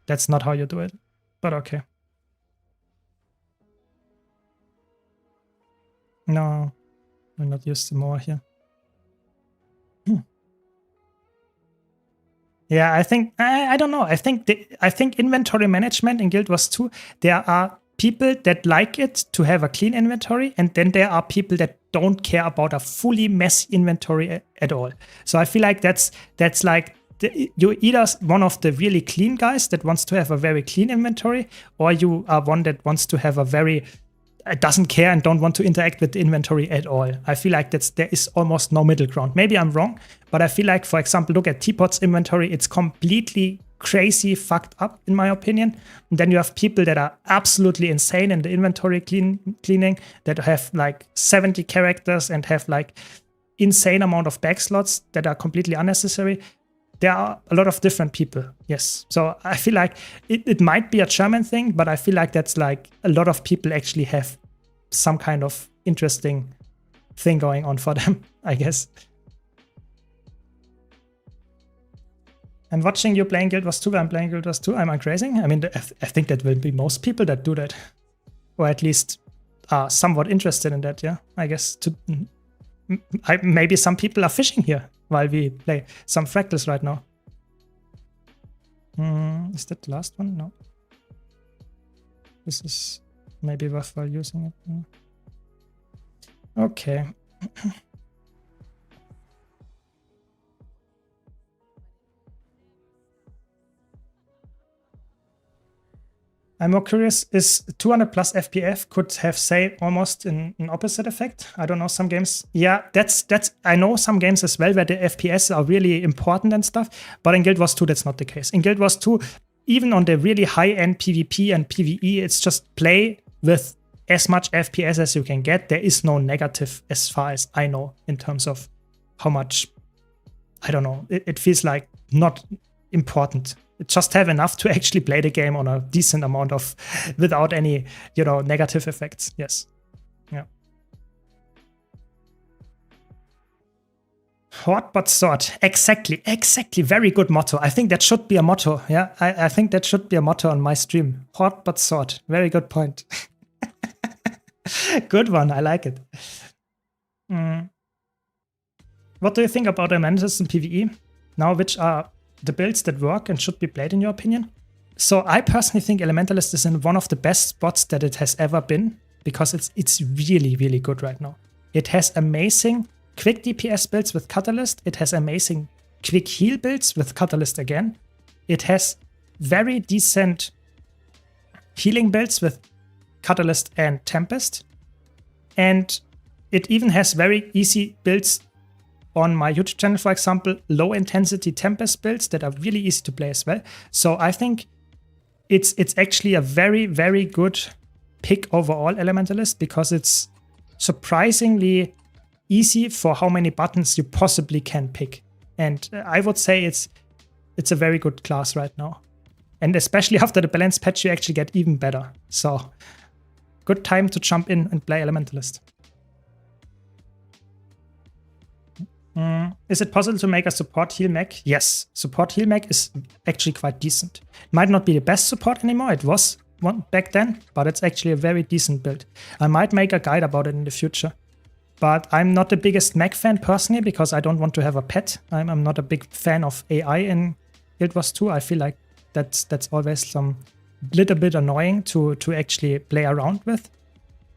That's not how you do it, but okay. No, I'll not use the more here. Yeah, I think, I don't know. I think inventory management in Guild Wars 2, there are people that like it to have a clean inventory, and then there are people that don't care about a fully messy inventory at all. So I feel like that's like, you're either one of the really clean guys that wants to have a very clean inventory, or you are one that wants to have a very, doesn't care and don't want to interact with the inventory at all. I feel like there is almost no middle ground. Maybe I'm wrong, but I feel like, for example, look at Teapot's inventory. It's completely crazy fucked up, in my opinion. And then you have people that are absolutely insane in the inventory cleaning, that have like 70 characters and have like insane amount of backslots that are completely unnecessary. There are a lot of different people, yes. So I feel like it might be a German thing, but I feel like that's like a lot of people actually have some kind of interesting thing going on for them, I guess. I'm watching you playing Guild Wars 2, I'm playing Guild Wars 2, I'm crazy. I mean, I think that will be most people that do that, or at least are somewhat interested in that, yeah, I guess. Maybe some people are fishing here while we play some fractals right now. Is that the last one? No. This is maybe worthwhile using it. Okay. I'm more curious, is 200 plus FPF could have, say, almost an opposite effect? I don't know, some games. Yeah, that's I know some games as well where the FPS are really important and stuff, but in Guild Wars 2, that's not the case. In Guild Wars 2, even on the really high-end PvP and PvE, it's just play with as much FPS as you can get. There is no negative as far as I know in terms of how much, I don't know, it feels like not important. Just have enough to actually play the game on a decent amount of, without any, negative effects. Yes. Yeah. Hot but sword. Exactly. Very good motto. I think that should be a motto. Yeah. I think that should be a motto on my stream. Hot but sword. Very good point. Good one. I like it. What do you think about Elementalists in PvE? Now, which are the builds that work and should be played in your opinion? So I personally think Elementalist is in one of the best spots that it has ever been, because it's really, really good right now. It has amazing quick DPS builds with Catalyst. It has amazing quick heal builds with Catalyst again. It has very decent healing builds with Catalyst and Tempest. And it even has very easy builds on my YouTube channel, for example, low intensity Tempest builds that are really easy to play as well. So I think it's actually a very, very good pick overall, Elementalist, because it's surprisingly easy for how many buttons you possibly can pick. And I would say it's a very good class right now. And especially after the balance patch, you actually get even better. So good time to jump in and play Elementalist. Is it possible to make a support heal mech? Yes, support heal mech is actually quite decent. It might not be the best support anymore, it was one back then, but it's actually a very decent build. I might make a guide about it in the future. But I'm not the biggest mech fan personally, because I don't want to have a pet. I'm not a big fan of AI in Guild Wars 2. I feel like that's always some little bit annoying to actually play around with.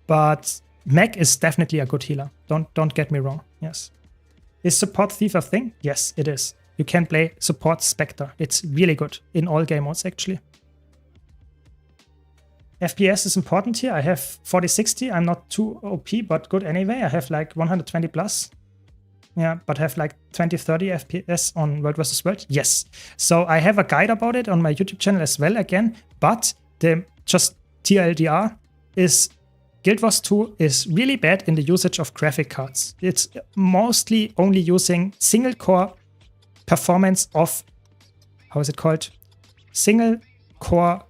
But mech is definitely a good healer. Don't get me wrong. Yes. Is support thief a thing? Yes, it is. You can play support Spectre. It's really good in all game modes, actually. FPS is important here. I have 4060. I'm not too OP, but good anyway. I have like 120 plus. Yeah, but have like 20-30 FPS on World vs. World. Yes. So I have a guide about it on my YouTube channel as well again. But the just TLDR is Guild Wars 2 is really bad in the usage of graphic cards. It's mostly only using single core performance of, how is it called? Single core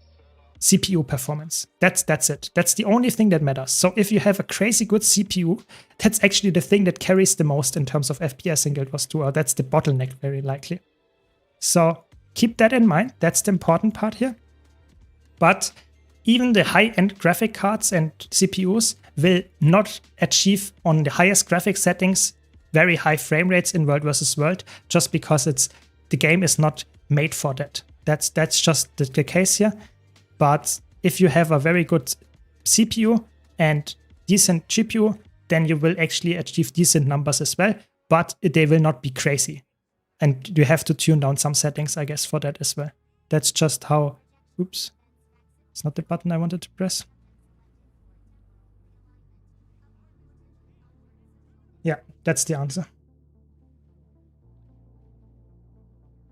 CPU performance. That's it. That's the only thing that matters. So if you have a crazy good CPU, that's actually the thing that carries the most in terms of FPS in Guild Wars 2, or that's the bottleneck very likely. So keep that in mind. That's the important part here. But even the high-end graphic cards and CPUs will not achieve on the highest graphic settings very high frame rates in World vs. World, just because the game is not made for that. That's just the case here. But if you have a very good CPU and decent GPU, then you will actually achieve decent numbers as well, but they will not be crazy. And you have to tune down some settings, I guess, for that as well. That's just how, oops. It's not the button I wanted to press. Yeah, that's the answer.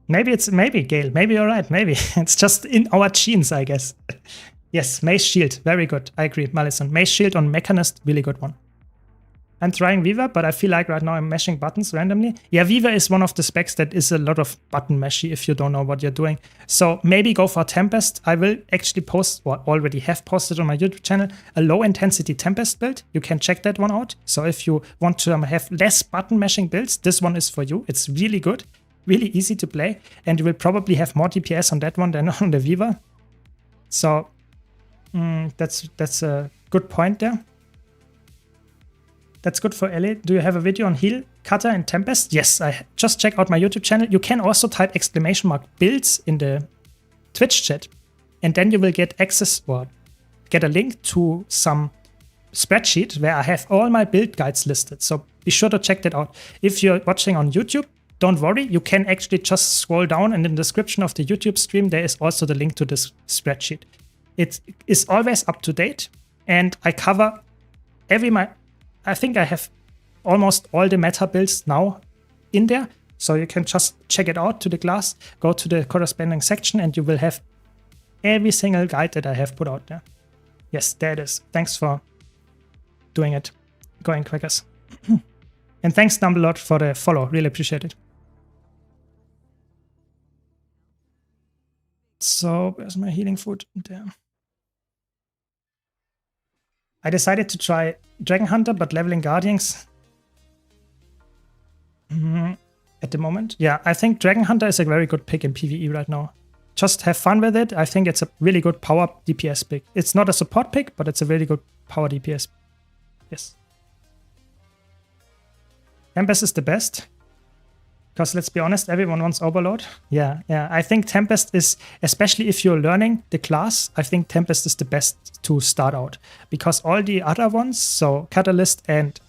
Maybe Gale. Maybe you're right. Maybe it's just in our genes, I guess. Yes, Mace Shield. Very good. I agree, Malison. Mace Shield on Mechanist, really good one. I'm trying Viva, but I feel like right now I'm mashing buttons randomly. Yeah, Viva is one of the specs that is a lot of button mashy if you don't know what you're doing. So maybe go for Tempest. I will actually post, or already have posted on my YouTube channel, a low intensity Tempest build. You can check that one out. So if you want to have less button mashing builds, this one is for you. It's really good, really easy to play, and you will probably have more DPS on that one than on the Viva. So that's a good point there. That's good for Ellie. Do you have a video on Heal, Cutter, and Tempest? Yes, I just check out my YouTube channel. You can also type !builds in the Twitch chat, and then you will get access or get a link to some spreadsheet where I have all my build guides listed. So be sure to check that out. If you're watching on YouTube, don't worry. You can actually just scroll down, and in the description of the YouTube stream, there is also the link to this spreadsheet. It is always up to date, and I cover I think I have almost all the meta builds now in there. So you can just check it out to the class, go to the corresponding section, and you will have every single guide that I have put out there. Yes, there it is. Thanks for doing it. Going Quackers. And thanks, Dumbledore, for the follow. Really appreciate it. So where's my healing food? There. I decided to try Dragon Hunter, but leveling Guardians at the moment. Yeah, I think Dragon Hunter is a very good pick in PvE right now. Just have fun with it. I think it's a really good power DPS pick. It's not a support pick, but it's a really good power DPS. Yes. Tempest is the best. Because let's be honest, everyone wants Overload. Yeah. I think Tempest is, especially if you're learning the class, I think Tempest is the best to start out. Because all the other ones, so Catalyst and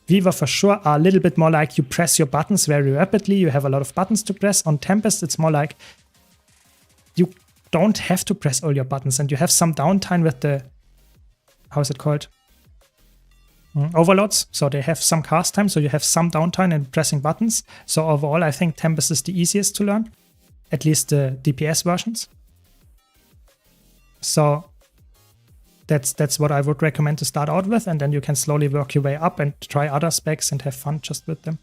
Viva for sure, are a little bit more like you press your buttons very rapidly. You have a lot of buttons to press. On Tempest, it's more like you don't have to press all your buttons, and you have some downtime with the, how is it called? Overloads, so they have some cast time, so you have some downtime in pressing buttons. So overall, I think Tempest is the easiest to learn, at least the DPS versions. So that's what I would recommend to start out with, and then you can slowly work your way up and try other specs and have fun just with them.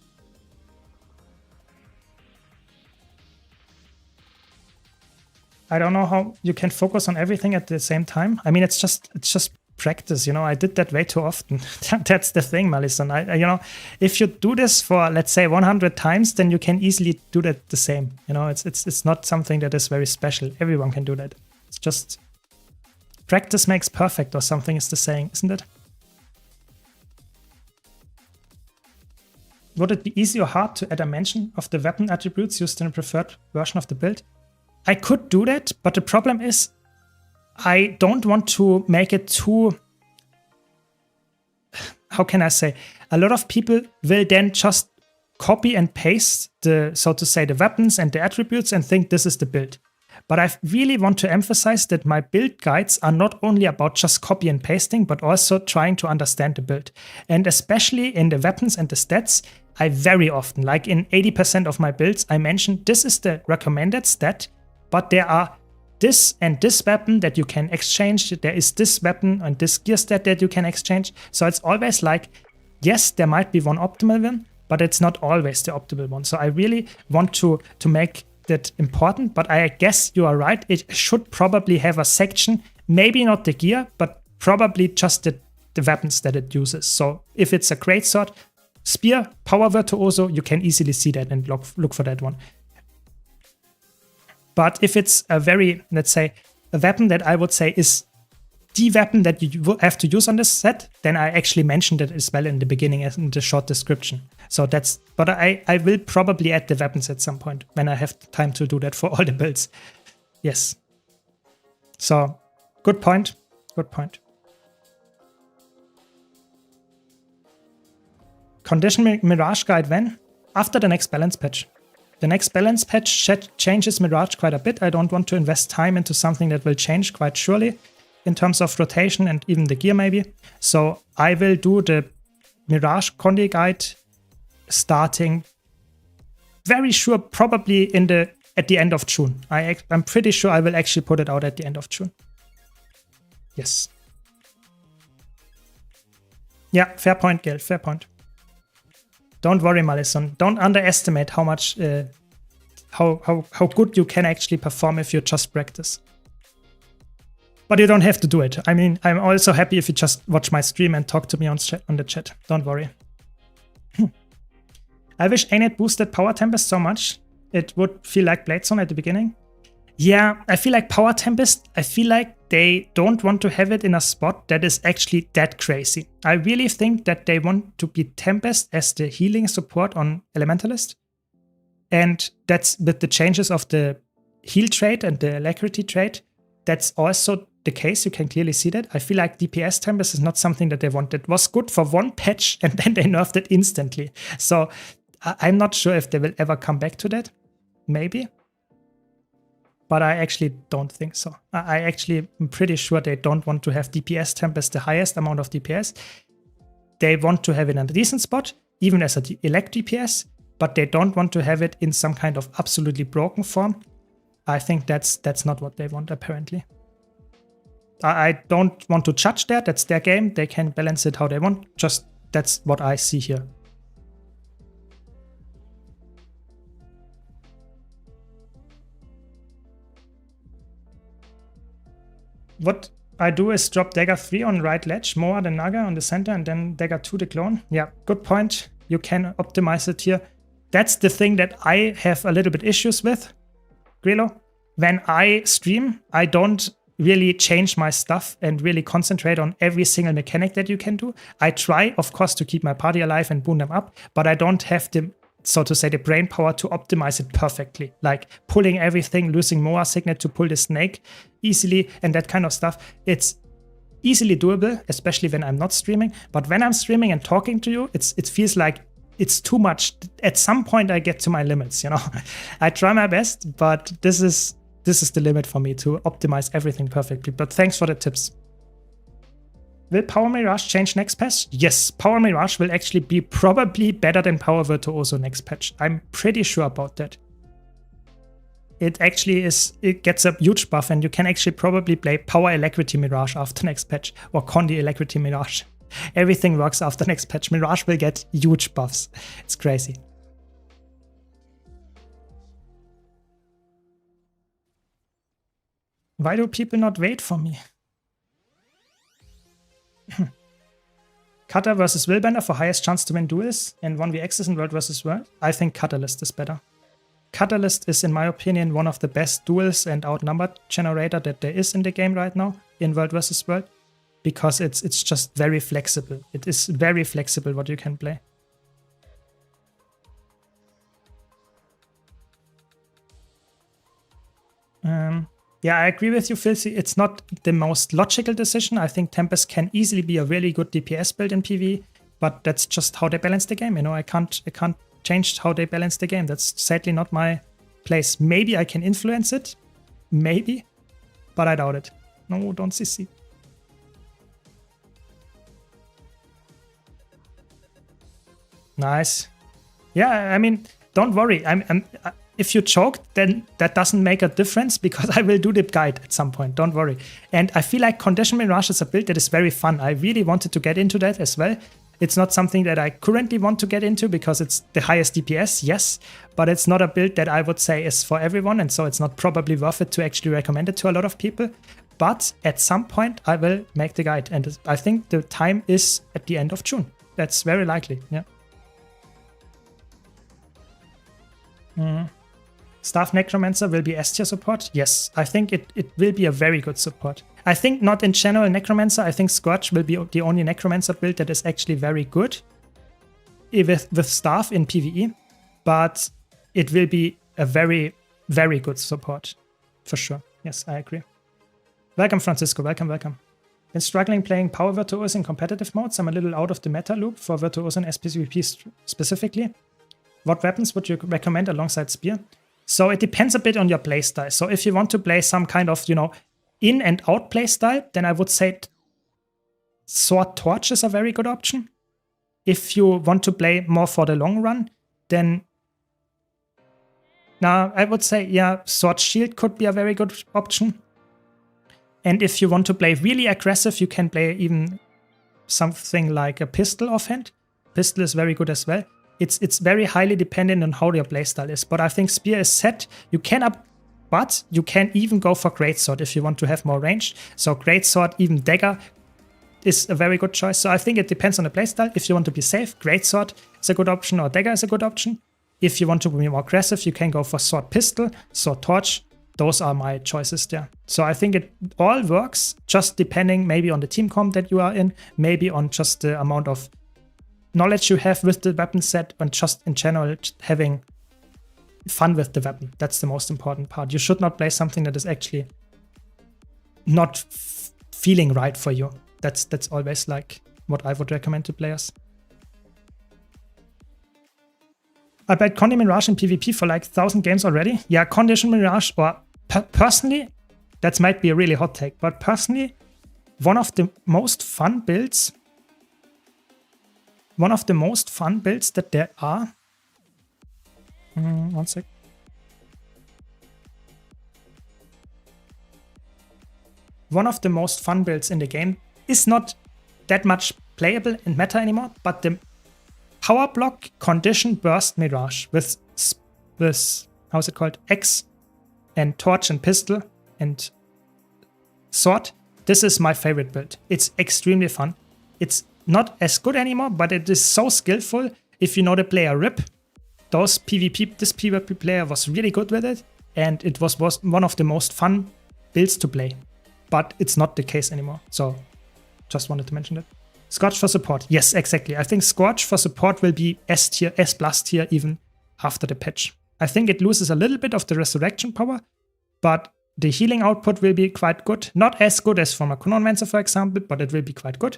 I don't know how you can focus on everything at the same time. I mean, it's just practice, you know. I did that way too often. That's the thing, Malison. You know, if you do this for, let's say, 100 times, then you can easily do that the same. You know, it's not something that is very special. Everyone can do that. It's just practice makes perfect, or something is the saying, isn't it? Would it be easy or hard to add a mention of the weapon attributes used in a preferred version of the build? I could do that, but the problem is I don't want to make it too, how can I say, a lot of people will then just copy and paste the, so to say, the weapons and the attributes and think this is the build. But I really want to emphasize that my build guides are not only about just copy and pasting, but also trying to understand the build. And especially in the weapons and the stats, I very often, like in 80% of my builds, I mention this is the recommended stat, but there are this and this weapon that you can exchange. There is this weapon and this gear stat that you can exchange. So it's always like, yes, there might be one optimal one, but it's not always the optimal one. So I really want to make that important, but I guess you are right. It should probably have a section, maybe not the gear, but probably just the weapons that it uses. So if it's a greatsword, spear, power virtuoso, you can easily see that and look for that one. But if it's a very, let's say, a weapon that I would say is the weapon that you have to use on this set, then I actually mentioned it as well in the beginning as in the short description. So that's, but I will probably add the weapons at some point when I have time to do that for all the builds. Yes. So, good point. Good point. Condition Mirage Guide when? After the next balance patch. The next balance patch changes Mirage quite a bit. I don't want to invest time into something that will change quite surely in terms of rotation and even the gear maybe. So I will do the Mirage Condi Guide starting very sure probably at the end of June. I'm pretty sure I will actually put it out at the end of June. Yes. Yeah, fair point, Gail, fair point. Don't worry, Malison. Don't underestimate how much, how good you can actually perform if you just practice. But you don't have to do it. I mean, I'm also happy if you just watch my stream and talk to me on the chat. Don't worry. I wish Ain't boosted Power Tempest so much. It would feel like Blade Zone at the beginning. Yeah, I feel like Power Tempest, I feel like they don't want to have it in a spot that is actually that crazy. I really think that they want to be Tempest as the healing support on Elementalist. And that's with the changes of the heal trait and the alacrity trait. That's also the case. You can clearly see that. I feel like DPS Tempest is not something that they want. It was good for one patch and then they nerfed it instantly. So I'm not sure if they will ever come back to that. Maybe. But I actually don't think so. I actually am pretty sure they don't want to have DPS Tempest the highest amount of DPS. They want to have it in a decent spot, even as a elect DPS, but they don't want to have it in some kind of absolutely broken form. I think that's not what they want, apparently. I don't want to judge that. That's their game. They can balance it how they want. Just that's what I see here. What I do is drop dagger 3 on right ledge, more than Naga on the center, and then dagger 2 the clone. Yeah, good point. You can optimize it here. That's the thing that I have a little bit issues with, Grillo. When I stream, I don't really change my stuff and really concentrate on every single mechanic that you can do. I try, of course, to keep my party alive and boon them up, but I don't have the, so to say, the brain power to optimize it perfectly. Like pulling everything, losing Moa Signet to pull the snake easily and that kind of stuff. It's easily doable, especially when I'm not streaming. But when I'm streaming and talking to you, it feels like it's too much. At some point I get to my limits, you know. I try my best, but this is the limit for me to optimize everything perfectly. But thanks for the tips. Will Power Mirage change next patch? Yes, Power Mirage will actually be probably better than Power Virtuoso next patch. I'm pretty sure about that. It actually is, it gets a huge buff and you can actually probably play Power Alacrity Mirage after next patch or Condi Alacrity Mirage. Everything works after next patch. Mirage will get huge buffs. It's crazy. Why do people not wait for me? Cutter versus Willbender for highest chance to win duels in 1vx's in World vs. World? I think Catalyst is better. Catalyst is, in my opinion, one of the best duels and outnumbered generator that there is in the game right now in World vs. World, because it's just very flexible. It is very flexible what you can play. Yeah, I agree with you, Filthy. It's not the most logical decision. I think Tempest can easily be a really good DPS build in PvE, but that's just how they balance the game. You know, I can't change how they balance the game. That's sadly not my place. Maybe I can influence it, maybe, but I doubt it. No, don't CC. Nice. Yeah, I mean, don't worry. if you choked, then that doesn't make a difference because I will do the guide at some point, don't worry. And I feel like Condition Mirage is a build that is very fun. I really wanted to get into that as well. It's not something that I currently want to get into because it's the highest DPS, yes, but it's not a build that I would say is for everyone, and so it's not probably worth it to actually recommend it to a lot of people. But at some point I will make the guide, and I think the time is at the end of June. That's very likely, yeah. Staff Necromancer will be S tier support? Yes, I think it will be a very good support. I think not in general Necromancer, I think Scourge will be the only Necromancer build that is actually very good with Staff in PvE, but it will be a very, very good support, for sure. Yes, I agree. Welcome, Francisco, welcome, welcome. Been struggling playing Power Virtuoso in competitive modes. I'm a little out of the meta loop for Virtuoso and SPVP specifically. What weapons would you recommend alongside Spear? So it depends a bit on your playstyle. So if you want to play some kind of, you know, in and out playstyle, then I would say Sword Torch is a very good option. If you want to play more for the long run, then I would say, yeah, Sword Shield could be a very good option. And if you want to play really aggressive, you can play even something like a Pistol offhand. Pistol is very good as well. It's very highly dependent on how your playstyle is. But I think Spear is set. You can even go for Greatsword if you want to have more range. So Greatsword, even Dagger is a very good choice. So I think it depends on the playstyle. If you want to be safe, Greatsword is a good option, or Dagger is a good option. If you want to be more aggressive, you can go for Sword Pistol, Sword Torch. Those are my choices there. So I think it all works, just depending maybe on the team comp that you are in, maybe on just the amount of knowledge you have with the weapon set, and just in general having fun with the weapon. That's the most important part. You should not play something that is actually not feeling right for you. That's always like what I would recommend to players. I played Condition Mirage in PvP for like 1,000 games already. Yeah, Condition Mirage, or personally, that might be a really hot take, but personally, one of the most fun builds that there are. One sec. One of the most fun builds in the game is not that much playable in meta anymore, but the Power Block Condition Burst Mirage with how's it called? X and Torch and Pistol and Sword. This is my favorite build. It's extremely fun. It's not as good anymore, but it is so skillful. If you know the player Rip, this PvP player was really good with it, and it was one of the most fun builds to play. But it's not the case anymore, so just wanted to mention that. Scorch for support. Yes, exactly. I think Scorch for support will be S tier, S plus tier even after the patch. I think it loses a little bit of the resurrection power, but the healing output will be quite good. Not as good as from a Chronomancer, for example, but it will be quite good.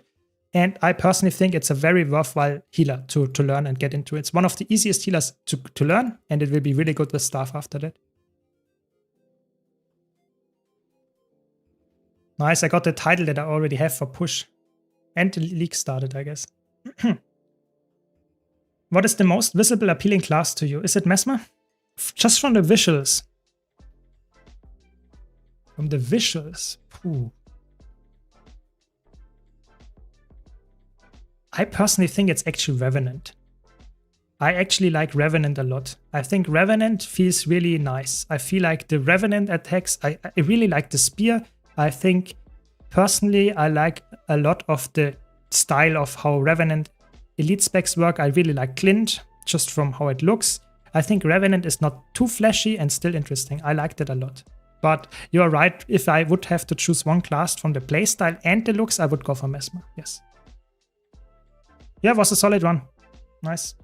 And I personally think it's a very worthwhile healer to learn and get into. It's one of the easiest healers to learn, and it will be really good with staff after that. Nice, I got the title that I already have for push. And the league started, I guess. What is the most visible appealing class to you? Is it Mesmer? Just from the visuals. From the visuals. Ooh. I personally think it's actually Revenant. I actually like Revenant a lot. I think Revenant feels really nice. I feel like the Revenant attacks, I really like the spear. I think personally I like a lot of the style of how Revenant elite specs work. I really like Clint, just from how it looks. I think Revenant is not too flashy and still interesting. I liked it a lot. But you're right, if I would have to choose one class from the playstyle and the looks, I would go for Mesmer, yes. Yeah, it was a solid one. Nice.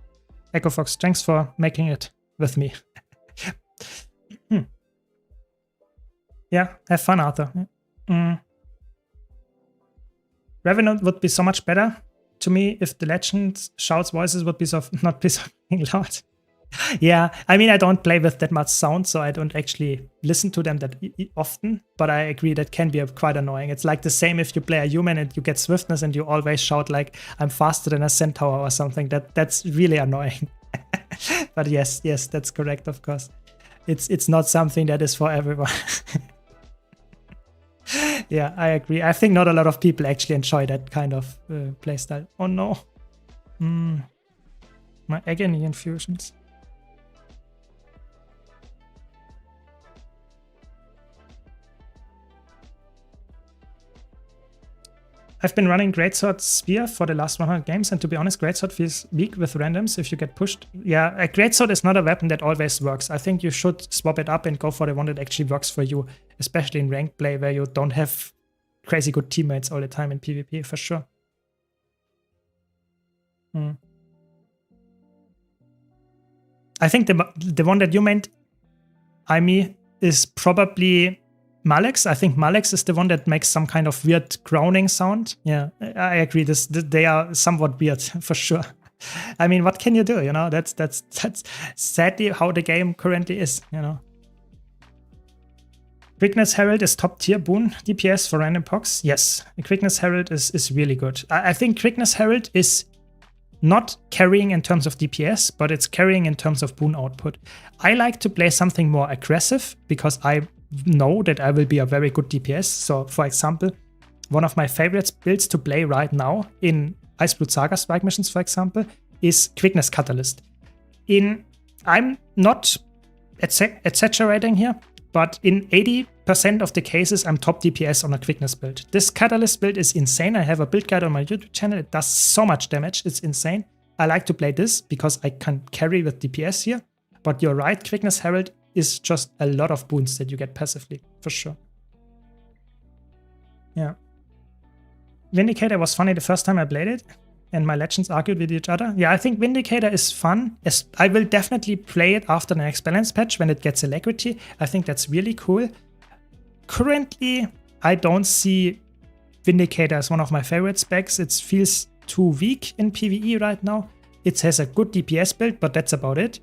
Echo Fox, thanks for making it with me. Yeah, have fun, Arthur. Revenant would be so much better to me if the Legends shouts voices would be not be so loud. Yeah, I mean, I don't play with that much sound, so I don't actually listen to them that often, but I agree that can be quite annoying. It's like the same if you play a human and you get swiftness and you always shout like, I'm faster than a centaur or something. That's really annoying. But yes, that's correct, of course. It's not something that is for everyone. Yeah, I agree. I think not a lot of people actually enjoy that kind of playstyle. Oh no. My agony infusions. I've been running Greatsword Spear for the last 100 games, and to be honest, Greatsword feels weak with randoms if you get pushed. Yeah, a Greatsword is not a weapon that always works. I think you should swap it up and go for the one that actually works for you, especially in ranked play where you don't have crazy good teammates all the time in PvP, for sure. I think the one that you meant, Aimi, is probably Malex. I think Malex is the one that makes some kind of weird groaning sound. Yeah, I agree. They are somewhat weird for sure. I mean, what can you do? You know, that's sadly how the game currently is. You know, Quickness Herald is top tier boon DPS for random pox. Yes, Quickness Herald is really good. I think Quickness Herald is not carrying in terms of DPS, but it's carrying in terms of boon output. I like to play something more aggressive because I know that I will be a very good DPS. So, for example, one of my favorite builds to play right now in Iceblood Saga strike missions, for example, is Quickness Catalyst. I'm not exaggerating here, but in 80% of the cases, I'm top DPS on a Quickness build. This Catalyst build is insane. I have a build guide on my YouTube channel. It does so much damage. It's insane. I like to play this because I can carry with DPS here. But you're right, Quickness Herald is just a lot of boons that you get passively, for sure. Yeah. Vindicator was funny the first time I played it, and my legends argued with each other. Yeah, I think Vindicator is fun. I will definitely play it after the next balance patch when it gets alacrity. I think that's really cool. Currently, I don't see Vindicator as one of my favorite specs. It feels too weak in PvE right now. It has a good DPS build, but that's about it.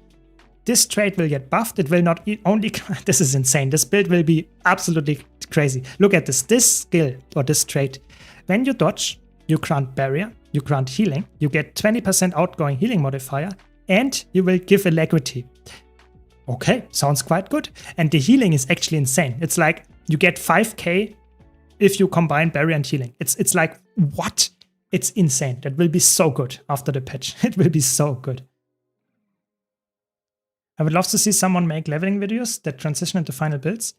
This trait will get buffed. It will not only... This is insane. This build will be absolutely crazy. Look at this. This skill or this trait. When you dodge, you grant barrier, you grant healing, you get 20% outgoing healing modifier, and you will give alacrity. Okay, sounds quite good. And the healing is actually insane. It's like you get 5k if you combine barrier and healing. It's like, what? It's insane. That will be so good after the patch. It will be so good. I would love to see someone make leveling videos that transition into final builds.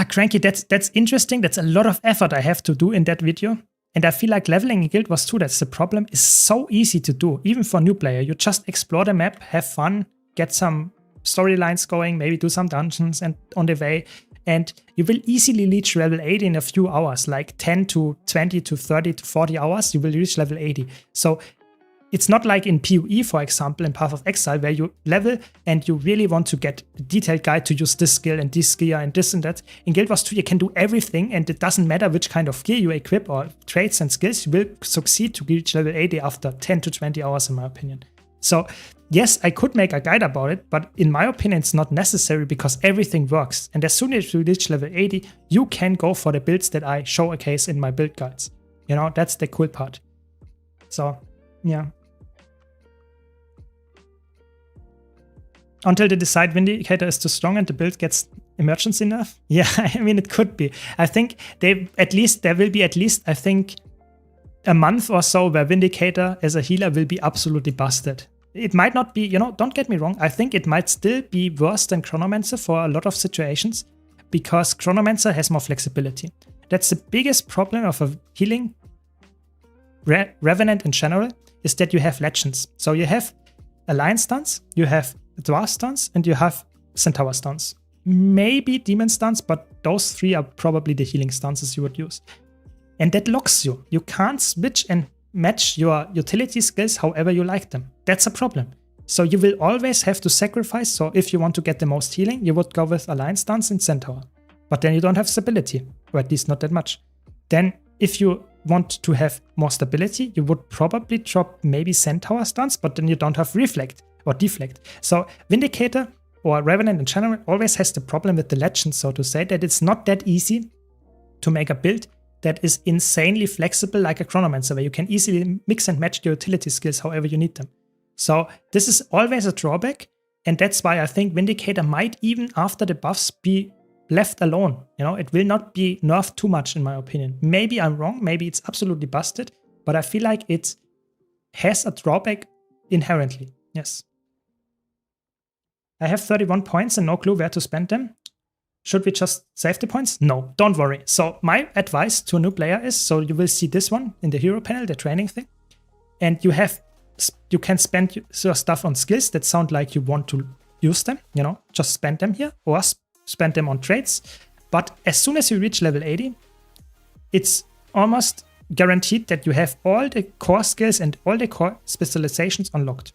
Cranky, that's interesting. That's a lot of effort I have to do in that video. And I feel like leveling in Guild Wars 2, that's the problem, is so easy to do, even for a new player. You just explore the map, have fun, get some storylines going, maybe do some dungeons and on the way, and you will easily reach level 80 in a few hours, like 10 to 20 to 30 to 40 hours, you will reach level 80. So it's not like in PoE, for example, in Path of Exile, where you level and you really want to get a detailed guide to use this skill and this gear and this and that. In Guild Wars 2, you can do everything, and it doesn't matter which kind of gear you equip or traits and skills, you will succeed to reach level 80 after 10 to 20 hours, in my opinion. So yes, I could make a guide about it, but in my opinion, it's not necessary because everything works. And as soon as you reach level 80, you can go for the builds that I showcase in my build guides. You know, that's the cool part. So, yeah. Until they decide Vindicator is too strong and the build gets emergency enough? Yeah, I mean, it could be. I think there will be at least, I think, a month or so where Vindicator as a healer will be absolutely busted. It might not be, you know, don't get me wrong, I think it might still be worse than Chronomancer for a lot of situations because Chronomancer has more flexibility. That's the biggest problem of a healing Revenant in general, is that you have legends. So you have Alliance stuns, you have Dwarf stuns, and you have Centaur stuns. Maybe Demon stuns, but those three are probably the healing stances you would use. And that locks you. You can't switch and match your utility skills however you like them. That's a problem. So you will always have to sacrifice. So if you want to get the most healing, you would go with Alliance stuns and Centaur. But then you don't have stability, or at least not that much. Then if you want to have more stability, you would probably drop maybe Centaur stuns, but then you don't have Reflect or Deflect. So Vindicator or Revenant in general always has the problem with the legends, so to say, that it's not that easy to make a build that is insanely flexible like a Chronomancer, where you can easily mix and match your utility skills however you need them. So this is always a drawback, And that's why I think Vindicator might, even after the buffs, be left alone. You know, it will not be nerfed too much in my opinion. Maybe I'm wrong, maybe it's absolutely busted, but I feel like it has a drawback inherently. Yes. I have 31 points and no clue where to spend them. Should we just save the points? No, don't worry. So my advice to a new player is, so you will see this one in the hero panel, the training thing, and you can spend your stuff on skills that sound like you want to use them, you know, just spend them here or spend them on traits. But as soon as you reach level 80, it's almost guaranteed that you have all the core skills and all the core specializations unlocked.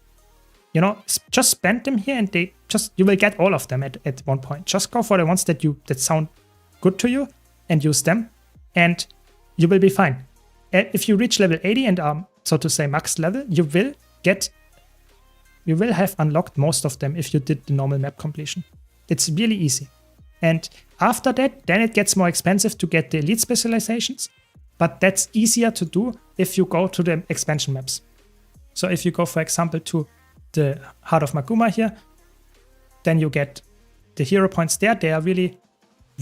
You know, just spend them here and you will get all of them at one point. Just go for the ones that sound good to you and use them, and you will be fine. If you reach level 80 and are, so to say, max level, you will have unlocked most of them if you did the normal map completion. It's really easy. And after that, then it gets more expensive to get the elite specializations, but that's easier to do if you go to the expansion maps. So if you go, for example, to the Heart of Maguma here, then you get the hero points there. They are really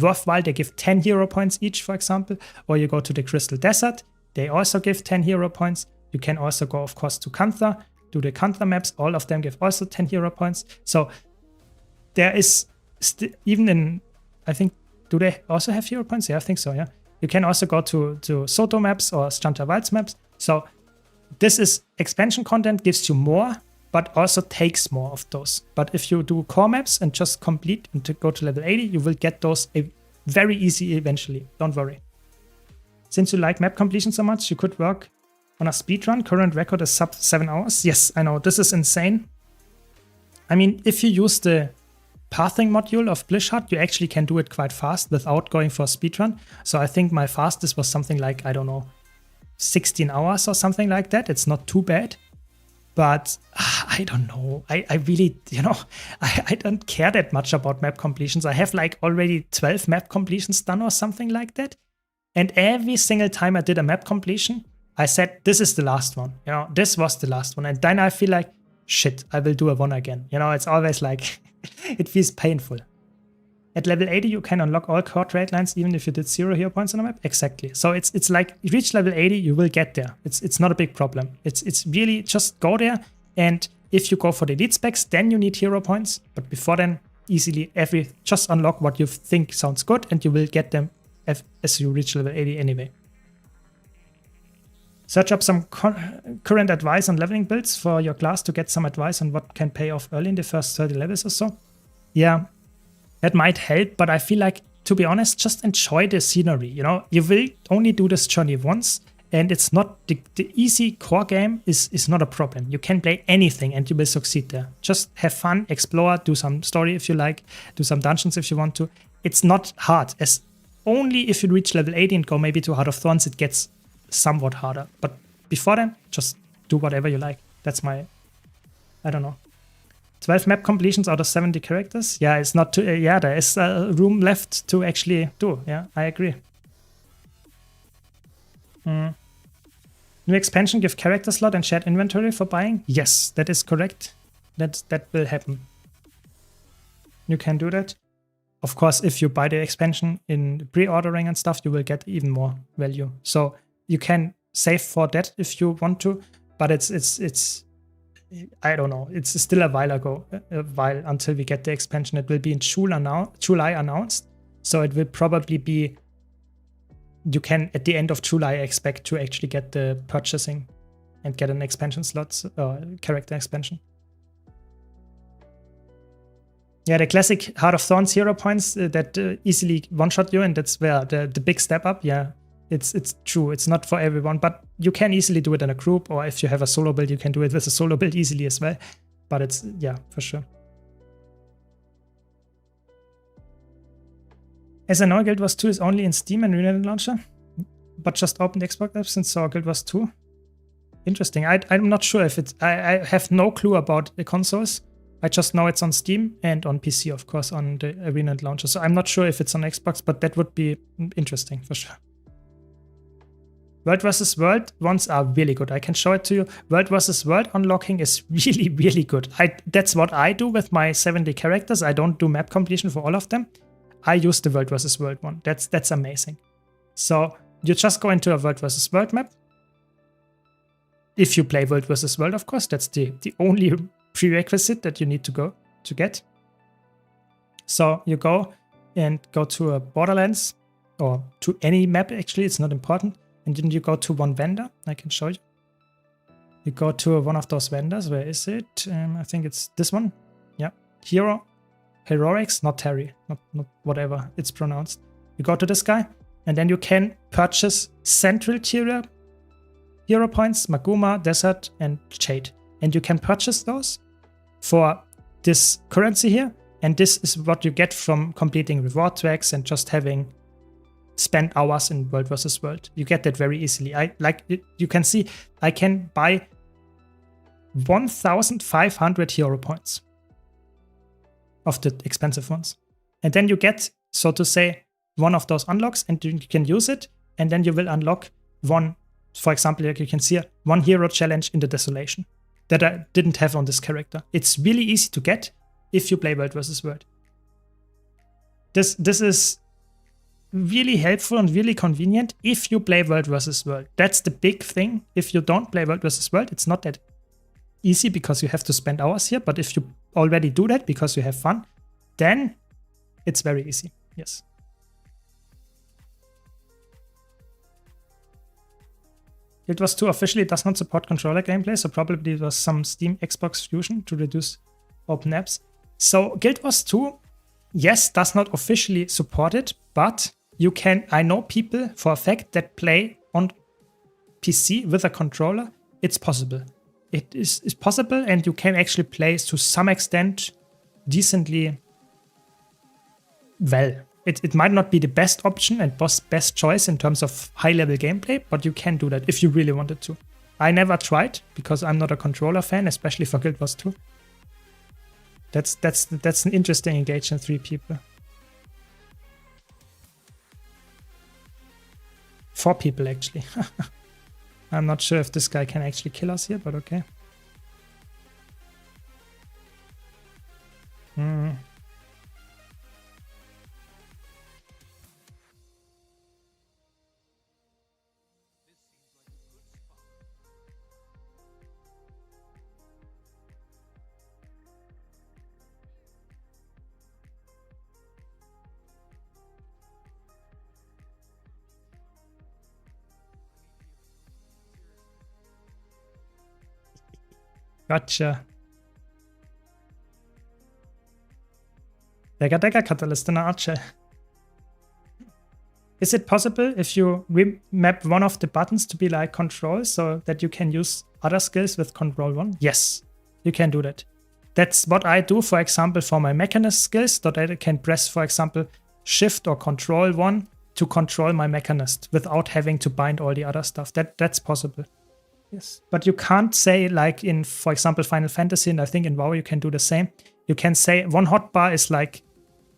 worthwhile. They give 10 hero points each, for example. Or you go to the Crystal Desert. They also give 10 hero points. You can also go, of course, to Kantha, do the Kantha maps. All of them give also 10 hero points. So there is even in, I think, do they also have hero points? Yeah, I think so, yeah. You can also go to Soto maps or Stanta Wilds maps. So this is expansion content, gives you more, but also takes more of those. But if you do core maps and just complete and to go to level 80, you will get those very easy eventually. Don't worry. Since you like map completion so much, you could work on a speedrun. Current record is sub 7 hours. Yes, I know, this is insane. I mean, if you use the pathing module of Blishart, you actually can do it quite fast without going for a speedrun. So I think my fastest was something like, I don't know, 16 hours or something like that. It's not too bad. But I don't know. I really, you know, I don't care that much about map completions. I have like already 12 map completions done or something like that. And every single time I did a map completion, I said, this is the last one. You know, this was the last one. And then I feel like, shit, I will do a one again. You know, it's always like, it feels painful. At level 80, you can unlock all core trade lines, even if you did 0 hero points on a map. Exactly. So it's like, you reach level 80, you will get there. It's not a big problem. It's really just go there. And if you go for the elite specs, then you need hero points. But before then, easily just unlock what you think sounds good, and you will get them as you reach level 80 anyway. Search up some current advice on leveling builds for your class to get some advice on what can pay off early in the first 30 levels or so. Yeah. That might help, but I feel like, to be honest, just enjoy the scenery. You know, you will only do this journey once, and it's not the easy core game is not a problem. You can play anything and you will succeed there. Just have fun, explore, do some story if you like, do some dungeons if you want to. It's not hard. As only if you reach level 80 and go maybe to Heart of Thorns, it gets somewhat harder. But before then, just do whatever you like. That's my, I don't know. 12 map completions out of 70 characters. Yeah, it's not too, yeah, there is room left to actually do. Yeah, I agree. New expansion give character slot and shared inventory for buying? Yes, that is correct. That will happen. You can do that. Of course, if you buy the expansion in pre-ordering and stuff, you will get even more value. So you can save for that if you want to, but it's I don't know. It's still a while until we get the expansion. It will be in July announced. So it will probably be, you can at the end of July expect to actually get the purchasing and get an expansion slot, character expansion. Yeah, the classic Heart of Thorns hero points that easily one-shot you, and that's where the big step up. Yeah, it's true. It's not for everyone, but you can easily do it in a group, or if you have a solo build, you can do it with a solo build easily as well. But it's, yeah, for sure. As I know, Guild Wars 2 is only in Steam and Unity Launcher, but just opened Xbox apps and saw Guild Wars 2. Interesting. I'm not sure if it's, I have no clue about the consoles. I just know it's on Steam and on PC, of course, on the Arena Launcher. So I'm not sure if it's on Xbox, but that would be interesting for sure. World versus World ones are really good. I can show it to you. World versus World unlocking is really, really good. That's what I do with my 70 characters. I don't do map completion for all of them. I use the World versus World one. That's amazing. So you just go into a World versus World map. If you play World versus World, of course, that's the only prerequisite that you need to go to get. So you go to a Borderlands or to any map, actually, it's not important. And then you go to one vendor. I can show you. You go to one of those vendors. Where is it? I think it's this one. Yeah. Heroics, not Terry, not whatever it's pronounced. You go to this guy, and then you can purchase Central Tier hero points, Maguma, Desert, and Jade. And you can purchase those for this currency here. And this is what you get from completing reward tracks and just having spent hours in World versus World. You get that very easily. You can see I can buy 1,500 hero points of the expensive ones. And then you get, so to say, one of those unlocks and you can use it. And then you will unlock one, for example, like you can see one hero challenge in the Desolation that I didn't have on this character. It's really easy to get if you play World versus World. This is really helpful and really convenient if you play World versus World. That's the big thing. If you don't play World versus World, it's not that easy because you have to spend hours here. But if you already do that because you have fun, then it's very easy. Yes. Guild Wars 2 officially does not support controller gameplay, so probably it was some Steam Xbox fusion to reduce open apps. So Guild Wars 2, yes, does not officially support it, but you can, I know people for a fact that play on PC with a controller. It's possible. It is possible, and you can actually play to some extent decently well. It might not be the best option and best choice in terms of high-level gameplay, but you can do that if you really wanted to. I never tried because I'm not a controller fan, especially for Guild Wars 2. That's an interesting engagement, 3 people. 4 people, actually. I'm not sure if this guy can actually kill us here, but okay. Gotcha. Dagger Catalyst in Archer. Is it possible if you remap one of the buttons to be like control so that you can use other skills with control 1? Yes, you can do that. That's what I do, for example, for my mechanist skills, that I can press, for example, shift or control 1 to control my mechanist without having to bind all the other stuff. That's possible. Yes, but you can't say like in, for example, Final Fantasy, and I think in WoW you can do the same. You can say one hotbar is like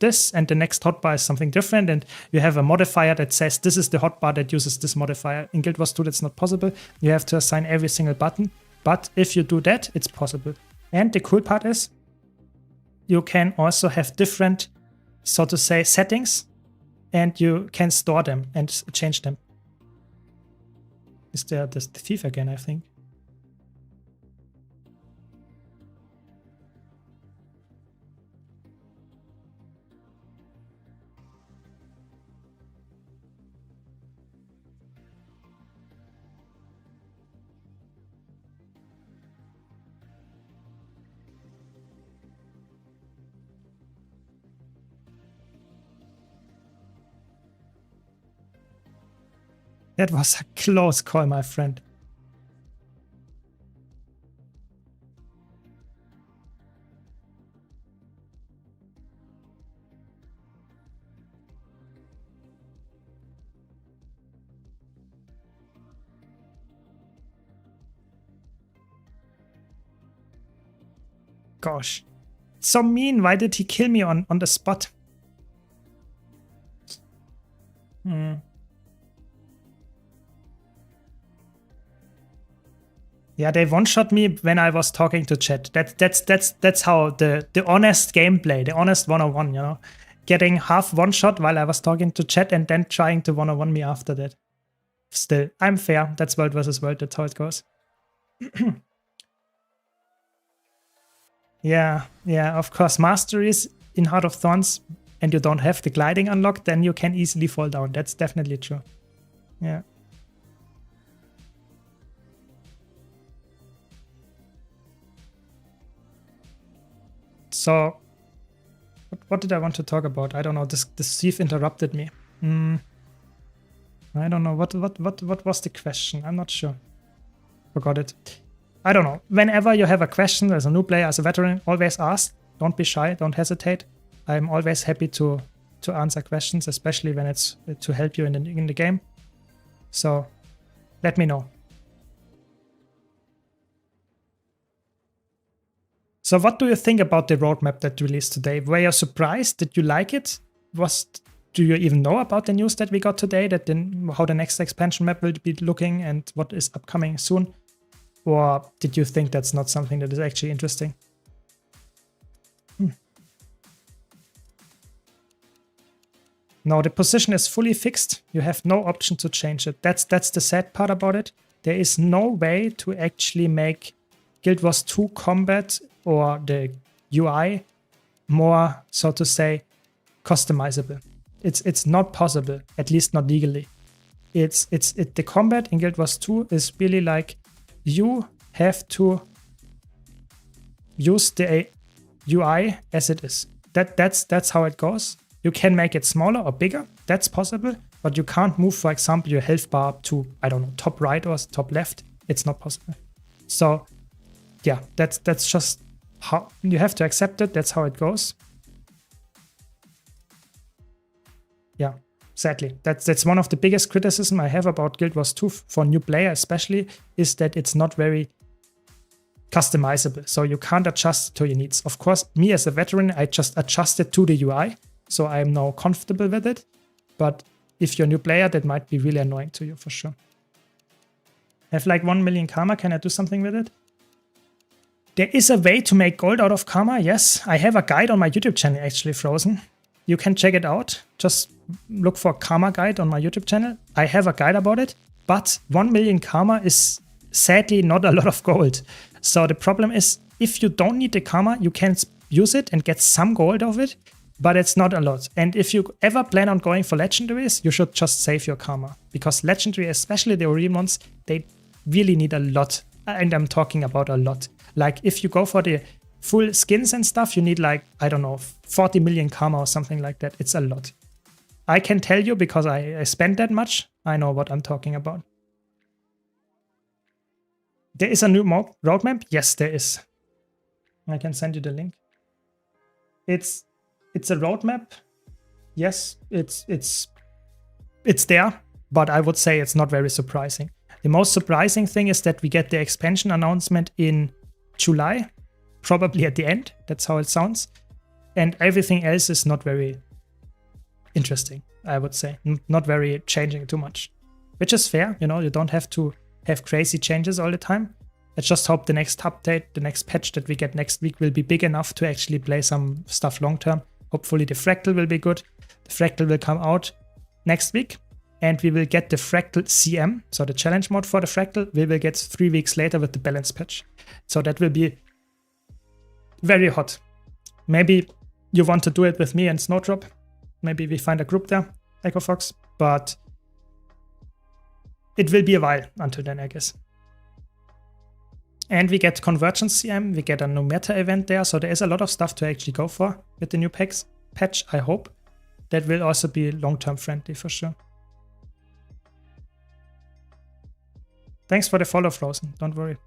this, and the next hotbar is something different, and you have a modifier that says this is the hotbar that uses this modifier. In Guild Wars 2, that's not possible. You have to assign every single button, but if you do that, it's possible. And the cool part is you can also have different, so to say, settings, and you can store them and change them. Is there the thief again, I think? That was a close call, my friend. Gosh. So mean. Why did he kill me on the spot? Yeah, they one-shot me when I was talking to chat. That's how the honest gameplay, the honest 101, you know, getting half one-shot while I was talking to chat and then trying to 101 me after that. Still, I'm fair. That's world versus world. That's how it goes. Yeah, of course. Masteries in Heart of Thorns and you don't have the gliding unlocked, then you can easily fall down. That's definitely true. Yeah. So, what did I want to talk about? I don't know. This thief interrupted me. I don't know. What was the question? I'm not sure. Forgot it. I don't know. Whenever you have a question as a new player, as a veteran, always ask. Don't be shy. Don't hesitate. I'm always happy to answer questions, especially when it's to help you in the game. So, let me know. So what do you think about the roadmap that released today? Were you surprised? Did you like it? Do you even know about the news that we got today, that how the next expansion map will be looking and what is upcoming soon? Or did you think that's not something that is actually interesting? No, the position is fully fixed. You have no option to change it. That's the sad part about it. There is no way to actually make Guild Wars 2 combat or the UI more, so to say, customizable. It's not possible, at least not legally. The combat in Guild Wars 2 is really like you have to use the UI as it is. That's how it goes. You can make it smaller or bigger. That's possible, but you can't move, for example, your health bar up to, I don't know, top right or top left. It's not possible. So yeah, that's just how you have to accept it. That's how it goes. Yeah, sadly, that's one of the biggest criticism I have about Guild Wars 2 for new player especially, is that it's not very customizable. So you can't adjust to your needs. Of course, me as a veteran, I just adjusted to the UI, so I am now comfortable with it. But if you're a new player, that might be really annoying to you for sure. I have like 1 million karma. Can I do something with it? There is a way to make gold out of karma, yes. I have a guide on my YouTube channel, actually, Frozen. You can check it out. Just look for karma guide on my YouTube channel. I have a guide about it, but 1 million karma is sadly not a lot of gold. So the problem is, if you don't need the karma, you can use it and get some gold of it, but it's not a lot. And if you ever plan on going for legendaries, you should just save your karma, because legendary, especially the Ori ones, they really need a lot. And I'm talking about a lot. Like if you go for the full skins and stuff, you need like, I don't know, 40 million karma or something like that. It's a lot. I can tell you because I spent that much. I know what I'm talking about. There is a new roadmap. Yes, there is. I can send you the link. It's a roadmap. Yes, it's there, but I would say it's not very surprising. The most surprising thing is that we get the expansion announcement in July, probably at the end. That's how it sounds. And everything else is not very interesting, I would say. Not very changing too much, which is fair. You know, you don't have to have crazy changes all the time. I just hope the next update, the next patch that we get next week will be big enough to actually play some stuff long term. Hopefully the Fractal will be good. The Fractal will come out next week. And we will get the Fractal CM, so the challenge mode for the Fractal, we will get 3 weeks later with the balance patch. So that will be very hot. Maybe you want to do it with me and Snowdrop. Maybe we find a group there, EchoFox. But it will be a while until then, I guess. And we get Convergence CM, we get a new meta event there. So there is a lot of stuff to actually go for with the new patch, I hope. That will also be long-term friendly for sure. Thanks for the follow, Frozen. Don't worry.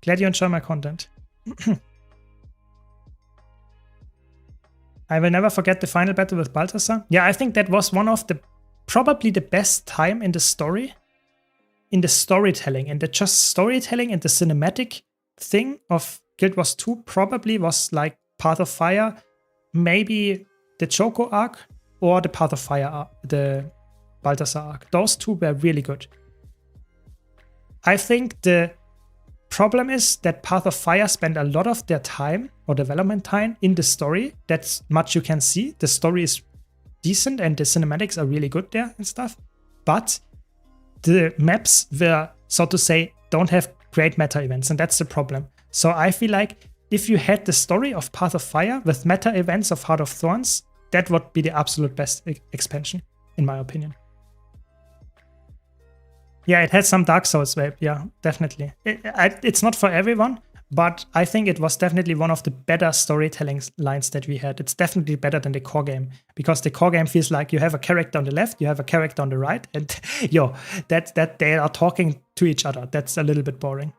Glad you enjoy my content. I will never forget the final battle with Balthasar. Yeah, I think that was one of the probably the best time in the story, in the storytelling, and the just storytelling and the cinematic thing of Guild Wars 2 probably was like Path of Fire, maybe the Choco arc or the Path of Fire arc, the Balthasar arc. Those two were really good. I think the problem is that Path of Fire spent a lot of their time or development time in the story. That's much you can see. The story is decent and the cinematics are really good there and stuff. But the maps were, so to say, don't have great meta events, and that's the problem. So I feel like if you had the story of Path of Fire with meta events of Heart of Thorns, that would be the absolute best expansion, in my opinion. Yeah, it has some Dark Souls vibe. Yeah, definitely. It's not for everyone, but I think it was definitely one of the better storytelling lines that we had. It's definitely better than the core game, because the core game feels like you have a character on the left, you have a character on the right, and that they are talking to each other. That's a little bit boring.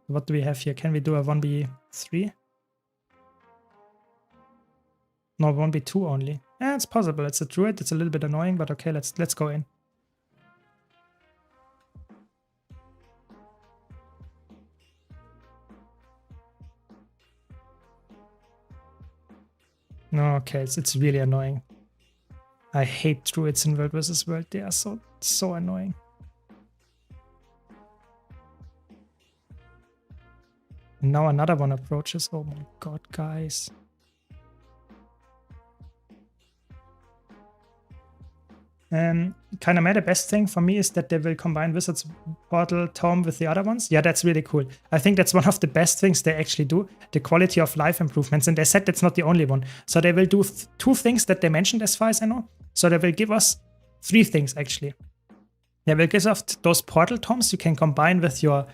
What do we have here? Can we do a 1v3? No, 1v2 only. Yeah, it's possible. It's a druid. It's a little bit annoying, but okay, let's go in. No, okay, it's really annoying. I hate druids in World vs. World. They are so annoying. And now another one approaches. Oh my god, guys. Kind of the best thing for me is that they will combine Wizard's Portal Tome with the other ones. Yeah, that's really cool. I think that's one of the best things they actually do, the quality of life improvements. And they said that's not the only one. So they will do two things that they mentioned as far as I know. So they will give us 3 things actually. They will give us those Portal Tomes you can combine with your,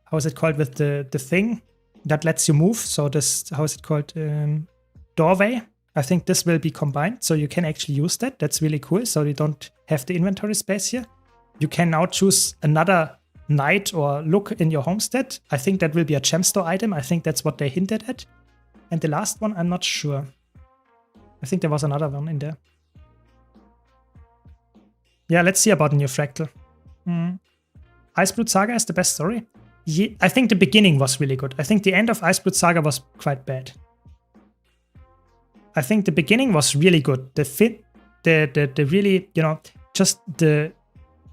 how is it called, with the thing that lets you move. So this, how is it called, doorway. I think this will be combined, so you can actually use that. That's really cool, so you don't have the inventory space here. You can now choose another knight or look in your homestead. I think that will be a gem store item. I think that's what they hinted at. And the last one, I'm not sure. I think there was another one in there. Yeah, let's see about the new Fractal. Iceblood Saga is the best story. Yeah, I think the beginning was really good. I think the end of Iceblood Saga was quite bad. I think the beginning was really good. The really, just the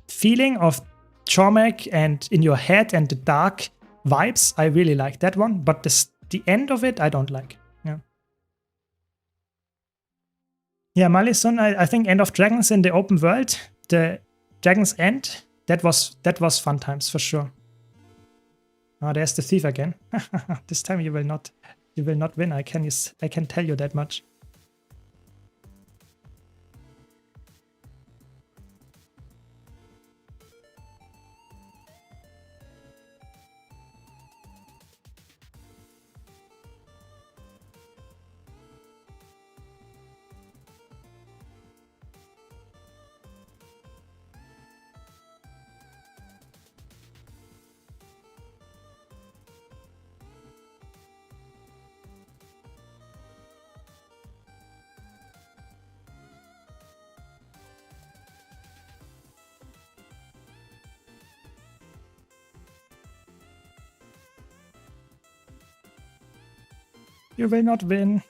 feeling of Chormek and in your head and the dark vibes, I really like that one. But the end of it, I don't like. Yeah, Malison, I think End of Dragons in the open world, the Dragon's End, that was fun times for sure. Oh, there's the thief again. This time you will not win. I can tell you that much. You will not win.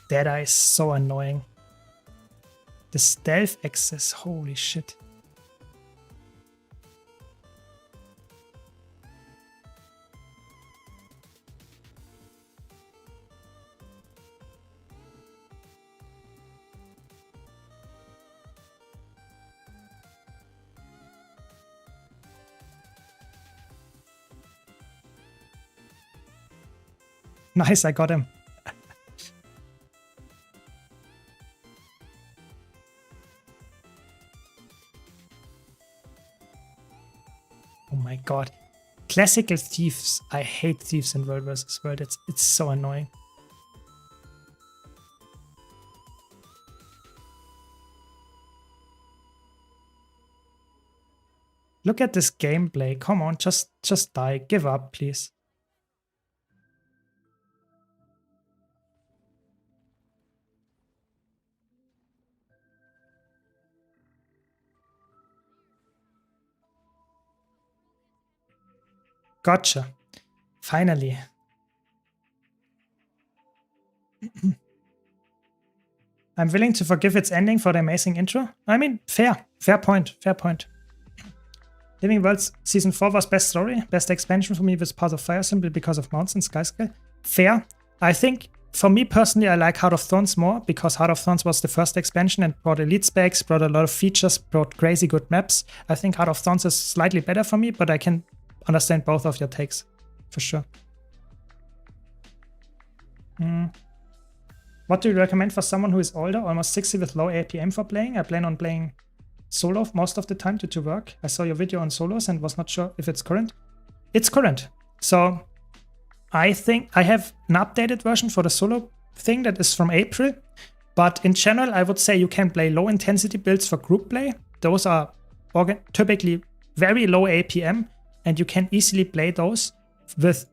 Deadeye is so annoying. The stealth access, holy shit. Nice, I got him. Oh my god. Classical thieves. I hate thieves in World vs. World. It's so annoying. Look at this gameplay. Come on, just die. Give up, please. Gotcha. Finally. I'm willing to forgive its ending for the amazing intro. I mean, fair point. Living Worlds Season 4 was best story, best expansion for me was Path of Fire simply because of mounts and skyscale. Fair. I think, for me personally, I like Heart of Thorns more because Heart of Thorns was the first expansion and brought elite specs, brought a lot of features, brought crazy good maps. I think Heart of Thorns is slightly better for me, but I can understand both of your takes, for sure. What do you recommend for someone who is older, almost 60 with low APM for playing? I plan on playing solo most of the time due to work. I saw your video on solos and was not sure if it's current. It's current. So I think I have an updated version for the solo thing that is from April. But in general, I would say you can play low intensity builds for group play. Those are typically very low APM and you can easily play those with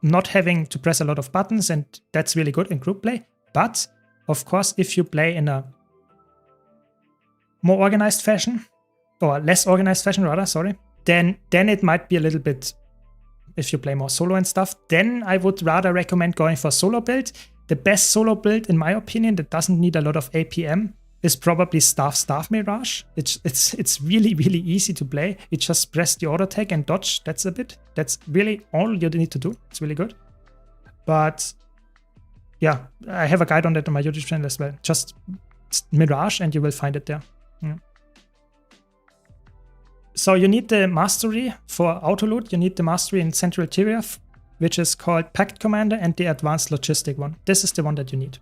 not having to press a lot of buttons, and that's really good in group play. But of course, if you play in a more organized fashion, or less organized fashion rather, sorry, then it might be a little bit, if you play more solo and stuff, then I would rather recommend going for a solo build. The best solo build, in my opinion, that doesn't need a lot of APM is probably Staff Mirage. It's really, really easy to play. You just press the auto attack and dodge. That's really all you need to do. It's really good. But yeah, I have a guide on that on my YouTube channel as well. Just Mirage and you will find it there. Yeah. So you need the mastery for auto loot. You need the mastery in Central Tyria, which is called Pact Commander, and the advanced logistic one. This is the one that you need.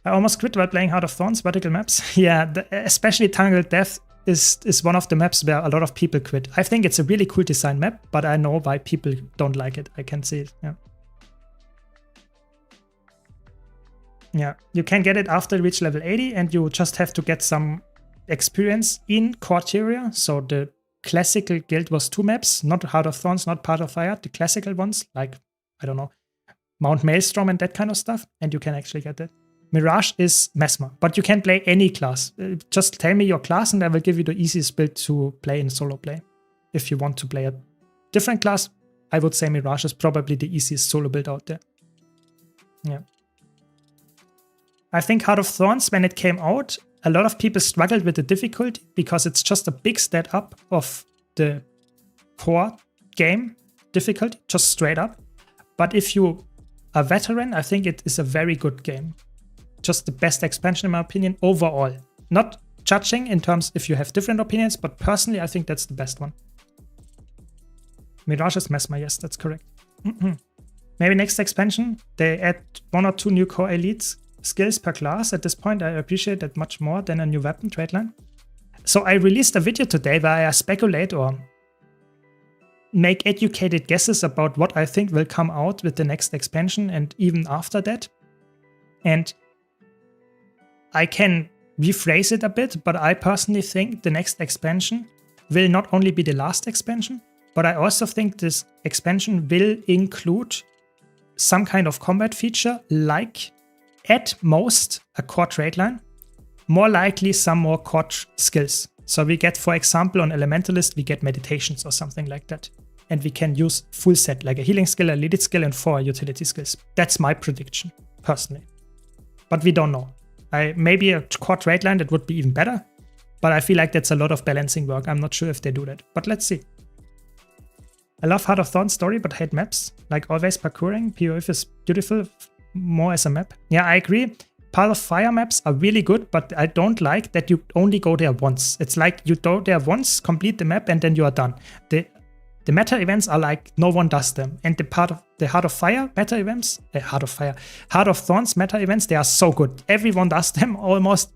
I almost quit while playing Heart of Thorns, vertical maps. Yeah, especially Tangled Death is one of the maps where a lot of people quit. I think it's a really cool design map, but I know why people don't like it. I can see it, yeah. Yeah, you can get it after you reach level 80, and you just have to get some experience in Core Tyria. So the classical guild was 2 maps, not Heart of Thorns, not Path of Fire, the classical ones, like, I don't know, Mount Maelstrom and that kind of stuff, and you can actually get that. Mirage is Mesmer, but you can play any class. Just tell me your class and I will give you the easiest build to play in solo play. If you want to play a different class, I would say Mirage is probably the easiest solo build out there. Yeah. I think Heart of Thorns, when it came out, a lot of people struggled with the difficulty because it's just a big step up of the core game difficulty, just straight up. But if you are a veteran, I think it is a very good game. Just the best expansion in my opinion overall. Not judging in terms if you have different opinions, but personally I think that's the best one. Mirage is Mesmer, yes, that's correct. Maybe next expansion, they add 1 or 2 new core elites skills per class. At this point, I appreciate that much more than a new weapon trade line. So I released a video today where I speculate or make educated guesses about what I think will come out with the next expansion and even after that. And I can rephrase it a bit, but I personally think the next expansion will not only be the last expansion, but I also think this expansion will include some kind of combat feature, like at most a core trade line, more likely some more core skills. So we get, for example, on Elementalist, we get meditations or something like that. And we can use full set, like a healing skill, a lead skill, and 4 utility skills. That's my prediction, personally. But we don't know. Maybe a core trade line that would be even better, but I feel like that's a lot of balancing work. I'm not sure if they do that, but let's see. I love Heart of Thorns story, but hate maps. Like always, parkouring, POF is beautiful, more as a map. Yeah, I agree. Path of Fire maps are really good, but I don't like that you only go there once. It's like you go there once, complete the map, and then you are done. The meta events are like no one does them, and the Heart of Fire meta events, Heart of Thorns meta events, they are so good. Everyone does them almost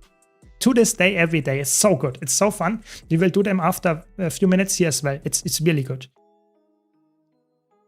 to this day, every day. It's so good. It's so fun. We will do them after a few minutes here as well. It's really good.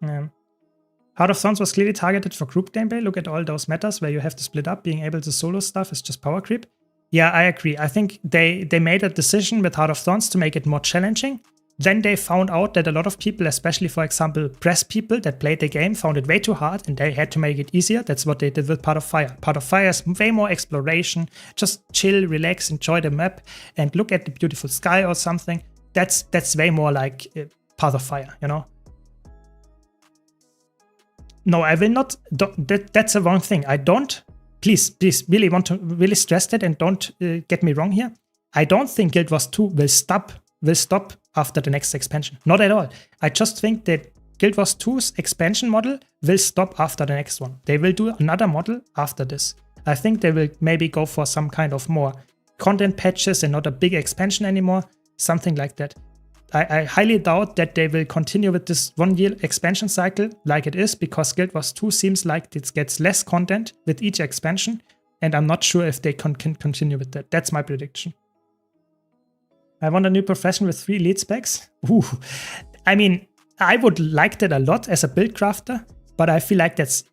Heart of Thorns was clearly targeted for group gameplay. Look at all those metas where you have to split up. Being able to solo stuff is just power creep. Yeah, I agree. I think they made a decision with Heart of Thorns to make it more challenging. Then they found out that a lot of people, especially for example press people that played the game, found it way too hard and they had to make it easier. That's what they did with Path of Fire. Path of Fire is way more exploration. Just chill, relax, enjoy the map and look at the beautiful sky or something. That's way more like Path of Fire, you know? No, I will not. That's a wrong thing. I don't. Please, really want to really stress that and don't get me wrong here. I don't think Guild Wars 2 will stop after the next expansion. Not at all. I just think that Guild Wars 2's expansion model will stop after the next one. They will do another model after this. I think they will maybe go for some kind of more content patches and not a big expansion anymore. Something like that. I highly doubt that they will continue with this 1 year expansion cycle like it is, because Guild Wars 2 seems like it gets less content with each expansion, and I'm not sure if they can continue with that. That's my prediction. I want a new profession with 3 elite specs. Ooh. I mean, I would like that a lot as a build crafter, but I feel like that's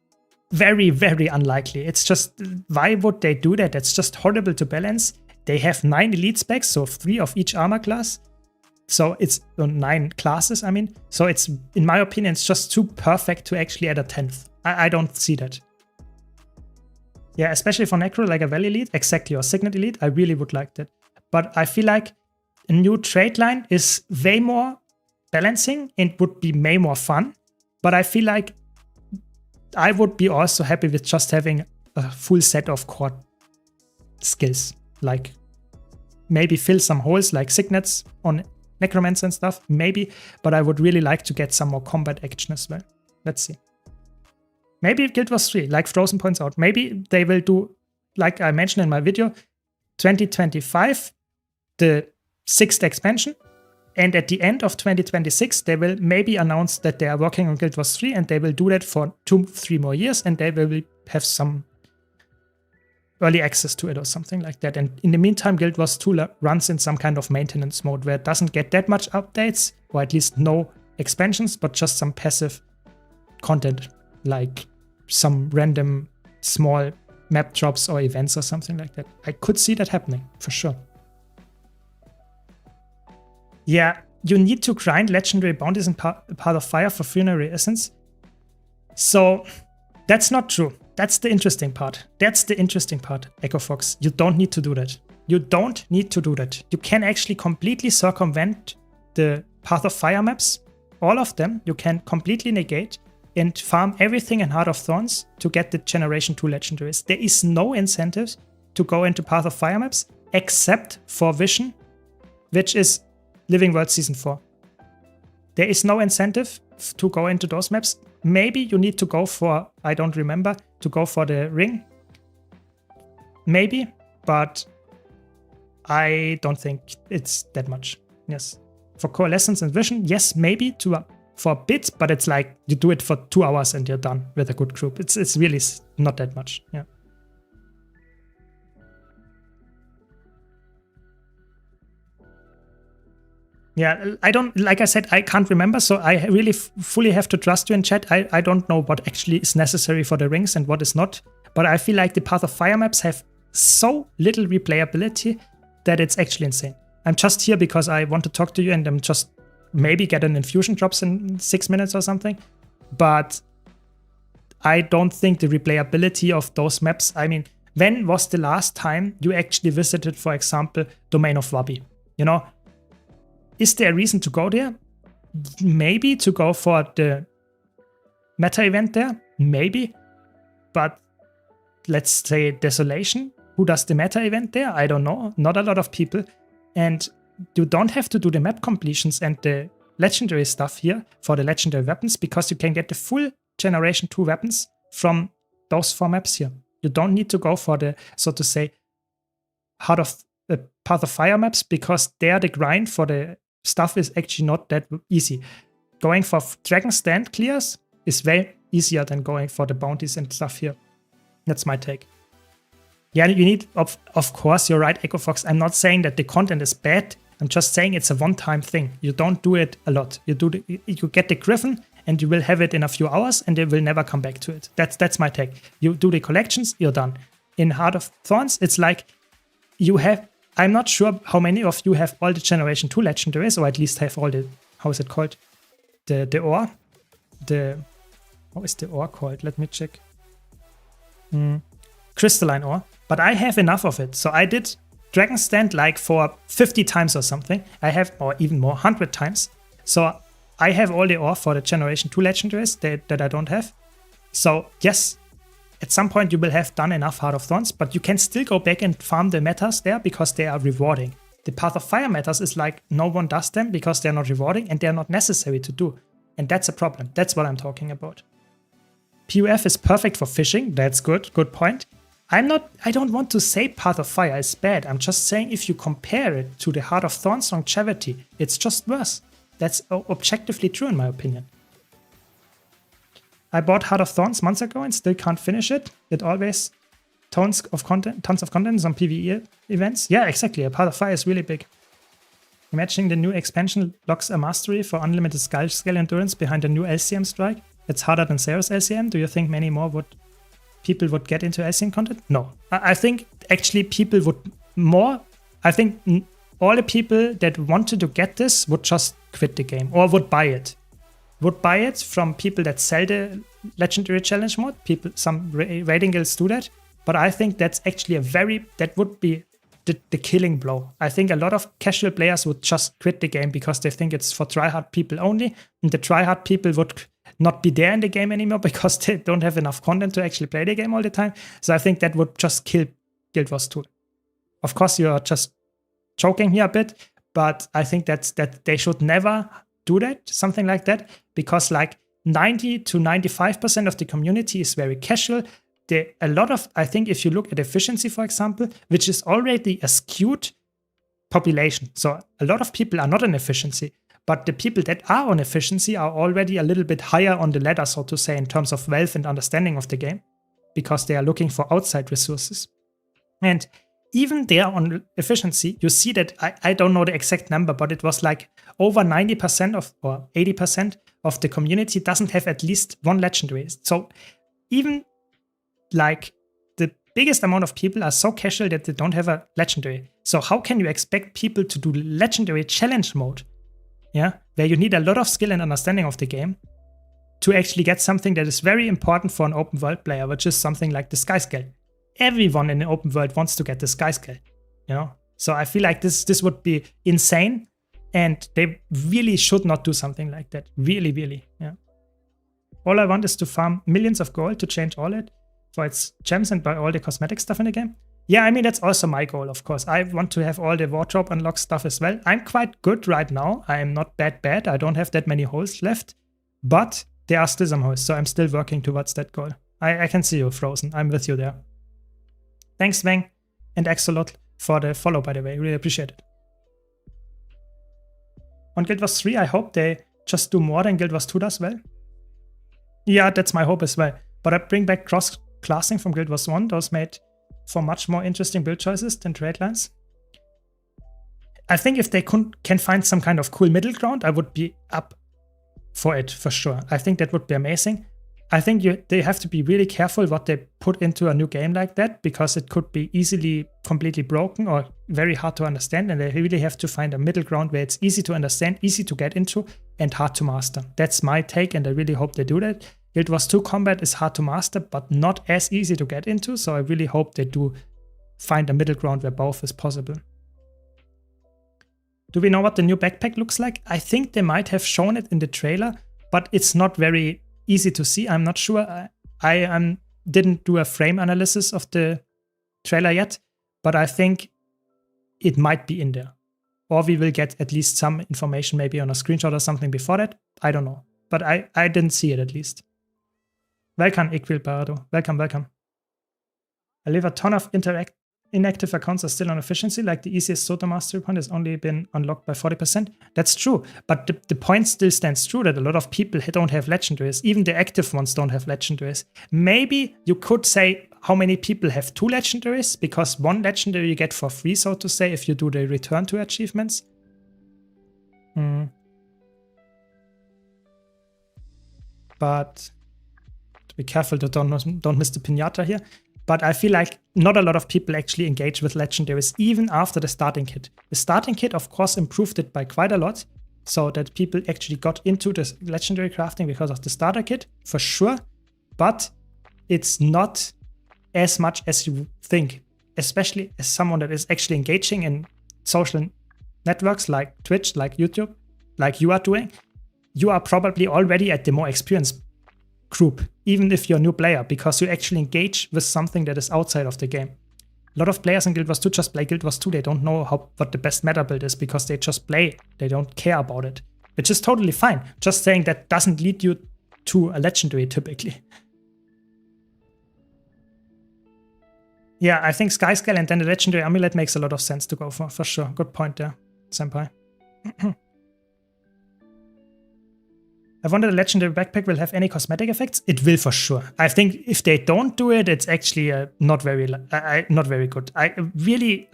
very, very unlikely. It's just, why would they do that? That's just horrible to balance. They have 9 elite specs, so 3 of each armor class. So it's 9 classes, I mean. So it's, in my opinion, it's just too perfect to actually add a 10th. I don't see that. Yeah, especially for Necro, like a Valley Elite, exactly, or Signet Elite, I really would like that. But I feel like a new trade line is way more balancing and would be way more fun. But I feel like I would be also happy with just having a full set of core skills. Like maybe fill some holes like Signets on Necromancer and stuff, maybe, but I would really like to get some more combat action as well. Let's see. Maybe Guild Wars 3, like Frozen points out. Maybe they will do, like I mentioned in my video, 2025, the 6th expansion, and at the end of 2026, they will maybe announce that they are working on Guild Wars 3, and they will do that for 2-3 more years, and they will have some early access to it or something like that. And in the meantime, Guild Wars 2 runs in some kind of maintenance mode where it doesn't get that much updates, or at least no expansions, but just some passive content, like some random small map drops or events or something like that. I could see that happening, for sure. Yeah, you need to grind legendary bounties in Path of Fire for funerary essence. So that's not true. That's the interesting part. That's the interesting part, Echo Fox. You don't need to do that. You don't need to do that. You can actually completely circumvent the Path of Fire maps. All of them you can completely negate and farm everything in Heart of Thorns to get the Generation 2 legendaries. There is no incentive to go into Path of Fire maps except for Vision, which is Living World Season 4. There is no incentive to go into those maps. Maybe you need to go for, I don't remember, to go for the ring. Maybe, but I don't think it's that much. Yes. For Coalescence and Vision, yes, maybe for a bit, but it's like you do it for 2 hours and you're done with a good group. It's really not that much. Yeah. Yeah, I don't, like I said, I can't remember, so I really fully have to trust you in chat. I don't know what actually is necessary for the rings and what is not, but I feel like the Path of Fire maps have so little replayability that it's actually insane. I'm just here because I want to talk to you and I'm just maybe get an infusion drops in 6 minutes or something, but I don't think the replayability of those maps, I mean, when was the last time you actually visited, for example, Domain of Wabi? You know, is there a reason to go there? Maybe to go for the meta event there, maybe. But let's say Desolation, who does the meta event there? I don't know, not a lot of people. And you don't have to do the map completions and the legendary stuff here for the legendary weapons, because you can get the full Generation 2 weapons from those 4 maps here. You don't need to go for the, so to say, Path of Fire maps, because there the grind for the stuff is actually not that easy. Going for Dragon Stand clears is way easier than going for the bounties and stuff here. That's my take. Yeah, you need, of course, you're right, Echo Fox. I'm not saying that the content is bad. I'm just saying it's a one-time thing. You don't do it a lot. You get the Griffin and you will have it in a few hours and they will never come back to it. That's my take. You do the collections, you're done. In Heart of Thorns, it's like you have, I'm not sure how many of you have all the Generation 2 legendaries, or at least have all the, how is it called? The ore? How is the ore called? Let me check. Crystalline ore. But I have enough of it. So I did Dragon Stand like for 50 times or something. I have, or even more, 100 times. So I have all the ore for the Generation 2 legendaries that I don't have. So yes, at some point you will have done enough Heart of Thorns, but you can still go back and farm the metas there because they are rewarding. The Path of Fire metas is like no one does them because they're not rewarding and they're not necessary to do. And that's a problem. That's what I'm talking about. PUF is perfect for fishing. That's good. Good point. I don't want to say Path of Fire is bad. I'm just saying if you compare it to the Heart of Thorns longevity, it's just worse. That's objectively true in my opinion. I bought Heart of Thorns months ago and still can't finish it. It always tons of content on PvE events. Yeah, exactly. A Path of Fire is really big. Imagining the new expansion locks a mastery for unlimited skull scale endurance behind the new LCM strike. It's harder than Zero's LCM. Do you think many more people would get into LCM content? No. I think actually people would more. I think all the people that wanted to get this would just quit the game or would buy it. Would buy it from people that sell the Legendary Challenge mode. Some raiding guilds do that. But I think that's actually that would be the killing blow. I think a lot of casual players would just quit the game because they think it's for tryhard people only. And the tryhard people would not be there in the game anymore because they don't have enough content to actually play the game all the time. So I think that would just kill Guild Wars 2. Of course, you are just joking here a bit, but I think that they should never do that, something like that, because like 90 to 95% of the community is very casual. I think if you look at efficiency, for example, which is already a skewed population. So a lot of people are not on efficiency, but the people that are on efficiency are already a little bit higher on the ladder, so to say, in terms of wealth and understanding of the game, because they are looking for outside resources. And even there on efficiency, you see that, I don't know the exact number, but it was like over 90% or 80% of the community doesn't have at least one legendary. So even like the biggest amount of people are so casual that they don't have a legendary. So how can you expect people to do legendary challenge mode? Yeah, where you need a lot of skill and understanding of the game to actually get something that is very important for an open world player, which is something like the Sky Scale. Everyone in the open world wants to get the Sky Scale, you know? So I feel like this would be insane and they really should not do something like that. Really, really, yeah. All I want is to farm millions of gold to change all it for its gems and buy all the cosmetic stuff in the game. Yeah, I mean, that's also my goal, of course. I want to have all the wardrobe unlock stuff as well. I'm quite good right now. I am not that bad. I don't have that many holes left, but there are still some holes, so I'm still working towards that goal. I can see you, Frozen. I'm with you there. Thanks, Wang and Axolot, for the follow, by the way. Really appreciate it. On Guild Wars 3, I hope they just do more than Guild Wars 2 does well. Yeah, that's my hope as well. But I bring back cross-classing from Guild Wars 1. Those made for much more interesting build choices than trade lines. I think if they can find some kind of cool middle ground, I would be up for it for sure. I think that would be amazing. I think they have to be really careful what they put into a new game like that, because it could be easily completely broken or very hard to understand, and they really have to find a middle ground where it's easy to understand, easy to get into, and hard to master. That's my take, and I really hope they do that. Guild Wars 2 combat is hard to master, but not as easy to get into, so I really hope they do find a middle ground where both is possible. Do we know what the new backpack looks like? I think they might have shown it in the trailer, but it's not very easy to see. I'm not sure. I didn't do a frame analysis of the trailer yet, but I think it might be in there. Or we will get at least some information maybe on a screenshot or something before that. I don't know. But I didn't see it at least. Welcome, Equil Parado. Welcome, welcome. I believe a ton of inactive accounts are still on efficiency, like the easiest Soto Mastery point has only been unlocked by 40%. That's true, but the point still stands true that a lot of people don't have legendaries. Even the active ones don't have legendaries. Maybe you could say how many people have 2 legendaries, because 1 legendary you get for free, so to say, if you do the return to achievements. But to be careful to don't miss the pinata here. But I feel like not a lot of people actually engage with legendaries even after the starting kit. The starting kit, of course, improved it by quite a lot, so that people actually got into this legendary crafting because of the starter kit, for sure. But it's not as much as you think, especially as someone that is actually engaging in social networks like Twitch, like YouTube, like you are doing. You are probably already at the more experienced group, even if you're a new player, because you actually engage with something that is outside of the game. A lot of players in Guild Wars 2 just play Guild Wars 2. They don't know what the best meta build is because they just play. They don't care about it, which is totally fine. Just saying that doesn't lead you to a legendary typically. Yeah, I think Skyscale and then the legendary amulet makes a lot of sense to go for sure. Good point there, Senpai. I wonder the legendary backpack will have any cosmetic effects. It will for sure. I think if they don't do it, it's actually not very good. I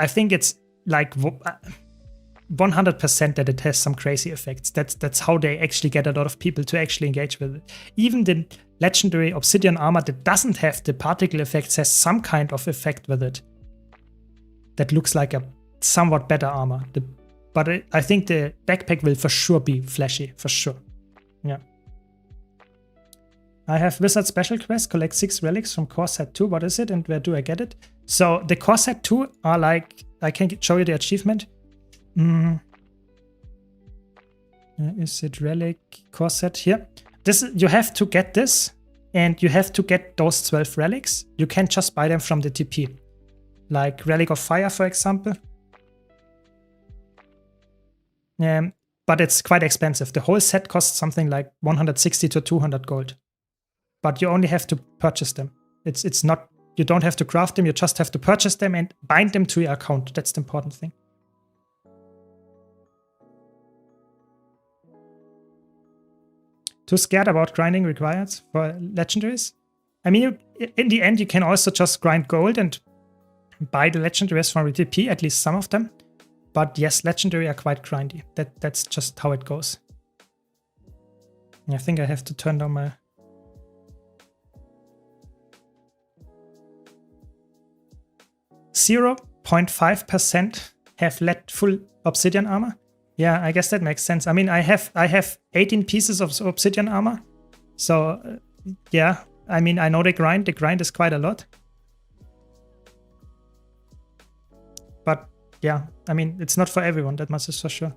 think it's like 100% that it has some crazy effects. That's how they actually get a lot of people to actually engage with it. Even the legendary obsidian armor that doesn't have the particle effects has some kind of effect with it that looks like a somewhat better armor. But I think the backpack will for sure be flashy, for sure. Yeah. I have Wizard Special Quest, collect 6 relics from Core Set 2. What is it and where do I get it? So the Core Set 2 are like, I can show you the achievement. Is it relic Core Set here? You have to get this and you have to get those 12 relics. You can't just buy them from the TP. Like Relic of Fire, for example. But it's quite expensive. The whole set costs something like 160 to 200 gold. But you only have to purchase them. It's not, you don't have to craft them, you just have to purchase them and bind them to your account. That's the important thing. Too scared about grinding required for legendaries? I mean, in the end, you can also just grind gold and buy the legendaries from TP, at least some of them. But yes, legendary are quite grindy. That's just how it goes. I think I have to turn down my... .5% have full obsidian armor. Yeah, I guess that makes sense. I mean, I have 18 pieces of obsidian armor. So yeah, I mean, I know the grind. The grind is quite a lot. But yeah, I mean, it's not for everyone, that much is for sure.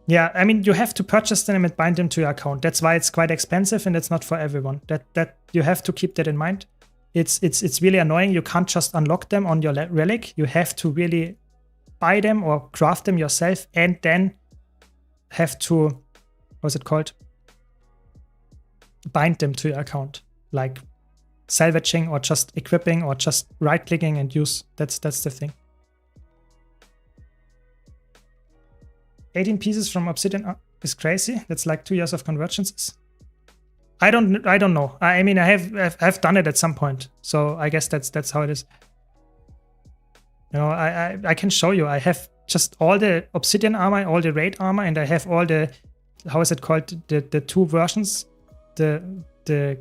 Yeah, I mean, you have to purchase them and bind them to your account. That's why it's quite expensive and it's not for everyone. That you have to keep that in mind. It's really annoying. You can't just unlock them on your relic. You have to really buy them or craft them yourself and then have to, what's it called? Bind them to your account. Like salvaging or just equipping or just right-clicking and use. That's the thing. 18 pieces from obsidian is crazy. That's like 2 years of convergences. I don't know. I mean, I've done it at some point, so I guess that's how it is. You know, I can show you. I have just all the obsidian armor, all the raid armor, and I have all the, how is it called? The two versions, the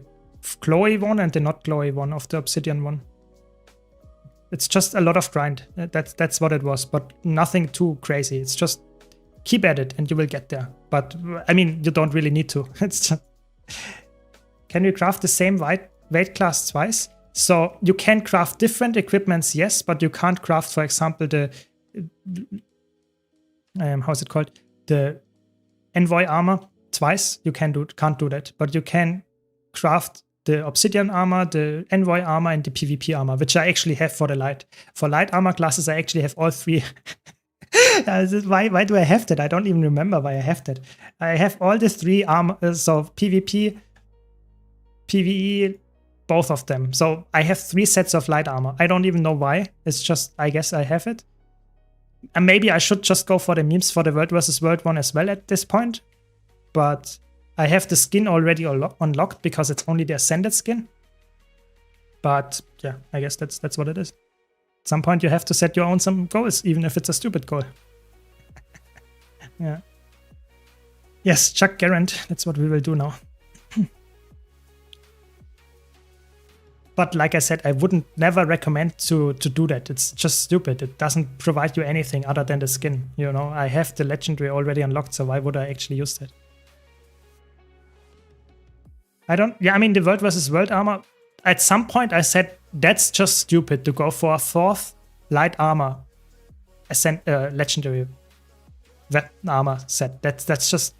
glowy one and the not glowy one of the obsidian one. It's just a lot of grind. That's what it was, but nothing too crazy. It's just keep at it and you will get there. But I mean, you don't really need to. It's just, can you craft the same weight class twice? So you can craft different equipments, yes, but you can't craft, for example, the how's it called? The envoy armor twice. You can't do that, but you can craft the obsidian armor, the envoy armor, and the PvP armor, which I actually have for the light. For light armor classes, I actually have all three. Why do I have that? I don't even remember why I have that. I have all the three armor, so PvP, PvE, both of them. So I have 3 sets of light armor. I don't even know why. It's just, I guess I have it. And maybe I should just go for the memes for the World vs. World one as well at this point. But I have the skin already unlocked because it's only the Ascended skin. But yeah, I guess that's what it is. At some point you have to set your own some goals, even if it's a stupid goal. Yeah. Yes, Chuck Garant. That's what we will do now. But like I said, I wouldn't never recommend to do that. It's just stupid. It doesn't provide you anything other than the skin. You know, I have the legendary already unlocked, so why would I actually use that? I mean, the World vs. World armor, at some point I said, that's just stupid to go for a 4th light armor legendary. armor set. That's just,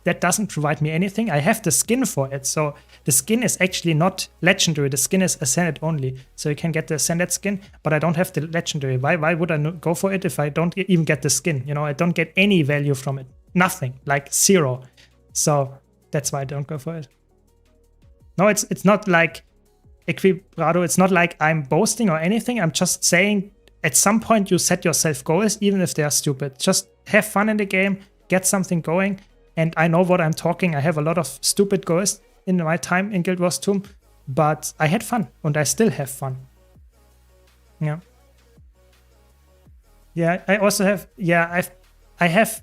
that doesn't provide me anything. I have the skin for it, so the skin is actually not legendary. The skin is ascended only, so you can get the ascended skin, but I don't have the legendary. Why would I go for it if I don't even get the skin? You know, I don't get any value from it. Nothing, like 0. So that's why I don't go for it. No, it's not like Equibrado. It's not like I'm boasting or anything. I'm just saying at some point you set yourself goals, even if they are stupid. Just have fun in the game, get something going. And I know what I'm talking. I have a lot of stupid goals in my time in Guild Wars 2, but I had fun and I still have fun. Yeah. Yeah, I also have, I have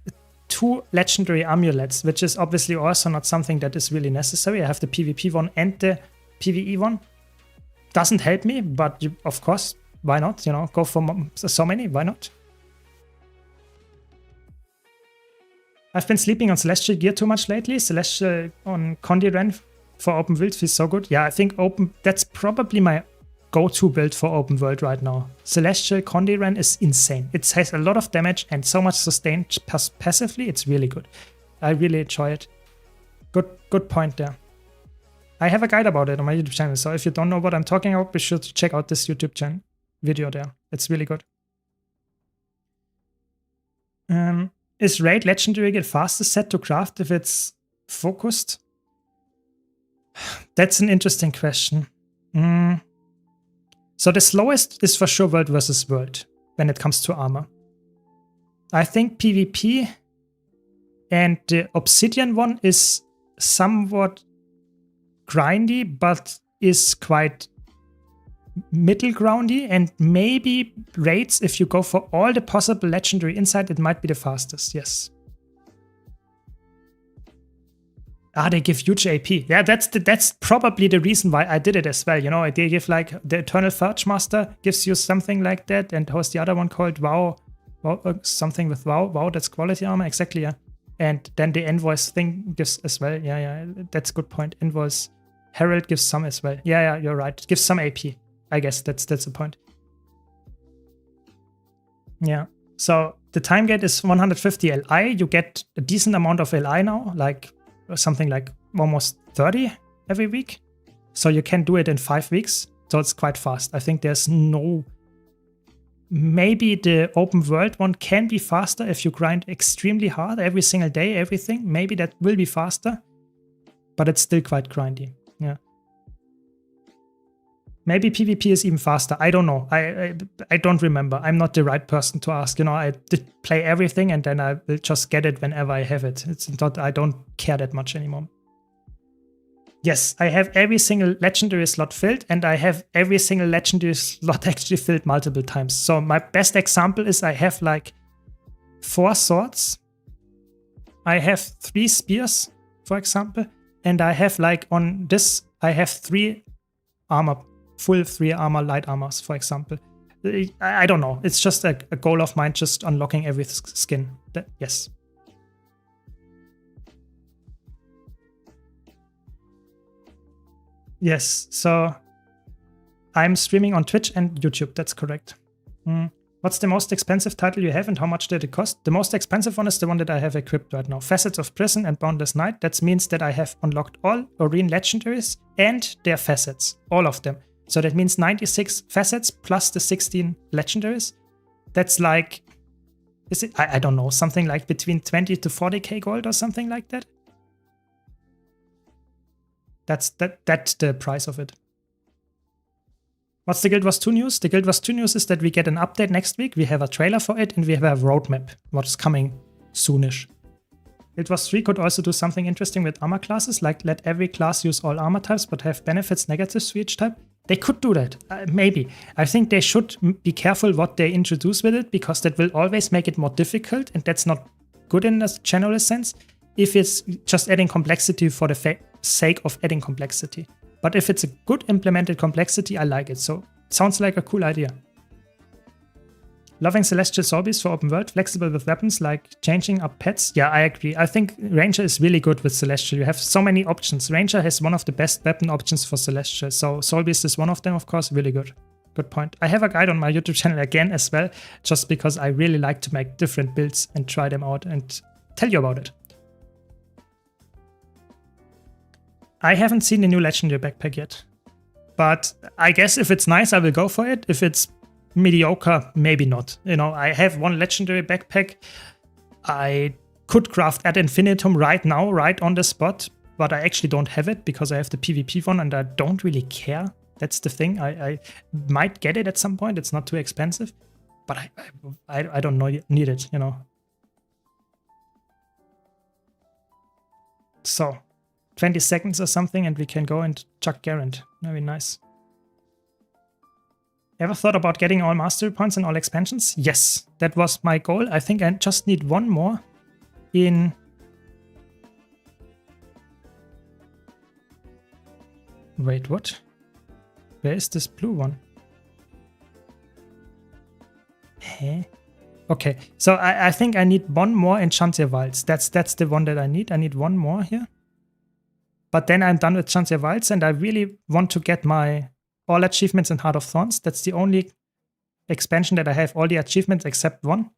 2 legendary amulets, which is obviously also not something that is really necessary. I have the PvP one and the PvE one. Doesn't help me, but of course, why not? You know, go for so many, why not? I've been sleeping on Celestial gear too much lately. Celestial on Condiren for open world feels so good. Yeah, I think that's probably my go-to build for open world right now. Celestial Condiren is insane. It has a lot of damage and so much sustain passively. It's really good. I really enjoy it. Good point there. I have a guide about it on my YouTube channel, so if you don't know what I'm talking about, be sure to check out this YouTube channel video there. It's really good. Is Raid Legendary get fastest set to craft if it's focused? That's an interesting question. So the slowest is for sure World versus World when it comes to armor. I think PvP and the Obsidian one is somewhat grindy, but is quite middle groundy, and maybe raids, if you go for all the possible legendary inside, it might be the fastest, yes. They give huge AP. Yeah, that's probably the reason why I did it as well. You know, they give like the Eternal Forge Master gives you something like that, and how's the other one called? WoW, something with WoW. WoW, that's quality armor, exactly, yeah. And then the Envoys thing gives as well. Yeah, that's a good point. Envoys Herald gives some as well. Yeah, you're right. It gives some AP. I guess that's the point. Yeah. So the time gate is 150 Li. You get a decent amount of Li now, like something like almost 30 every week. So you can do it in 5 weeks. So it's quite fast. I think there's no... Maybe the open world one can be faster if you grind extremely hard every single day, everything. Maybe that will be faster. But it's still quite grindy. Yeah. Maybe PvP is even faster. I don't know. I don't remember. I'm not the right person to ask. You know, I did play everything and then I will just get it whenever I have it. It's not, I don't care that much anymore. Yes, I have every single legendary slot filled, and I have every single legendary slot actually filled multiple times. So my best example is I have like 4 swords. I have 3 spears, for example. And I have like on this, I have 3 armor, full 3 armor, light armors, for example. I don't know. It's just a goal of mine, just unlocking every skin. Yes. Yes, so I'm streaming on Twitch and YouTube, that's correct. What's the most expensive title you have and how much did it cost? The most expensive one is the one that I have equipped right now. Facets of Prison and Boundless Night. That means that I have unlocked all Arene legendaries and their facets, all of them. So that means 96 facets plus the 16 legendaries. That's like, is it? I don't know, something like between 20 to 40k gold or something like that. That's the price of it. What's the Guild Wars 2 news? The Guild Wars 2 news is that we get an update next week. We have a trailer for it and we have a roadmap, what's coming soonish. Guild Wars 3 could also do something interesting with armor classes, like let every class use all armor types but have benefits negatives for each type. They could do that, maybe. I think they should be careful what they introduce with it, because that will always make it more difficult, and that's not good in a general sense, if it's just adding complexity for the sake of adding complexity. But if it's a good implemented complexity, I like it. So it sounds like a cool idea. Loving Celestial Zombies for open world, flexible with weapons like changing up pets. Yeah, I agree. I think Ranger is really good with Celestial. You have so many options. Ranger has one of the best weapon options for Celestial. So Zombies is one of them, of course, really good. Good point. I have a guide on my YouTube channel again as well, just because I really like to make different builds and try them out and tell you about it. I haven't seen the new legendary backpack yet, but I guess if it's nice, I will go for it. If it's mediocre, maybe not. You know, I have one legendary backpack. I could craft ad infinitum right now, right on the spot, but I actually don't have it because I have the PvP one and I don't really care. That's the thing. I might get it at some point. It's not too expensive, but I don't need it, you know. So 20 seconds or something and we can go and chuck Garant. Very nice. Ever thought about getting all mastery points in all expansions? Yes, that was my goal. I think I just need one more in... Wait, what? Where is this blue one? Hey. Okay, so I think I need one more in Chancellor Wilds. That's the one that I need. I need one more here. But then I'm done with Chancellor Wilds and I really want to get my all achievements in Heart of Thorns. That's the only expansion that I have all the achievements except one.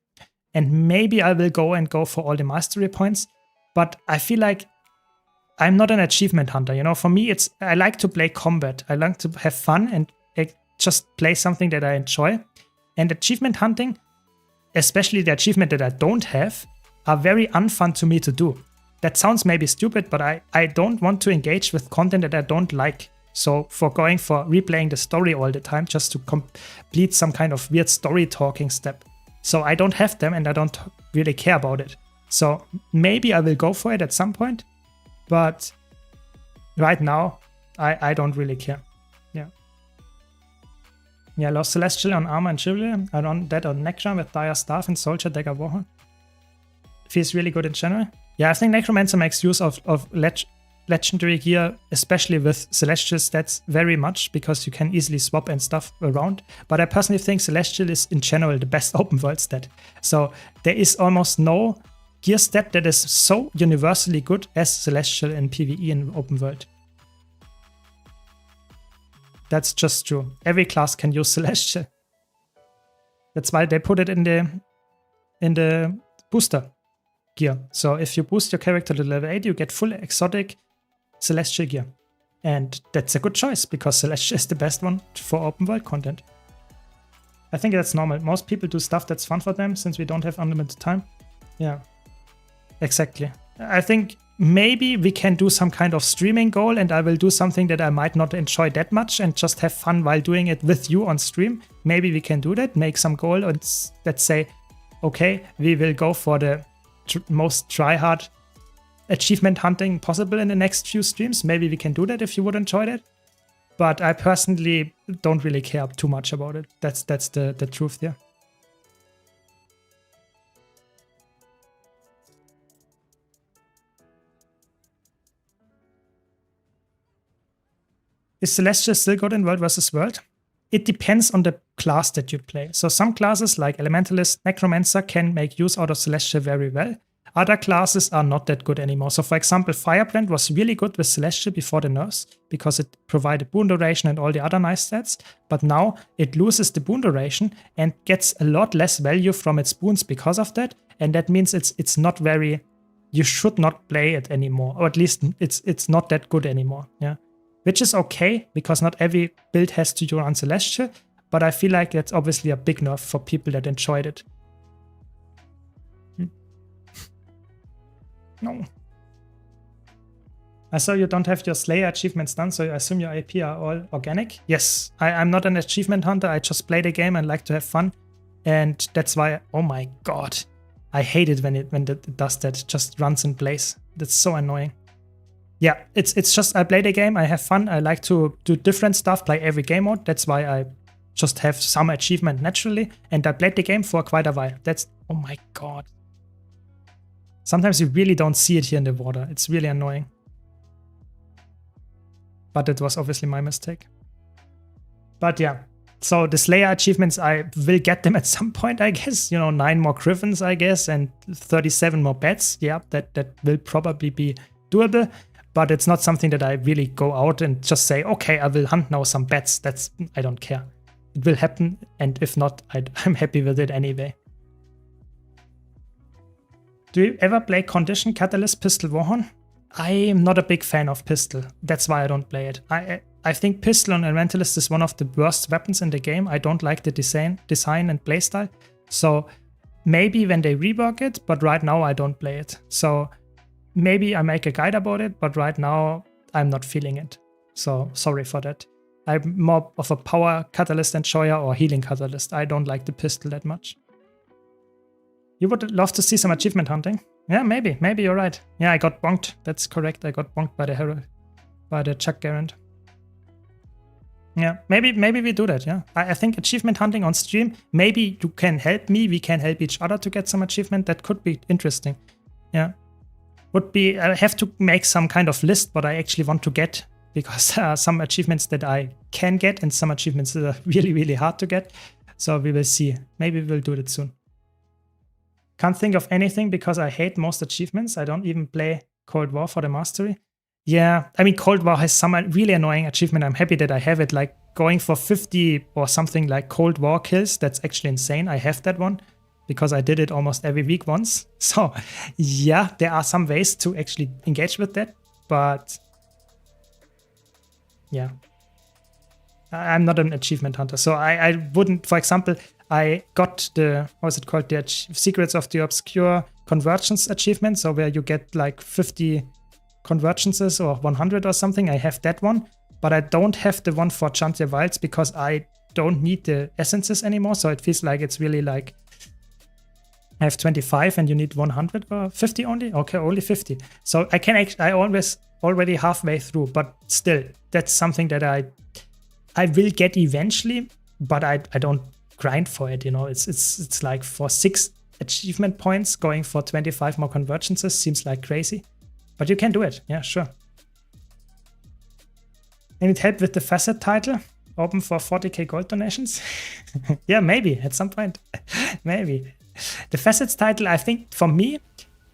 And maybe I will go for all the mastery points. But I feel like I'm not an achievement hunter, you know. For me, I like to play combat. I like to have fun and just play something that I enjoy. And achievement hunting, especially the achievement that I don't have, are very unfun to me to do. That sounds maybe stupid, but I don't want to engage with content that I don't like. So for replaying the story all the time just to complete some kind of weird story talking step. So I don't have them and I don't really care about it. So maybe I will go for it at some point. But right now, I don't really care. Yeah. Yeah, I lost Celestial on Armor and Chivalry. I run that on Necron with Dire Staff and Soldier Dagger Warhorn. Feels really good in general. Yeah, I think Necromancer makes use of legendary gear, especially with Celestial stats, very much because you can easily swap and stuff around. But I personally think Celestial is in general the best open world stat. So there is almost no gear stat that is so universally good as Celestial in PvE in open world. That's just true. Every class can use Celestial. That's why they put it in the booster gear. So if you boost your character to level 8, you get full exotic Celestial gear. And that's a good choice because Celestial is the best one for open world content. I think that's normal. Most people do stuff that's fun for them since we don't have unlimited time. Yeah. Exactly. I think maybe we can do some kind of streaming goal and I will do something that I might not enjoy that much and just have fun while doing it with you on stream. Maybe we can do that, make some goal and let's say, okay, we will go for the most try-hard achievement hunting possible in the next few streams. Maybe we can do that if you would enjoy that. But I personally don't really care too much about it. That's the truth there. Is Celestial still good in World vs. World? It depends on the class that you play. So some classes like Elementalist, Necromancer can make use out of Celestial very well. Other classes are not that good anymore. So for example, Firebrand was really good with Celestial before the nerfs because it provided boon duration and all the other nice stats. But now it loses the boon duration and gets a lot less value from its boons because of that. And that means it's not very, you should not play it anymore. Or at least it's not that good anymore. Yeah. Which is okay, because not every build has to run Celestial, but I feel like that's obviously a big nerf for people that enjoyed it. No. I saw you don't have your Slayer achievements done, so I assume your AP are all organic? Yes, I'm not an achievement hunter, I just play the game and like to have fun. And that's why, oh my god, I hate it when it does that, it just runs in place. That's so annoying. Yeah, it's just I play the game, I have fun, I like to do different stuff, play every game mode. That's why I just have some achievement naturally. And I played the game for quite a while. That's, oh my god. Sometimes you really don't see it here in the water. It's really annoying. But it was obviously my mistake. But yeah, so the Slayer achievements, I will get them at some point, I guess. You know, 9 more Griffins, I guess, and 37 more bats. Yeah, that will probably be doable. But it's not something that I really go out and just say, okay, I will hunt now some bats. I don't care. it will happen, and if not, I'm happy with it anyway. Do you ever play Condition, Catalyst, Pistol, Warhorn? I am not a big fan of Pistol. That's why I don't play it. I think Pistol on Elementalist is one of the worst weapons in the game. I don't like the design and playstyle. So maybe when they rework it, but right now I don't play it. So maybe I make a guide about it, but right now I'm not feeling it. So sorry for that. I'm more of a power catalyst enjoyer or healing catalyst. I don't like the pistol that much. You would love to see some achievement hunting? Yeah, maybe. Maybe you're right. Yeah, I got bonked. That's correct. I got bonked by the Chuck Garand. Yeah, maybe we do that, yeah. I think achievement hunting on stream, maybe you can help me, we can help each other to get some achievement. That could be interesting. Yeah. Would be, I have to make some kind of list what I actually want to get, because there are some achievements that I can get and some achievements that are really, really hard to get. So we will see. Maybe we'll do it soon. Can't think of anything because I hate most achievements. I don't even play Cold War for the mastery. Yeah, I mean, Cold War has some really annoying achievement. I'm happy that I have it, like going for 50 or something like Cold War kills. That's actually insane. I have that one because I did it almost every week once. So yeah, there are some ways to actually engage with that, but yeah, I'm not an achievement hunter. So I wouldn't, for example, I got the, what's it called? The Secrets of the Obscure Convergence achievement. So where you get like 50 convergences or 100 or something. I have that one, but I don't have the one for Chantier Wilds because I don't need the essences anymore. So it feels like it's really like I have 25 and you need 100 or 50 only. Okay, only 50. So I can actually, I always already halfway through, but still that's something that I will get eventually, but I don't grind for it. You know, it's like for 6 achievement points going for 25 more convergences seems like crazy. But you can do it, yeah, sure. I need help with the facet title, open for 40k gold donations. Yeah, maybe at some point, maybe. The facets title, I think for me,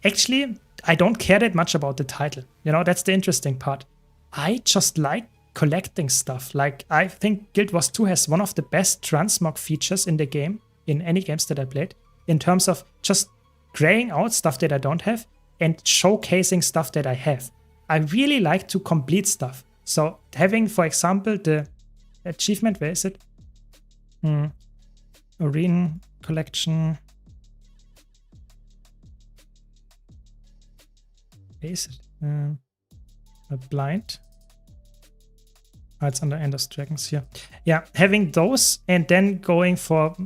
actually, I don't care that much about the title. You know, that's the interesting part. I just like collecting stuff. Like, I think Guild Wars 2 has one of the best transmog features in the game, in any games that I played, in terms of just graying out stuff that I don't have and showcasing stuff that I have. I really like to complete stuff. So having, for example, the achievement, where is it? Arena collection. Where is it? A blind. Oh, it's under Endless Dragons here. Yeah, having those and then going for,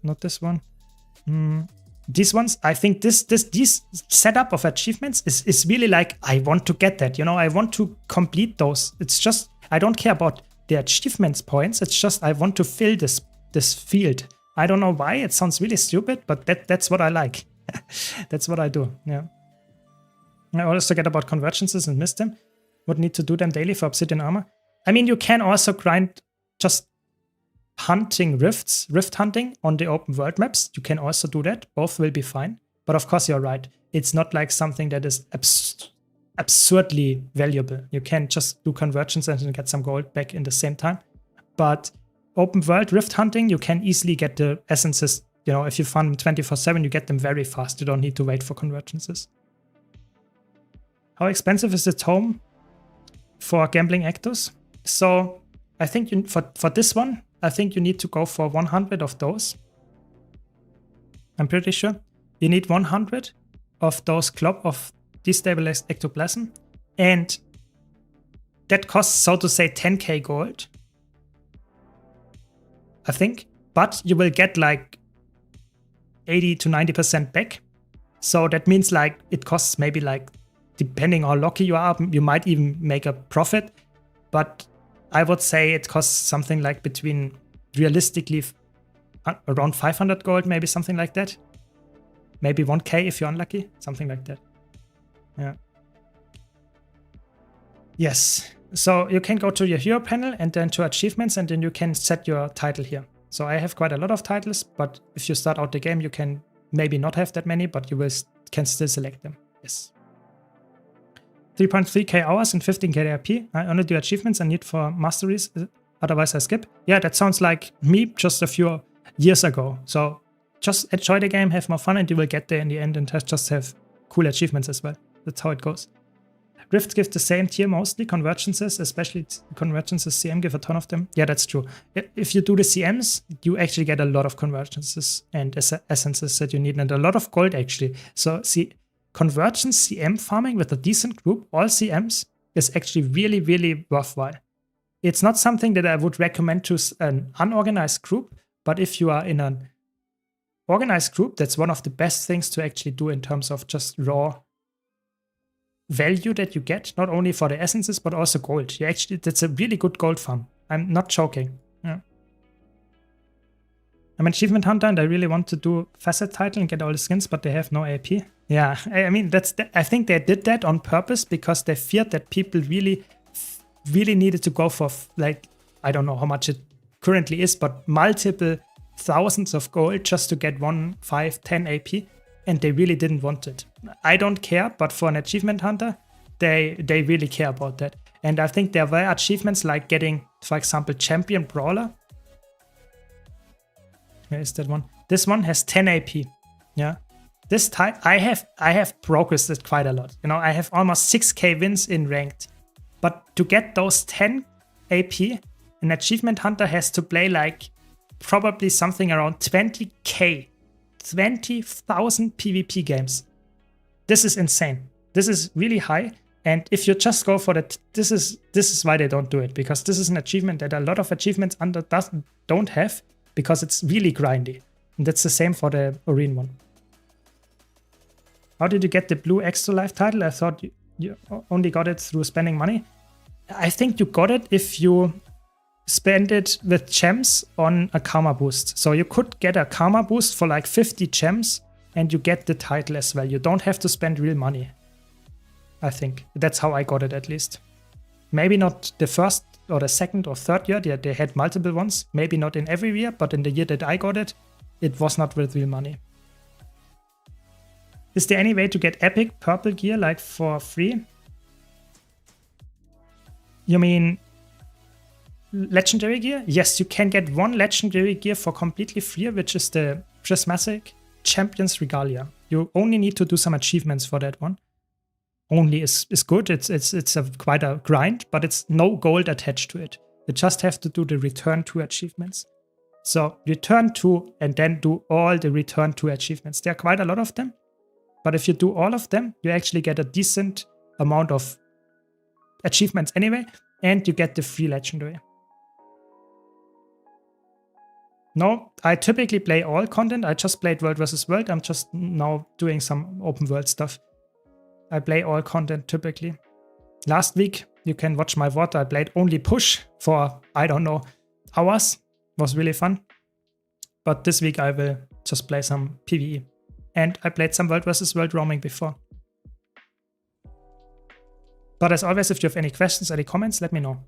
not this one. These ones, I think this setup of achievements is really like, I want to get that, you know, I want to complete those. It's just, I don't care about the achievements points. It's just, I want to fill this field. I don't know why, it sounds really stupid, but that's what I like. That's what I do, yeah. I always forget about convergences and miss them. Would need to do them daily for obsidian armor. I mean, you can also grind just hunting rift hunting on the open world maps. You can also do that. Both will be fine. But of course, you're right. It's not like something that is absurdly valuable. You can just do convergence and get some gold back in the same time. But open world rift hunting, you can easily get the essences. You know, if you farm 24/7, you get them very fast. You don't need to wait for convergences. How expensive is the tome for gambling actors? So I think for this one, I think you need to go for 100 of those. I'm pretty sure. You need 100 of those Club of Destabilized Ectoplasm. And that costs, so to say, 10k gold. I think. But you will get like 80 to 90% back. So that means like it costs maybe like, depending how lucky you are, you might even make a profit. But I would say it costs something like between, realistically, around 500 gold, maybe something like that. Maybe 1k if you're unlucky, something like that. Yeah. Yes. So you can go to your hero panel and then to achievements, and then you can set your title here. So I have quite a lot of titles, but if you start out the game, you can maybe not have that many, but you can still select them. Yes. 3.3k hours and 15k RP. I only do achievements I need for masteries. Otherwise I skip. Yeah, that sounds like me just a few years ago. So just enjoy the game, have more fun, and you will get there in the end and just have cool achievements as well. That's how it goes. Rifts give the same tier mostly. Convergences, especially convergences CM, give a ton of them. Yeah, that's true. If you do the CMs, you actually get a lot of convergences and essences that you need, and a lot of gold actually. So see, convergence CM farming with a decent group, all CMs, is actually really, really worthwhile. It's not something that I would recommend to an unorganized group, but if you are in an organized group, that's one of the best things to actually do in terms of just raw value that you get, not only for the essences, but also gold. That's a really good gold farm. I'm not joking. Yeah. I'm an achievement hunter and I really want to do facet title and get all the skins, but they have no AP. Yeah, I mean, I think they did that on purpose because they feared that people really needed to go for, like, I don't know how much it currently is, but multiple thousands of gold just to get 1, 5, 10 AP, and they really didn't want it. I don't care, but for an achievement hunter, they really care about that. And I think there were achievements like getting, for example, Champion Brawler. Where is that one? This one has 10 AP. Yeah. This time I have progressed it quite a lot. You know, I have almost 6k wins in ranked. But to get those 10 AP, an achievement hunter has to play like probably something around 20k, 20,000 PvP games. This is insane. This is really high. And if you just go for that, this is why they don't do it, because this is an achievement that a lot of achievements under don't have, because it's really grindy. And that's the same for the Arena one. How did you get the blue extra life title? I thought you only got it through spending money. I think you got it if you spend it with gems on a karma boost. So you could get a karma boost for like 50 gems and you get the title as well. You don't have to spend real money. I think that's how I got it, at least. Maybe not the first or the second or third year. They had multiple ones. Maybe not in every year, but in the year that I got it, it was not with real money. Is there any way to get epic purple gear like for free? You mean legendary gear? Yes, you can get one legendary gear for completely free, which is the Prismatic Champions Regalia. You only need to do some achievements for that one. Only is good. It's quite a grind, but it's no gold attached to it. You just have to do the return to achievements. So return to and then do all the return to achievements. There are quite a lot of them. But if you do all of them, you actually get a decent amount of achievements anyway, and you get the free legendary. No, I typically play all content. I just played World vs. World. I'm just now doing some open world stuff. I play all content typically. Last week, you can watch my VOD. I played only push for, I don't know, hours. It was really fun. But this week I will just play some PvE. And I played some World vs. World roaming before. But as always, if you have any questions, any comments, let me know.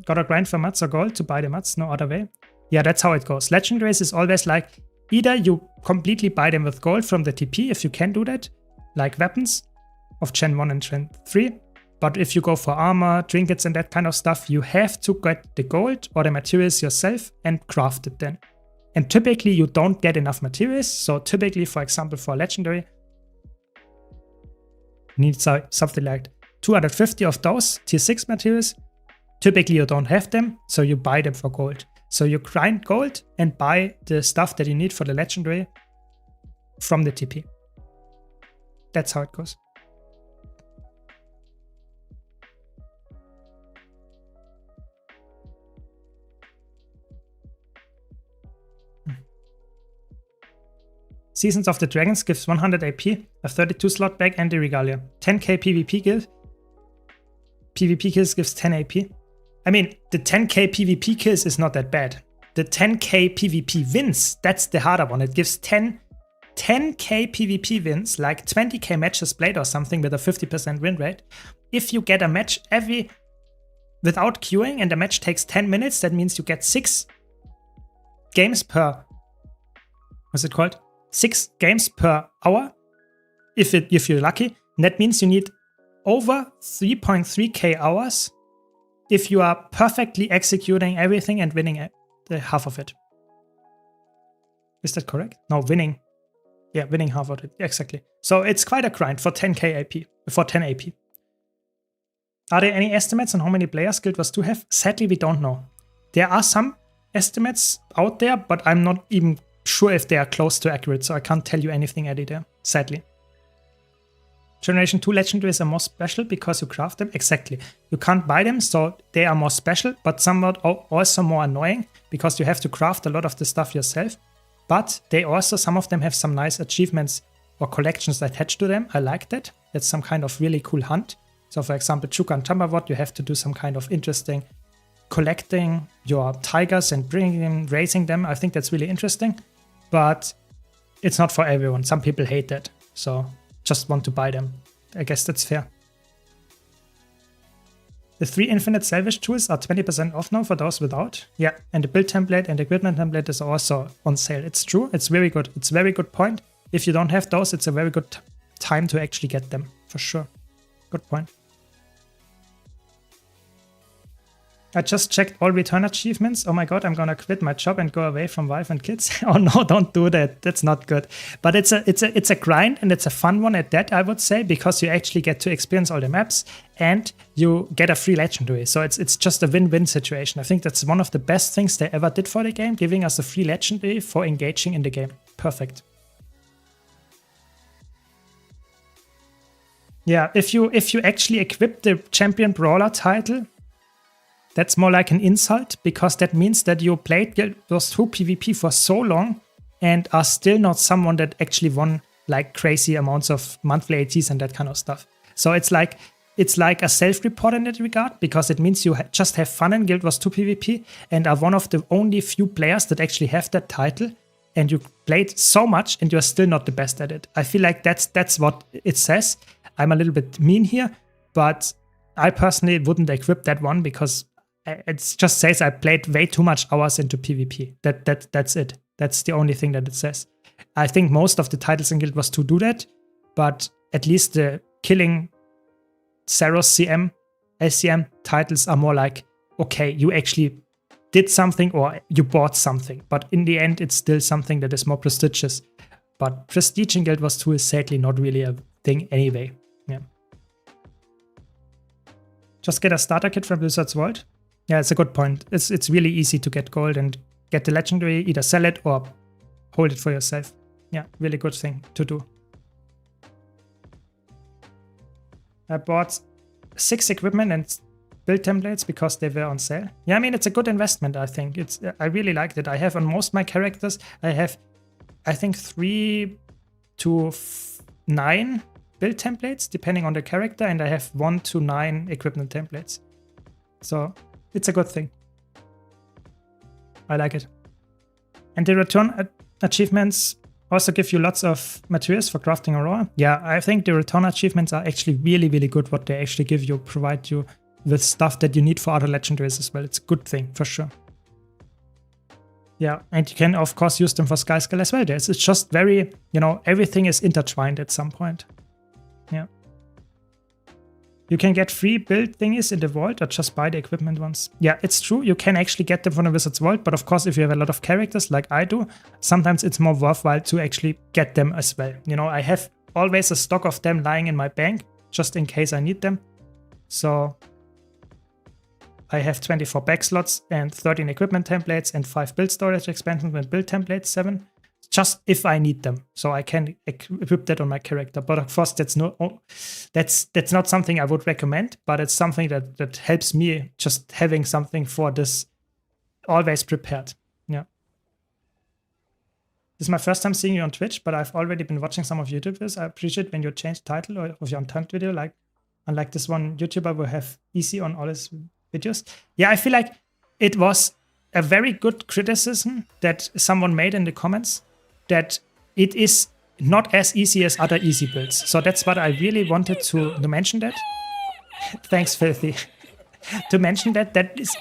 Gotta grind for mats or gold to buy the mats, no other way. Yeah, that's how it goes. Legendaries is always like, either you completely buy them with gold from the TP, if you can do that, like weapons of Gen 1 and Gen 3. But if you go for armor, trinkets and that kind of stuff, you have to get the gold or the materials yourself and craft it then. And typically you don't get enough materials. So typically, for example, for legendary, you need something like 250 of those tier 6 materials. Typically you don't have them, so you buy them for gold. So you grind gold and buy the stuff that you need for the legendary from the TP. That's how it goes. Seasons of the Dragons gives 100 AP, a 32 slot bag and the Regalia. 10k PvP kill. PvP kills gives 10 AP. I mean, the 10k PvP kills is not that bad. The 10k PvP wins, that's the harder one. It gives 10k PvP wins, like 20k matches played or something with a 50% win rate. If you get a match without queuing and the match takes 10 minutes, that means you get 6 games per, what's it called? 6 games per hour, if you're lucky. And that means you need over 3.3k hours if you are perfectly executing everything and winning the half of it. Is that correct? No, winning. Yeah, winning half of it, exactly. So it's quite a grind for 10k AP, for 10 AP. Are there any estimates on how many players Guild Wars 2 have? Sadly, we don't know. There are some estimates out there, but I'm not even sure if they are close to accurate, so I can't tell you anything, Eddie, there, sadly. Generation 2 legendaries are more special because you craft them. Exactly. You can't buy them, so they are more special, but somewhat also more annoying because you have to craft a lot of the stuff yourself. But they also, some of them have some nice achievements or collections attached to them. I like that. That's some kind of really cool hunt. So for example, Chuka and Tambawot, you have to do some kind of interesting collecting your tigers and bringing them, raising them. I think that's really interesting, but it's not for everyone. Some people hate that, so just want to buy them. I guess that's fair. The 3 infinite salvage tools are 20% off now for those without. Yeah, and the build template and equipment template is also on sale. It's true. It's very good. It's a very good point. If you don't have those, it's a very good time to actually get them, for sure. Good point. I just checked all return achievements. Oh my god, I'm gonna quit my job and go away from wife and kids. Oh no, don't do that. That's not good. But it's a grind, and it's a fun one at that, I would say, because you actually get to experience all the maps and you get a free legendary. So it's just a win-win situation. I think that's one of the best things they ever did for the game, giving us a free legendary for engaging in the game. Perfect. Yeah, if you actually equip the champion brawler title, that's more like an insult, because that means that you played Guild Wars 2 PvP for so long and are still not someone that actually won like crazy amounts of monthly ATs and that kind of stuff. So it's like a self-report in that regard, because it means you just have fun in Guild Wars 2 PvP and are one of the only few players that actually have that title, and you played so much and you're still not the best at it. I feel like that's what it says. I'm a little bit mean here, but I personally wouldn't equip that one because it just says I played way too much hours into PvP. That's it. That's the only thing that it says. I think most of the titles in Guild Wars 2 do that, but at least the killing Saros CM, LCM titles are more like, okay, you actually did something or you bought something, but in the end it's still something that is more prestigious. But prestige in Guild Wars 2 is sadly not really a thing anyway. Yeah. Just get a starter kit from Blizzard's Vault. Yeah, it's a good point. It's really easy to get gold and get the legendary, either sell it or hold it for yourself. Yeah, really good thing to do. I bought 6 equipment and build templates because they were on sale. Yeah, I mean, it's a good investment, I think. I really liked it. I have on most of my characters, I have, I think, 3 to 9 build templates, depending on the character, and I have 1 to 9 equipment templates. So it's a good thing. I like it. And the return achievements also give you lots of materials for crafting Aurora. Yeah, I think the return achievements are actually really, really good. What they actually give you, provide you with stuff that you need for other legendaries as well. It's a good thing, for sure. Yeah, and you can, of course, use them for Skyscale as well. It's just very, everything is intertwined at some point. Yeah. You can get free build thingies in the vault or just buy the equipment ones. Yeah, it's true. You can actually get them from the Wizard's Vault, but of course, if you have a lot of characters like I do, sometimes it's more worthwhile to actually get them as well. I have always a stock of them lying in my bank, just in case I need them. So I have 24 back slots and 13 equipment templates and 5 build storage expansions and build templates, 7. Just if I need them, so I can equip that on my character. But of course, that's not something I would recommend, but it's something that helps me just having something for this always prepared. Yeah. This is my first time seeing you on Twitch, but I've already been watching some of your YouTube videos. I appreciate when you change the title of your intent video, like unlike this one YouTuber will have easy on all his videos. Yeah, I feel like it was a very good criticism that someone made in the comments, that it is not as easy as other easy builds. So that's what I really wanted to mention that. Thanks, Filthy. to mention that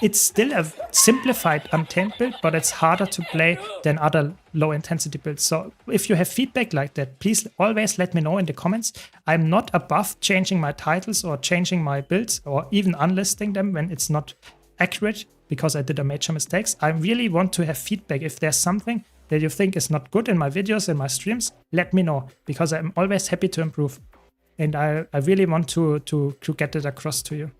it's still a simplified Untamed build, but it's harder to play than other low intensity builds. So if you have feedback like that, please always let me know in the comments. I'm not above changing my titles or changing my builds or even unlisting them when it's not accurate because I did a major mistakes. I really want to have feedback. If there's something that you think is not good in my videos, in my streams, let me know, because I'm always happy to improve. And I really want to get it across to you.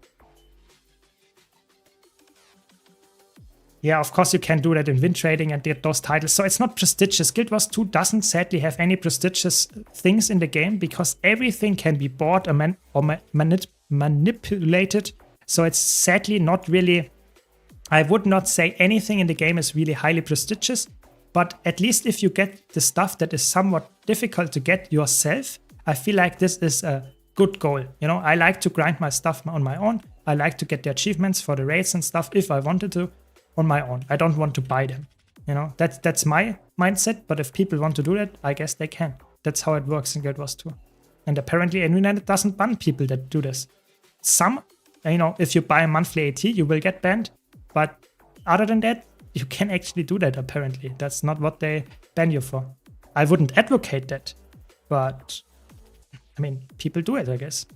Yeah, of course you can do that in win trading and get those titles. So it's not prestigious. Guild Wars 2 doesn't sadly have any prestigious things in the game because everything can be bought or manipulated. So it's sadly not really, I would not say anything in the game is really highly prestigious. But at least if you get the stuff that is somewhat difficult to get yourself, I feel like this is a good goal. You know, I like to grind my stuff on my own. I like to get the achievements for the raids and stuff if I wanted to. On my own. I don't want to buy them. You know, that's my mindset, but if people want to do that, I guess they can. That's how it works in Guild Wars 2. And apparently United doesn't ban people that do this. Some, you know, if you buy a monthly AT, you will get banned, but other than that, you can actually do that apparently. That's not what they ban you for. I wouldn't advocate that, but I mean, people do it, I guess.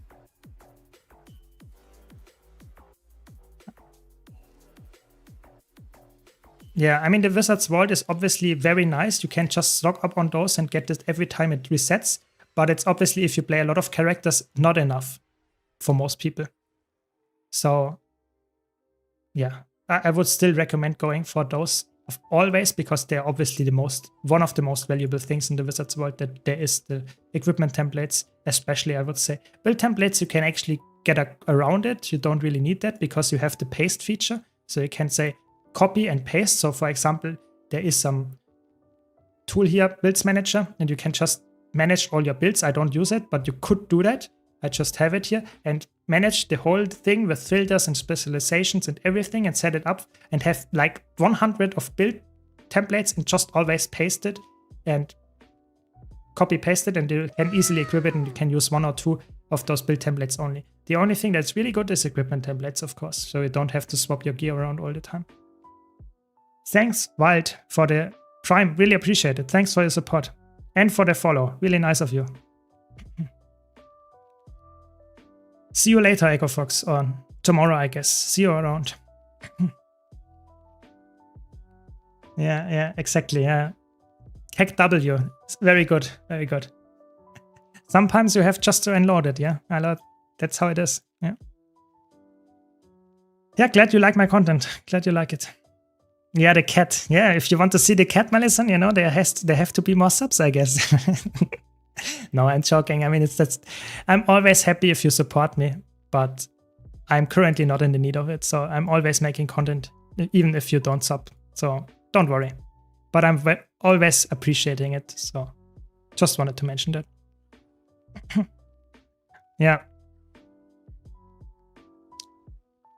Yeah, I mean, the Wizard's Vault is obviously very nice. You can just stock up on those and get this every time it resets. But it's obviously, if you play a lot of characters, not enough for most people. So, yeah, I would still recommend going for those always, because they're obviously one of the most valuable things in the Wizard's Vault. That there is the equipment templates, especially, I would say. Build templates, you can actually get around it. You don't really need that because you have the paste feature. So you can say, copy and paste. So for example, there is some tool here, Builds Manager, and you can just manage all your builds. I don't use it, but you could do that. I just have it here and manage the whole thing with filters and specializations and everything and set it up and have like 100 of build templates and just always paste it and copy paste it, and you can easily equip it and you can use 1 or 2 of those build templates only. The only thing that's really good is equipment templates, of course, so you don't have to swap your gear around all the time. Thanks, Wild, for the Prime. Really appreciate it. Thanks for your support. And for the follow. Really nice of you. See you later, Echo Fox. Or tomorrow, I guess. See you around. Yeah, exactly. Yeah. Hack W. Very good. Very good. Sometimes you have just to unload it. Yeah. That's how it is. Yeah. Yeah, glad you like my content. Glad you like it. Yeah, the cat. Yeah, if you want to see the cat, Melissa, you know, there have to be more subs, I guess. No, I'm joking. I mean, I'm always happy if you support me, but I'm currently not in the need of it. So I'm always making content, even if you don't sub. So don't worry. But I'm always appreciating it. So just wanted to mention that. Yeah.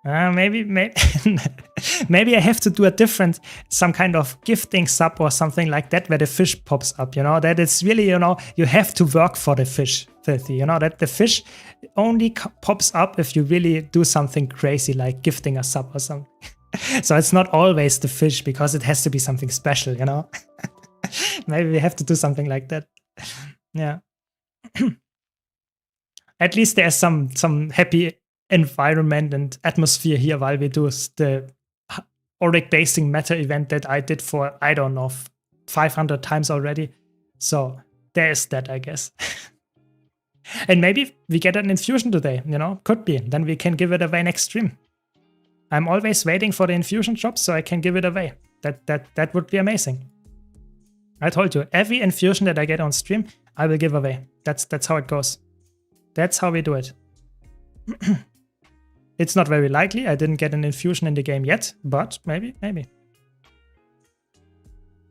Maybe maybe I have to do some kind of gifting sub or something like that where the fish pops up, you know, that it's really, you know, you have to work for the fish, Filthy, you know, that the fish only pops up if you really do something crazy like gifting a sub or something. So it's not always the fish because it has to be something special, you know. Maybe we have to do something like that. Yeah. At least there's some happy environment and atmosphere here while we do the Auric basing meta event that I did for, I don't know, 500 times already. So there's that, I guess. And maybe we get an infusion today, you know, could be. Then we can give it away next stream. I'm always waiting for the infusion drops so I can give it away. That would be amazing. I told you, every infusion that I get on stream, I will give away. That's how it goes. That's how we do it. It's not very likely. I didn't get an infusion in the game yet, but maybe.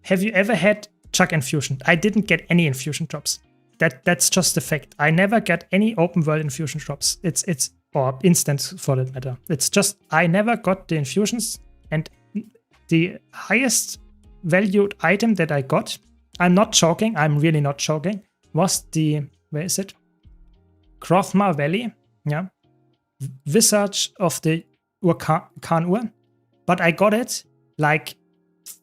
Have you ever had Chuck infusion? I didn't get any infusion drops. That's just a fact. I never get any open world infusion drops. It's or instants for that matter. It's just I never got the infusions, and the highest valued item that I got, I'm not joking, I'm really not joking, was the, where is it? Krothma Valley, yeah. Visage of the Khan-Ur, but I got it like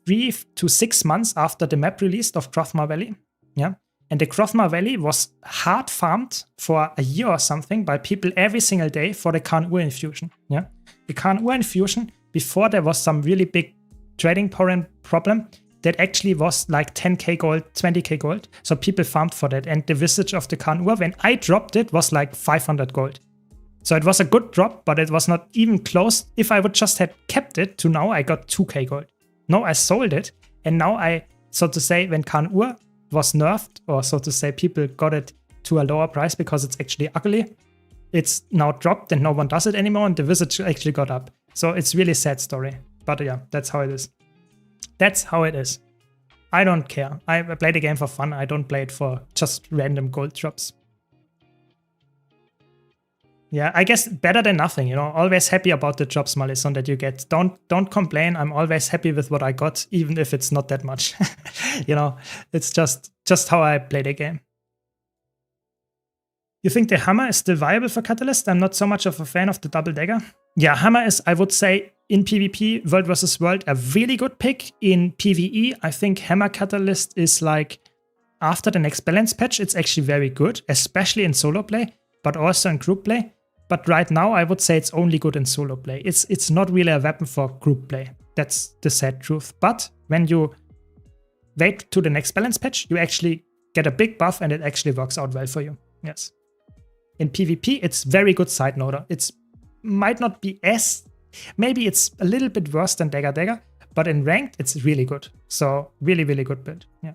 3 to 6 months after the map released of Krothmar Valley. Yeah. And the Krothmar Valley was hard farmed for a year or something by people every single day for the Khan-Ur infusion. Yeah. The Khan-Ur infusion, before there was some really big trading problem, that actually was like 10k gold, 20k gold. So people farmed for that. And the visage of the Khan-Ur, when I dropped it, was like 500 gold. So it was a good drop, but it was not even close. If I would just have kept it to now, I got 2k gold. No, I sold it. And now I, so to say, when Khan-Ur was nerfed, or so to say, people got it to a lower price because it's actually ugly, it's now dropped and no one does it anymore. And the visage actually got up. So it's really a sad story. But yeah, that's how it is. That's how it is. I don't care. I play the game for fun. I don't play it for just random gold drops. Yeah, I guess better than nothing, you know. Always happy about the drops, Malison, that you get. Don't complain. I'm always happy with what I got, even if it's not that much. You know, it's just how I play the game. You think the hammer is still viable for Catalyst? I'm not so much of a fan of the double dagger. Yeah, hammer is, I would say, in PvP, World vs. World, a really good pick. In PvE, I think hammer Catalyst is like, after the next balance patch, it's actually very good, especially in solo play, but also in group play. But right now, I would say it's only good in solo play. It's not really a weapon for group play. That's the sad truth. But when you wait to the next balance patch, you actually get a big buff and it actually works out well for you. Yes. In PvP, it's very good side noder. It might not be as, maybe it's a little bit worse than Dagger, but in ranked, it's really good. So really, really good build. Yeah.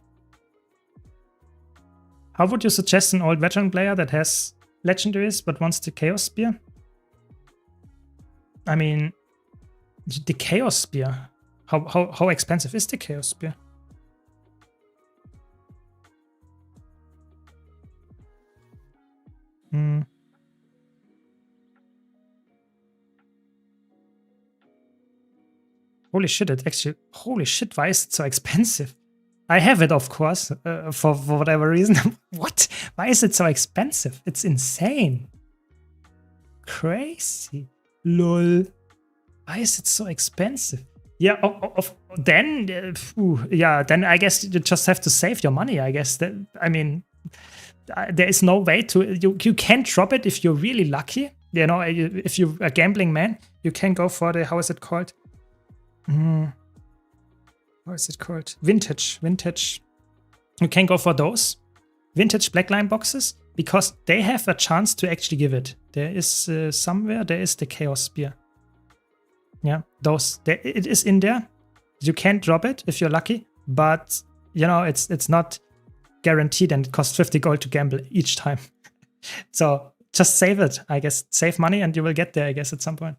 How would you suggest an old veteran player that has legendaries but wants the Chaos Spear? I mean, the Chaos Spear. How expensive is the Chaos Spear? Holy shit, it actually, holy shit, why is it so expensive? I have it, of course, for whatever reason. What? Why is it so expensive? It's insane. Crazy. Lol. Why is it so expensive? Yeah, then I guess you just have to save your money, I guess. I mean, there is no way to, you can drop it if you're really lucky. You know, if you're a gambling man, you can go for the, how is it called? What is it called? Vintage. You can go for those vintage blackline boxes because they have a chance to actually give it. There is somewhere, there is the Chaos Spear. Yeah, it is in there. You can drop it if you're lucky, but you know, it's not guaranteed and it costs 50 gold to gamble each time. So just save it, I guess. Save money and you will get there, I guess, at some point.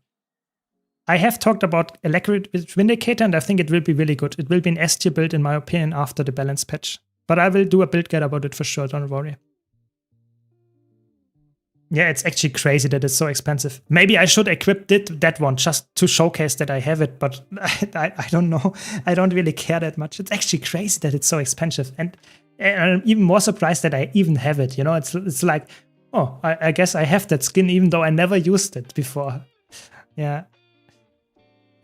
I have talked about Electric Vindicator and I think it will be really good. It will be an S tier build in my opinion after the balance patch. But I will do a build guide about it for sure, don't worry. Yeah, it's actually crazy that it's so expensive. Maybe I should equip that one just to showcase that I have it, but I don't know. I don't really care that much. It's actually crazy that it's so expensive. And I'm even more surprised that I even have it. You know, it's like, oh, I guess I have that skin even though I never used it before. Yeah.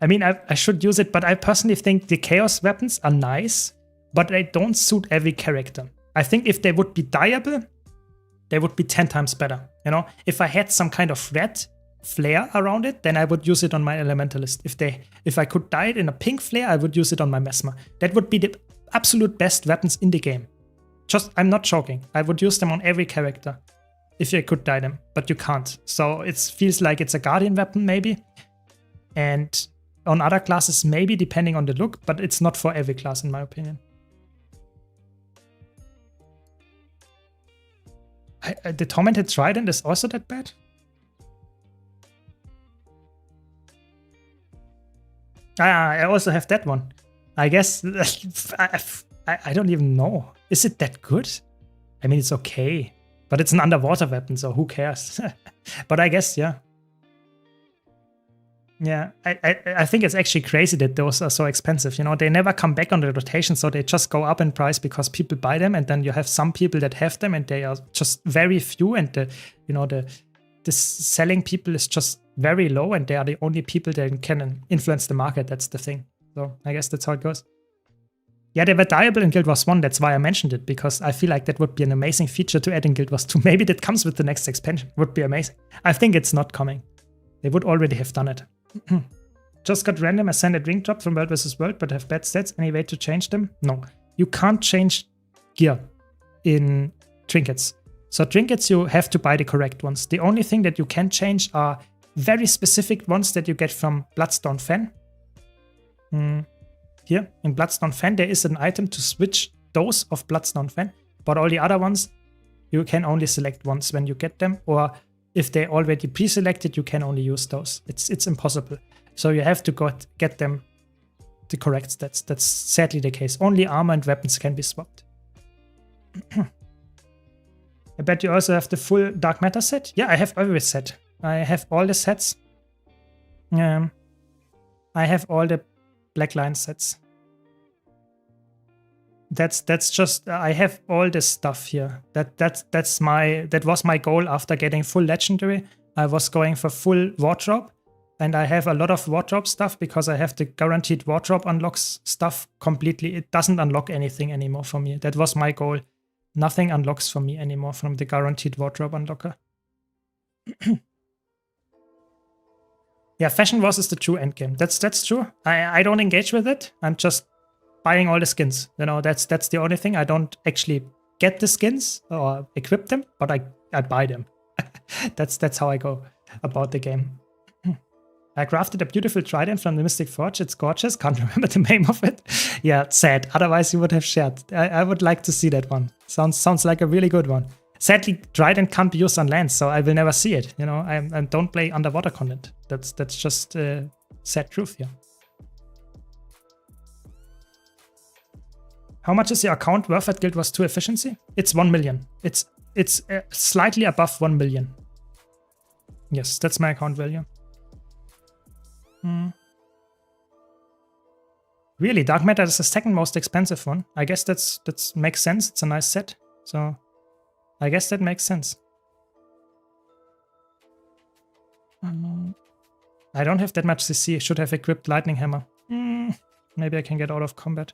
I mean, I should use it, but I personally think the Chaos weapons are nice, but they don't suit every character. I think if they would be dyeable, they would be 10 times better. You know, if I had some kind of red flare around it, then I would use it on my Elementalist. If I could dye it in a pink flare, I would use it on my Mesmer. That would be the absolute best weapons in the game. I'm not joking. I would use them on every character if I could dye them, but you can't. So it feels like it's a Guardian weapon maybe. And on other classes, maybe, depending on the look, but it's not for every class, in my opinion. The Tormented Trident is also that bad? I also have that one. I guess, I don't even know. Is it that good? I mean, it's okay, but it's an underwater weapon, so who cares? But I guess, yeah. Yeah, I think it's actually crazy that those are so expensive. You know, they never come back on the rotation, so they just go up in price because people buy them, and then you have some people that have them, and they are just very few, and the selling people is just very low, and they are the only people that can influence the market. That's the thing. So I guess that's how it goes. Yeah, they were diable in Guild Wars 1. That's why I mentioned it, because I feel like that would be an amazing feature to add in Guild Wars 2. Maybe that comes with the next expansion. Would be amazing. I think it's not coming. They would already have done it. Just got random ascended ring drop from World vs. World, but have bad stats. Any way to change them? No. You can't change gear in trinkets. So trinkets, you have to buy the correct ones. The only thing that you can change are very specific ones that you get from Bloodstone Fen. Here, in Bloodstone Fen, there is an item to switch those of Bloodstone Fen, but all the other ones, you can only select once when you get them, or if they're already pre-selected, you can only use those. It's impossible. So you have to get them the correct stats. That's sadly the case. Only armor and weapons can be swapped. I bet you also have the full Dark Matter set? Yeah, I have every set. I have all the sets. I have all the Black Lion sets. That's just, I have all this stuff here. That was my goal after getting full legendary. I was going for full wardrobe, and I have a lot of wardrobe stuff because I have the guaranteed wardrobe unlocks stuff completely. It doesn't unlock anything anymore for me. That was my goal. Nothing unlocks for me anymore from the guaranteed wardrobe unlocker. Yeah, Fashion Wars is the true endgame. That's true. I don't engage with it. I'm just buying all the skins. You know, that's the only thing. I don't actually get the skins or equip them, but I buy them. That's how I go about the game. I crafted a beautiful trident from the Mystic Forge. It's gorgeous. Can't remember the name of it. Yeah, it's sad. Otherwise, you would have shared. I would like to see that one. Sounds like a really good one. Sadly, trident can't be used on land, so I will never see it. You know, I don't play underwater content. That's just sad truth here. How much is your account worth at Guild Wars 2 efficiency? It's 1 million. It's slightly above 1 million. Yes, that's my account value. Really, Dark Matter is the second most expensive one. I guess that makes sense. It's a nice set, so I guess that makes sense. I don't have that much CC. Should have equipped Lightning Hammer. Maybe I can get out of combat.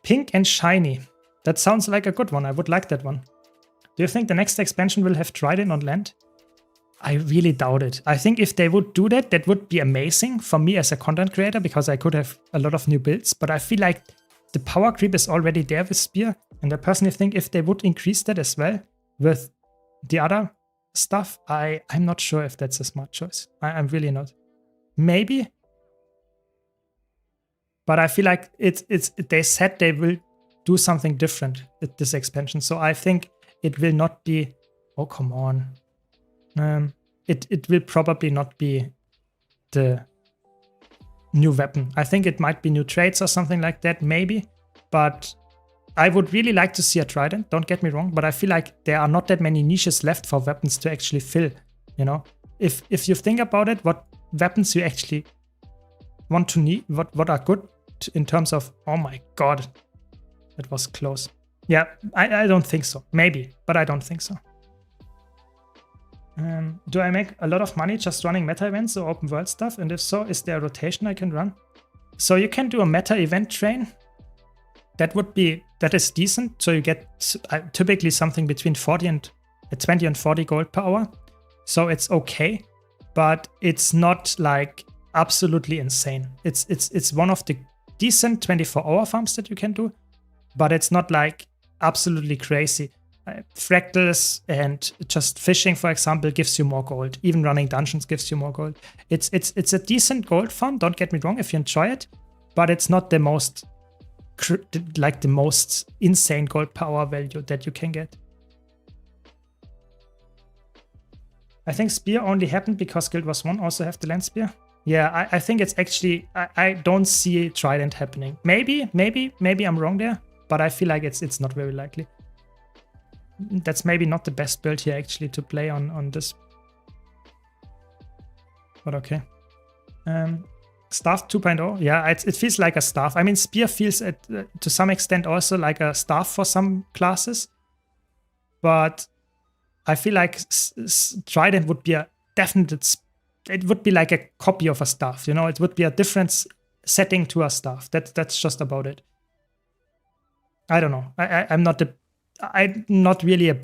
Pink and shiny. That sounds like a good one. I would like that one. Do you think the next expansion will have Trident on land? I really doubt it. I think if they would do that, that would be amazing for me as a content creator, because I could have a lot of new builds. But I feel like the power creep is already there with Spear. And I personally think if they would increase that as well with the other stuff, I'm not sure if that's a smart choice. I'm really not. Maybe. But I feel like they said they will do something different with this expansion. So I think it will not be... Oh, come on. It will probably not be the new weapon. I think it might be new traits or something like that, maybe. But I would really like to see a trident, don't get me wrong. But I feel like there are not that many niches left for weapons to actually fill, you know? If you think about it, what weapons you actually want to need, what are good in terms of... Oh my god, that was close. Yeah, I don't think so. Maybe, but I don't think so. Do I make a lot of money just running meta events or open world stuff? And if so, is there a rotation I can run? So you can do a meta event train. That is decent. So you get typically something between 20 and 40 gold per hour. So it's okay, but it's not like absolutely insane. It's one of the decent 24-hour farms that you can do, but it's not like absolutely crazy. Fractals and just fishing, for example, gives you more gold. Even running dungeons gives you more gold. It's a decent gold farm, don't get me wrong, if you enjoy it, but it's not the most insane gold power value that you can get. I think Spear only happened because Guild Wars 1 also have the land spear. Yeah, I think it's actually... I don't see Trident happening. Maybe I'm wrong there, but I feel like it's not very likely. That's maybe not the best build here actually to play on this. But okay. Staff 2.0. Yeah, it feels like a staff. I mean, Spear feels to some extent also like a staff for some classes. But I feel like Trident would be a definite, it would be like a copy of a staff, you know, it would be a different setting to a staff. That's just about it. I don't know. I'm not really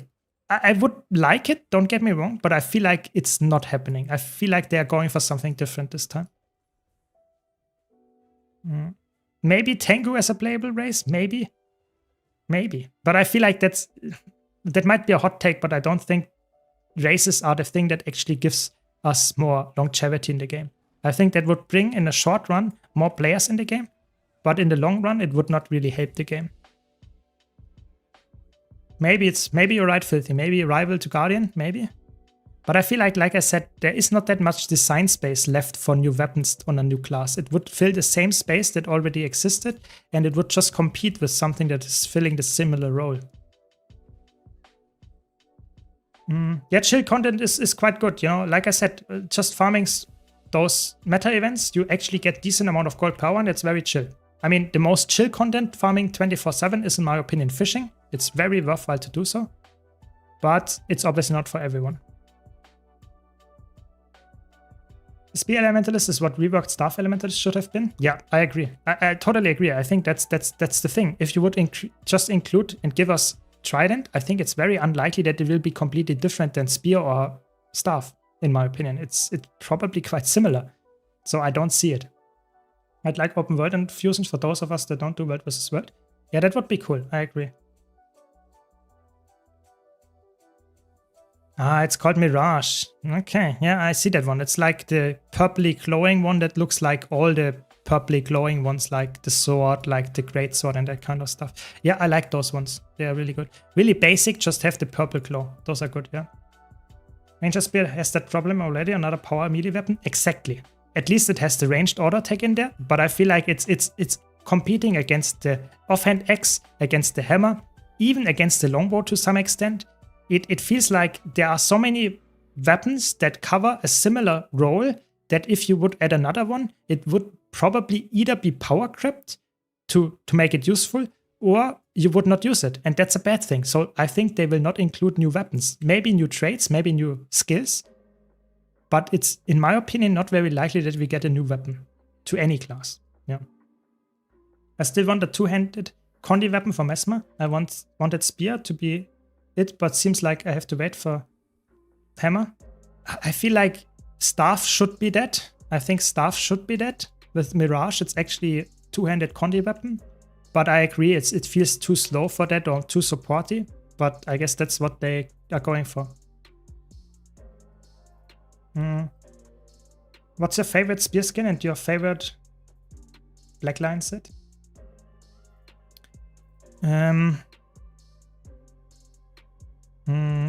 I would like it, don't get me wrong, but I feel like it's not happening. I feel like they're going for something different this time. Maybe Tengu as a playable race, maybe. But I feel like that might be a hot take, but I don't think races are the thing that actually gives us more longevity in the game. I think that would bring in a short run more players in the game, but in the long run it would not really help the game. Maybe you're right, Filthy. Maybe rival to Guardian, maybe. But I feel like I said, there is not that much design space left for new weapons on a new class. It would fill the same space that already existed, and it would just compete with something that is filling the similar role. Yeah, chill content is quite good, you know. Like I said, just farming those meta events, you actually get decent amount of gold power, and it's very chill. I mean, the most chill content farming 24/7 is, in my opinion, fishing. It's very worthwhile to do so, but it's obviously not for everyone. Spear Elementalist is what reworked Staff Elementalist should have been. Yeah, I agree. I totally agree. I think that's the thing. If you would just include and give us Trident, I think it's very unlikely that it will be completely different than Spear or Staff, in my opinion. It's probably quite similar, so I don't see it. I'd like open world infusions for those of us that don't do world versus world. Yeah, that would be cool. I agree. Ah, it's called Mirage. Okay, yeah, I see that one. It's like the purpley glowing one that looks like all the purpley glowing ones, like the sword, like the great sword and that kind of stuff. Yeah, I like those ones. They are really good. Really basic, just have the purple glow. Those are good, yeah. Ranger Spear has that problem already, another power melee weapon. Exactly. At least it has the ranged order tech in there, but I feel like it's competing against the offhand axe, against the hammer, even against the longbow to some extent. It feels like there are so many weapons that cover a similar role that if you would add another one, it would probably either be power crept to make it useful, or you would not use it, and that's a bad thing. So I think they will not include new weapons. Maybe new traits, maybe new skills, but it's, in my opinion, not very likely that we get a new weapon to any class. Yeah. I still want a two-handed Condi weapon for Mesmer. I wanted Spear to be it, but seems like I have to wait for Hammer. I feel like Staff should be that. I think Staff should be that. With Mirage, it's actually a two-handed Condi weapon. But I agree, it feels too slow for that, or too supporty. But I guess that's what they are going for. What's your favorite Spear skin and your favorite Black Lion set?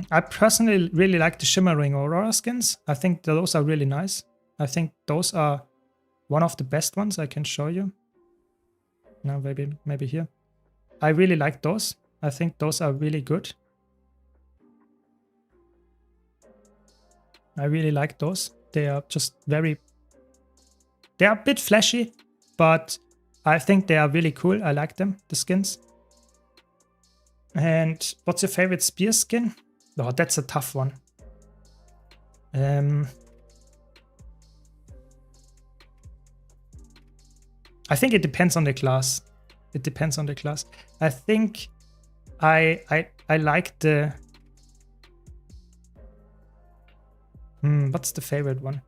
I personally really like the Shimmering Aurora skins. I think those are really nice. I think those are one of the best ones I can show you. No, maybe here. I really like those. I think those are really good. I really like those. They are just very... They are a bit flashy, but I think they are really cool. I like them, the skins. And what's your favorite Spear skin? Oh, that's a tough one. I think it depends on the class. It depends on the class. I think I like the... what's the favorite one?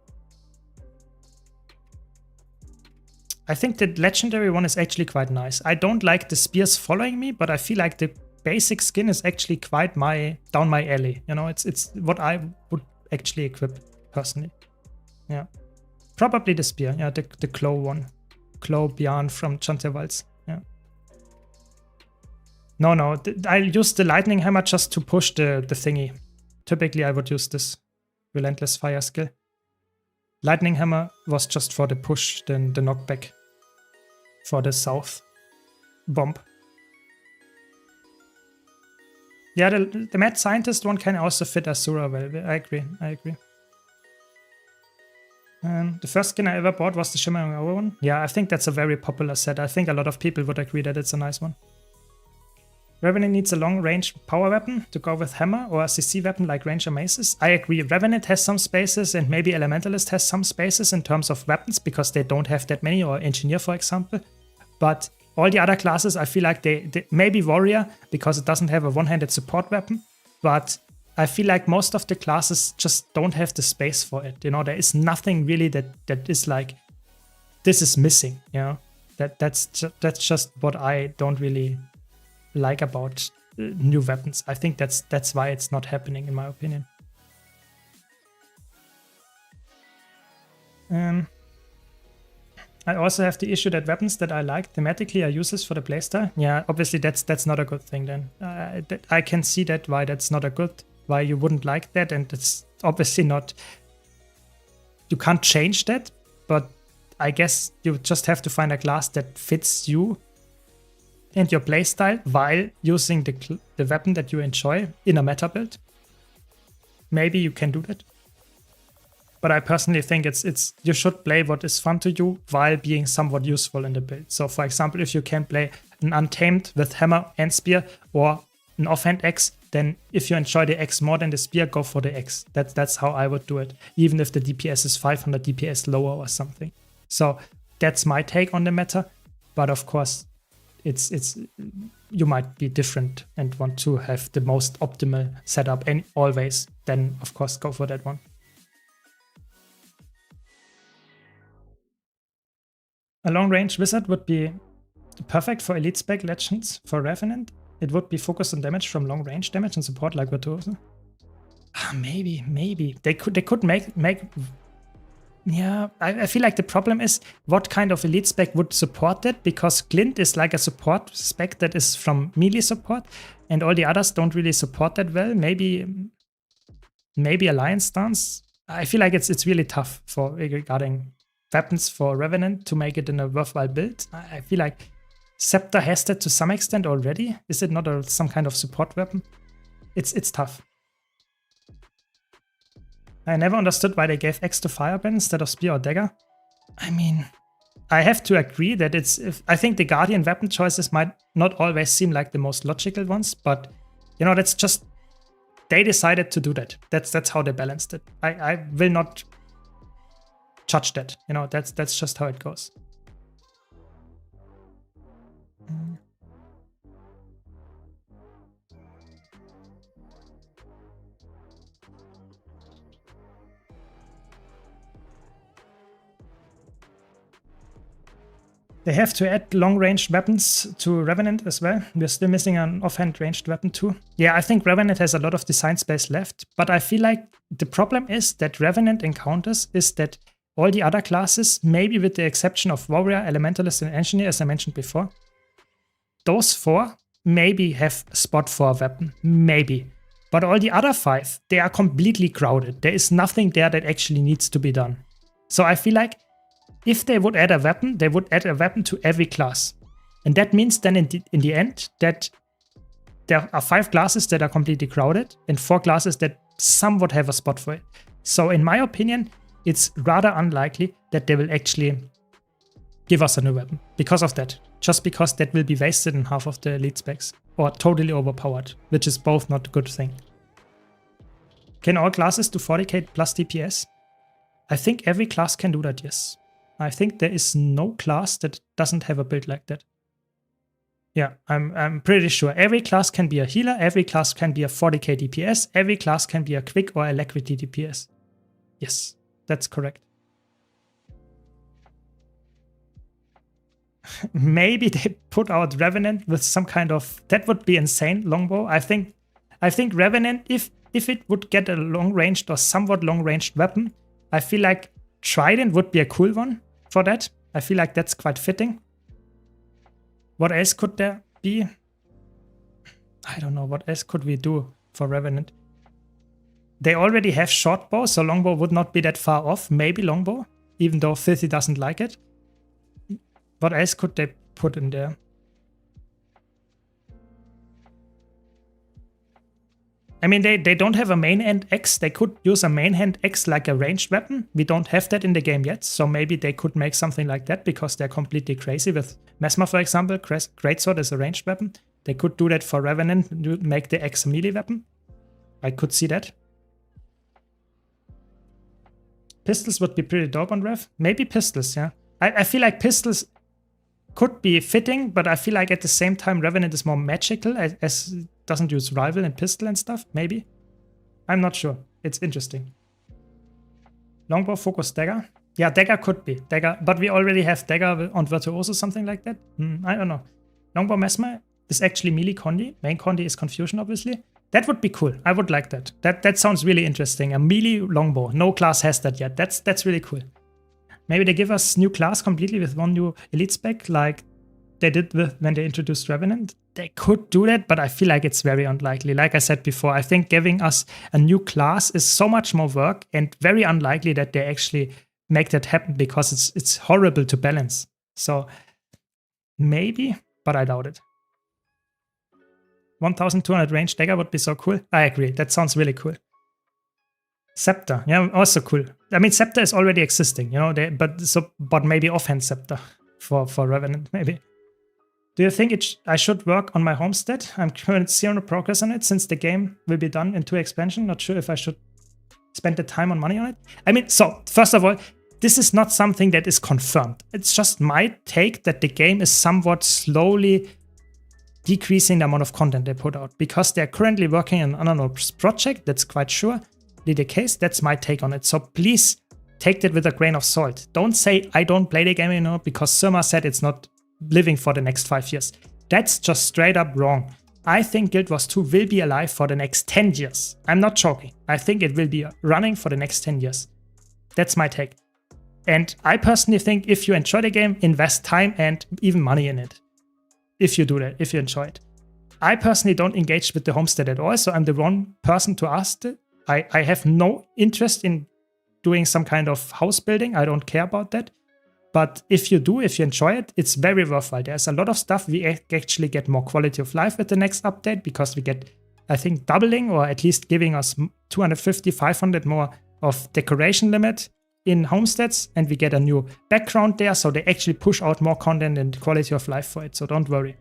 I think the legendary one is actually quite nice. I don't like the spears following me, but I feel like the basic skin is actually quite down my alley. You know, it's what I would actually equip personally. Yeah, probably the spear. Yeah, the claw one, claw Bjarn from Chanterwalds. Yeah. No, I use the lightning hammer just to push the thingy. Typically, I would use this relentless fire skill. Lightning hammer was just for the push, then the knockback for the south bomb. Yeah, the mad scientist one can also fit Asura well. I agree. The first skin I ever bought was the Shimmering Aura one. Yeah, I think that's a very popular set. I think a lot of people would agree that it's a nice one. Revenant needs a long-range power weapon to go with hammer or a CC weapon like Ranger Maces. I agree, Revenant has some spaces and maybe Elementalist has some spaces in terms of weapons because they don't have that many, or Engineer for example. But all the other classes, I feel like they maybe Warrior because it doesn't have a one-handed support weapon, but I feel like most of the classes just don't have the space for it. You know, there is nothing really that is like, this is missing, you know? That's just what I don't really like about new weapons. I think that's why it's not happening in my opinion. I also have the issue that weapons that I like thematically are useless for the playstyle. Yeah, obviously that's not a good thing then. I can see that why that's not a good, why you wouldn't like that, and it's obviously not, you can't change that, but I guess you just have to find a class that fits you and your playstyle while using the weapon that you enjoy in a meta build. Maybe you can do that. But I personally think it's you should play what is fun to you while being somewhat useful in the build. So for example, if you can play an Untamed with hammer and spear or an offhand X, then if you enjoy the X more than the spear, go for the X. That's how I would do it, even if the DPS is 500 DPS lower or something. So that's my take on the meta. But of course, it's you might be different and want to have the most optimal setup and always, then of course go for that one. A long-range wizard would be perfect for elite spec legends. For Revenant, it would be focused on damage from long-range damage and support like Virtuoso. Maybe. They could make yeah, I feel like the problem is what kind of elite spec would support that, because Glint is like a support spec that is from melee support, and all the others don't really support that well. Maybe Alliance Stance. I feel like it's really tough for regarding weapons for Revenant to make it in a worthwhile build. I feel like Scepter has that to some extent already. Is it not some kind of support weapon? It's tough. I never understood why they gave X to Firebend instead of Spear or Dagger. I mean, I have to agree that I think the Guardian weapon choices might not always seem like the most logical ones, but you know, that's just, they decided to do that. That's how they balanced it. I will not judge that. You know, that's just how it goes. They have to add long-ranged weapons to Revenant as well. We're still missing an offhand ranged weapon too. Yeah, I think Revenant has a lot of design space left, but I feel like the problem is that Revenant encounters is that all the other classes, maybe with the exception of Warrior, Elementalist, and Engineer, as I mentioned before, those four maybe have spot for a weapon, maybe. But all the other five, they are completely crowded. There is nothing there that actually needs to be done. So I feel like if they would add a weapon, they would add a weapon to every class. And that means then in the end that there are 5 classes that are completely crowded and 4 classes that somewhat have a spot for it. So in my opinion, it's rather unlikely that they will actually give us a new weapon because of that. Just because that will be wasted in half of the elite specs or totally overpowered, which is both not a good thing. Can all classes do 40k plus DPS? I think every class can do that, yes. I think there is no class that doesn't have a build like that. Yeah, I'm pretty sure. Every class can be a healer, every class can be a 40k DPS, every class can be a quick or alacrity DPS. Yes, that's correct. Maybe they put out Revenant with some kind of, that would be insane, longbow. I think Revenant, if it would get a long-ranged or somewhat long-ranged weapon, I feel like Trident would be a cool one for that. I feel like that's quite fitting. What else could there be? I don't know. What else could we do for Revenant? They already have shortbow, so longbow would not be that far off. Maybe longbow, even though Filthy doesn't like it. What else could they put in there? I mean, they don't have a main hand X. They could use a main hand X like a ranged weapon. We don't have that in the game yet, so maybe they could make something like that because they're completely crazy with Mesmer, for example. Greatsword is a ranged weapon. They could do that for Revenant, make the X a melee weapon. I could see that. Pistols would be pretty dope on Rev. Maybe pistols, yeah. I feel like pistols could be fitting, but I feel like at the same time Revenant is more magical as doesn't use rival and pistol and stuff, maybe. I'm not sure. It's interesting. Longbow focus dagger. Yeah, dagger could be. Dagger, but we already have dagger on Virtuoso, something like that. I don't know. Longbow Mesmer is actually melee Condi. Main Condi is Confusion, obviously. That would be cool. I would like that. That sounds really interesting. A melee longbow. No class has that yet. That's really cool. Maybe they give us new class completely with one new elite spec, like they did when they introduced Revenant. They could do that, but I feel like it's very unlikely. Like I said before, I think giving us a new class is so much more work and very unlikely that they actually make that happen because it's horrible to balance. So maybe, but I doubt it. 1200 range dagger would be so cool. I agree. That sounds really cool. Scepter, yeah, also cool. I mean, Scepter is already existing, you know, but maybe offhand Scepter for Revenant, maybe. Do you think I should work on my homestead? I'm currently 0 progress on it since the game will be done in 2 expansion. Not sure if I should spend the time and money on it. I mean, so first of all, this is not something that is confirmed. It's just my take that the game is somewhat slowly decreasing the amount of content they put out because they're currently working on another project. That's quite surely the case. That's my take on it. So please take that with a grain of salt. Don't say I don't play the game anymore because Surma said it's not living for the next 5 years. That's just straight up wrong. I think Guild Wars 2 will be alive for the next 10 years. I'm not joking. I think it will be running for the next 10 years. That's my take. And I personally think if you enjoy the game, invest time and even money in it. If you do that, if you enjoy it. I personally don't engage with the homestead at all, so I'm the wrong person to ask it. I have no interest in doing some kind of house building. I don't care about that. But if you do, if you enjoy it, it's very worthwhile. There's a lot of stuff. We actually get more quality of life with the next update because we get, I think, doubling or at least giving us 250, 500 more of decoration limit in homesteads. And we get a new background there. So they actually push out more content and quality of life for it. So don't worry.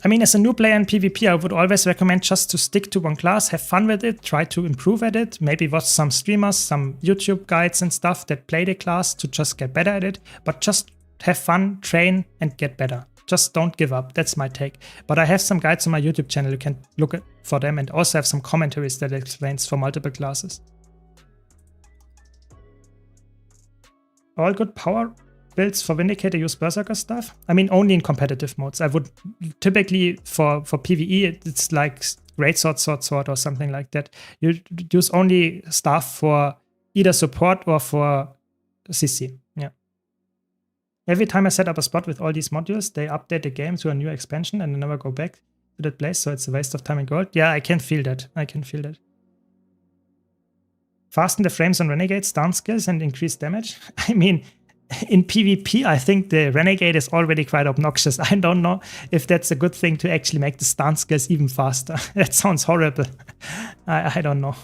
I mean, as a new player in PvP, I would always recommend just to stick to one class, have fun with it, try to improve at it, maybe watch some streamers, some YouTube guides and stuff that play the class to just get better at it, but just have fun, train and get better. Just don't give up. That's my take. But I have some guides on my YouTube channel. You can look for them and also have some commentaries that explains for multiple classes. All good power builds for Vindicator use Berserker stuff? I mean, only in competitive modes. I would typically, for PvE, it's like Great Sword, or something like that. You use only stuff for either support or for CC. Yeah. Every time I set up a spot with all these modules, they update the game to a new expansion and I never go back to that place, so it's a waste of time and gold. Yeah, I can feel that. I can feel that. Fasten the frames on Renegades, down skills, and increase damage. I mean, in PvP, I think the Renegade is already quite obnoxious. I don't know if that's a good thing to actually make the stance skills even faster. That sounds horrible. I don't know.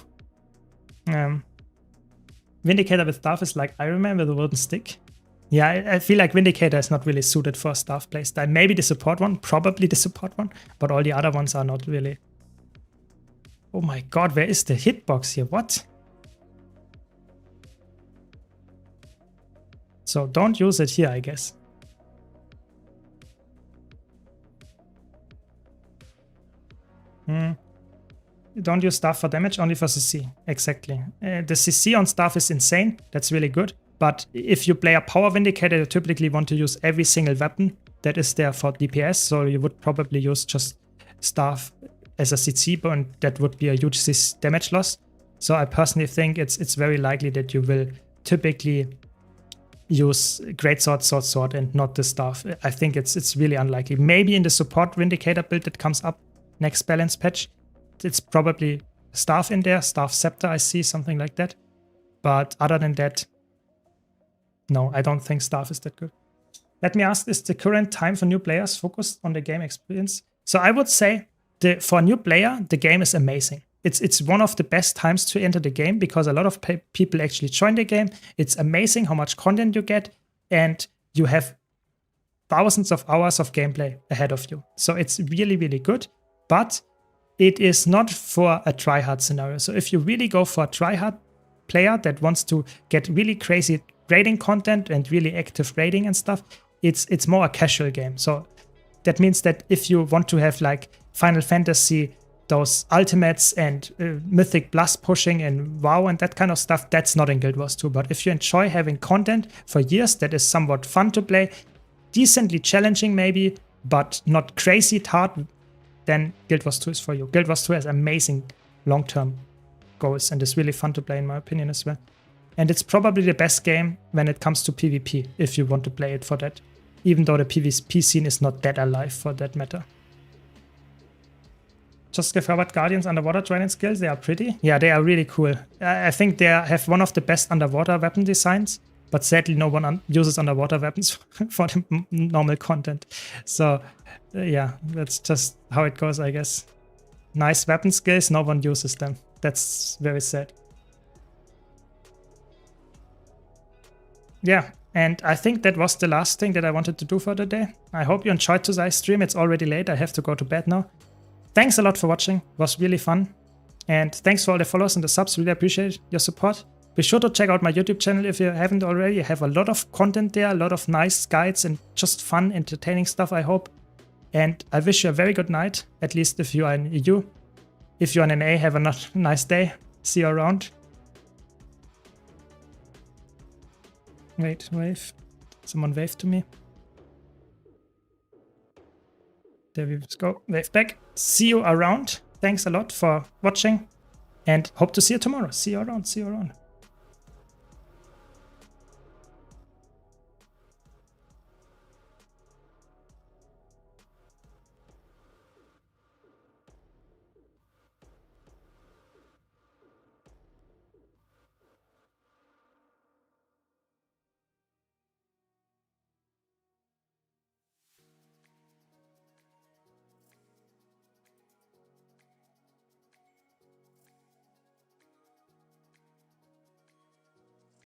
Vindicator with staff is like Iron Man with a wooden stick. Yeah, I feel like Vindicator is not really suited for staff playstyle. Maybe the support one, probably the support one, but all the other ones are not really. Oh my god, where is the hitbox here? What? So don't use it here, I guess. Don't use staff for damage, only for CC. Exactly. The CC on staff is insane. That's really good. But if you play a power Vindicator, you typically want to use every single weapon that is there for DPS. So you would probably use just staff as a CC, and that would be a huge damage loss. So I personally think it's very likely that you will typically use Great Sword, and not the staff. I think it's really unlikely. Maybe in the support Vindicator build that comes up next balance patch, it's probably staff in there, staff scepter, I see, something like that. But other than that, no, I don't think staff is that good. Let me ask, is the current time for new players focused on the game experience? So I would say for a new player, the game is amazing. It's one of the best times to enter the game because a lot of people actually join the game. It's amazing how much content you get, and you have thousands of hours of gameplay ahead of you. So it's really, really good, but it is not for a tryhard scenario. So if you really go for a tryhard player that wants to get really crazy raiding content and really active raiding and stuff, it's more a casual game. So that means that if you want to have like Final Fantasy, those ultimates and mythic blast pushing and WoW and that kind of stuff, that's not in Guild Wars 2. But if you enjoy having content for years that is somewhat fun to play, decently challenging maybe, but not crazy hard, then Guild Wars 2 is for you. Guild Wars 2 has amazing long-term goals and is really fun to play in my opinion as well. And it's probably the best game when it comes to PvP, if you want to play it for that. Even though the PvP scene is not that alive for that matter. Just discovered Guardians underwater training skills. They are pretty. Yeah, they are really cool. I think they have one of the best underwater weapon designs, but sadly no one uses underwater weapons for the normal content. So yeah, that's just how it goes, I guess. Nice weapon skills, no one uses them. That's very sad. Yeah, and I think that was the last thing that I wanted to do for the day. I hope you enjoyed today's stream. It's already late. I have to go to bed now. Thanks a lot for watching. It was really fun. And thanks for all the follows and the subs. Really appreciate your support. Be sure to check out my YouTube channel if you haven't already. I have a lot of content there, a lot of nice guides and just fun, entertaining stuff, I hope. And I wish you a very good night, at least if you are in EU. If you're in an A, have a nice day. See you around. Wait, wave. Someone wave to me. There we go. Wave back. See you around. Thanks a lot for watching and hope to see you tomorrow. See you around. See you around.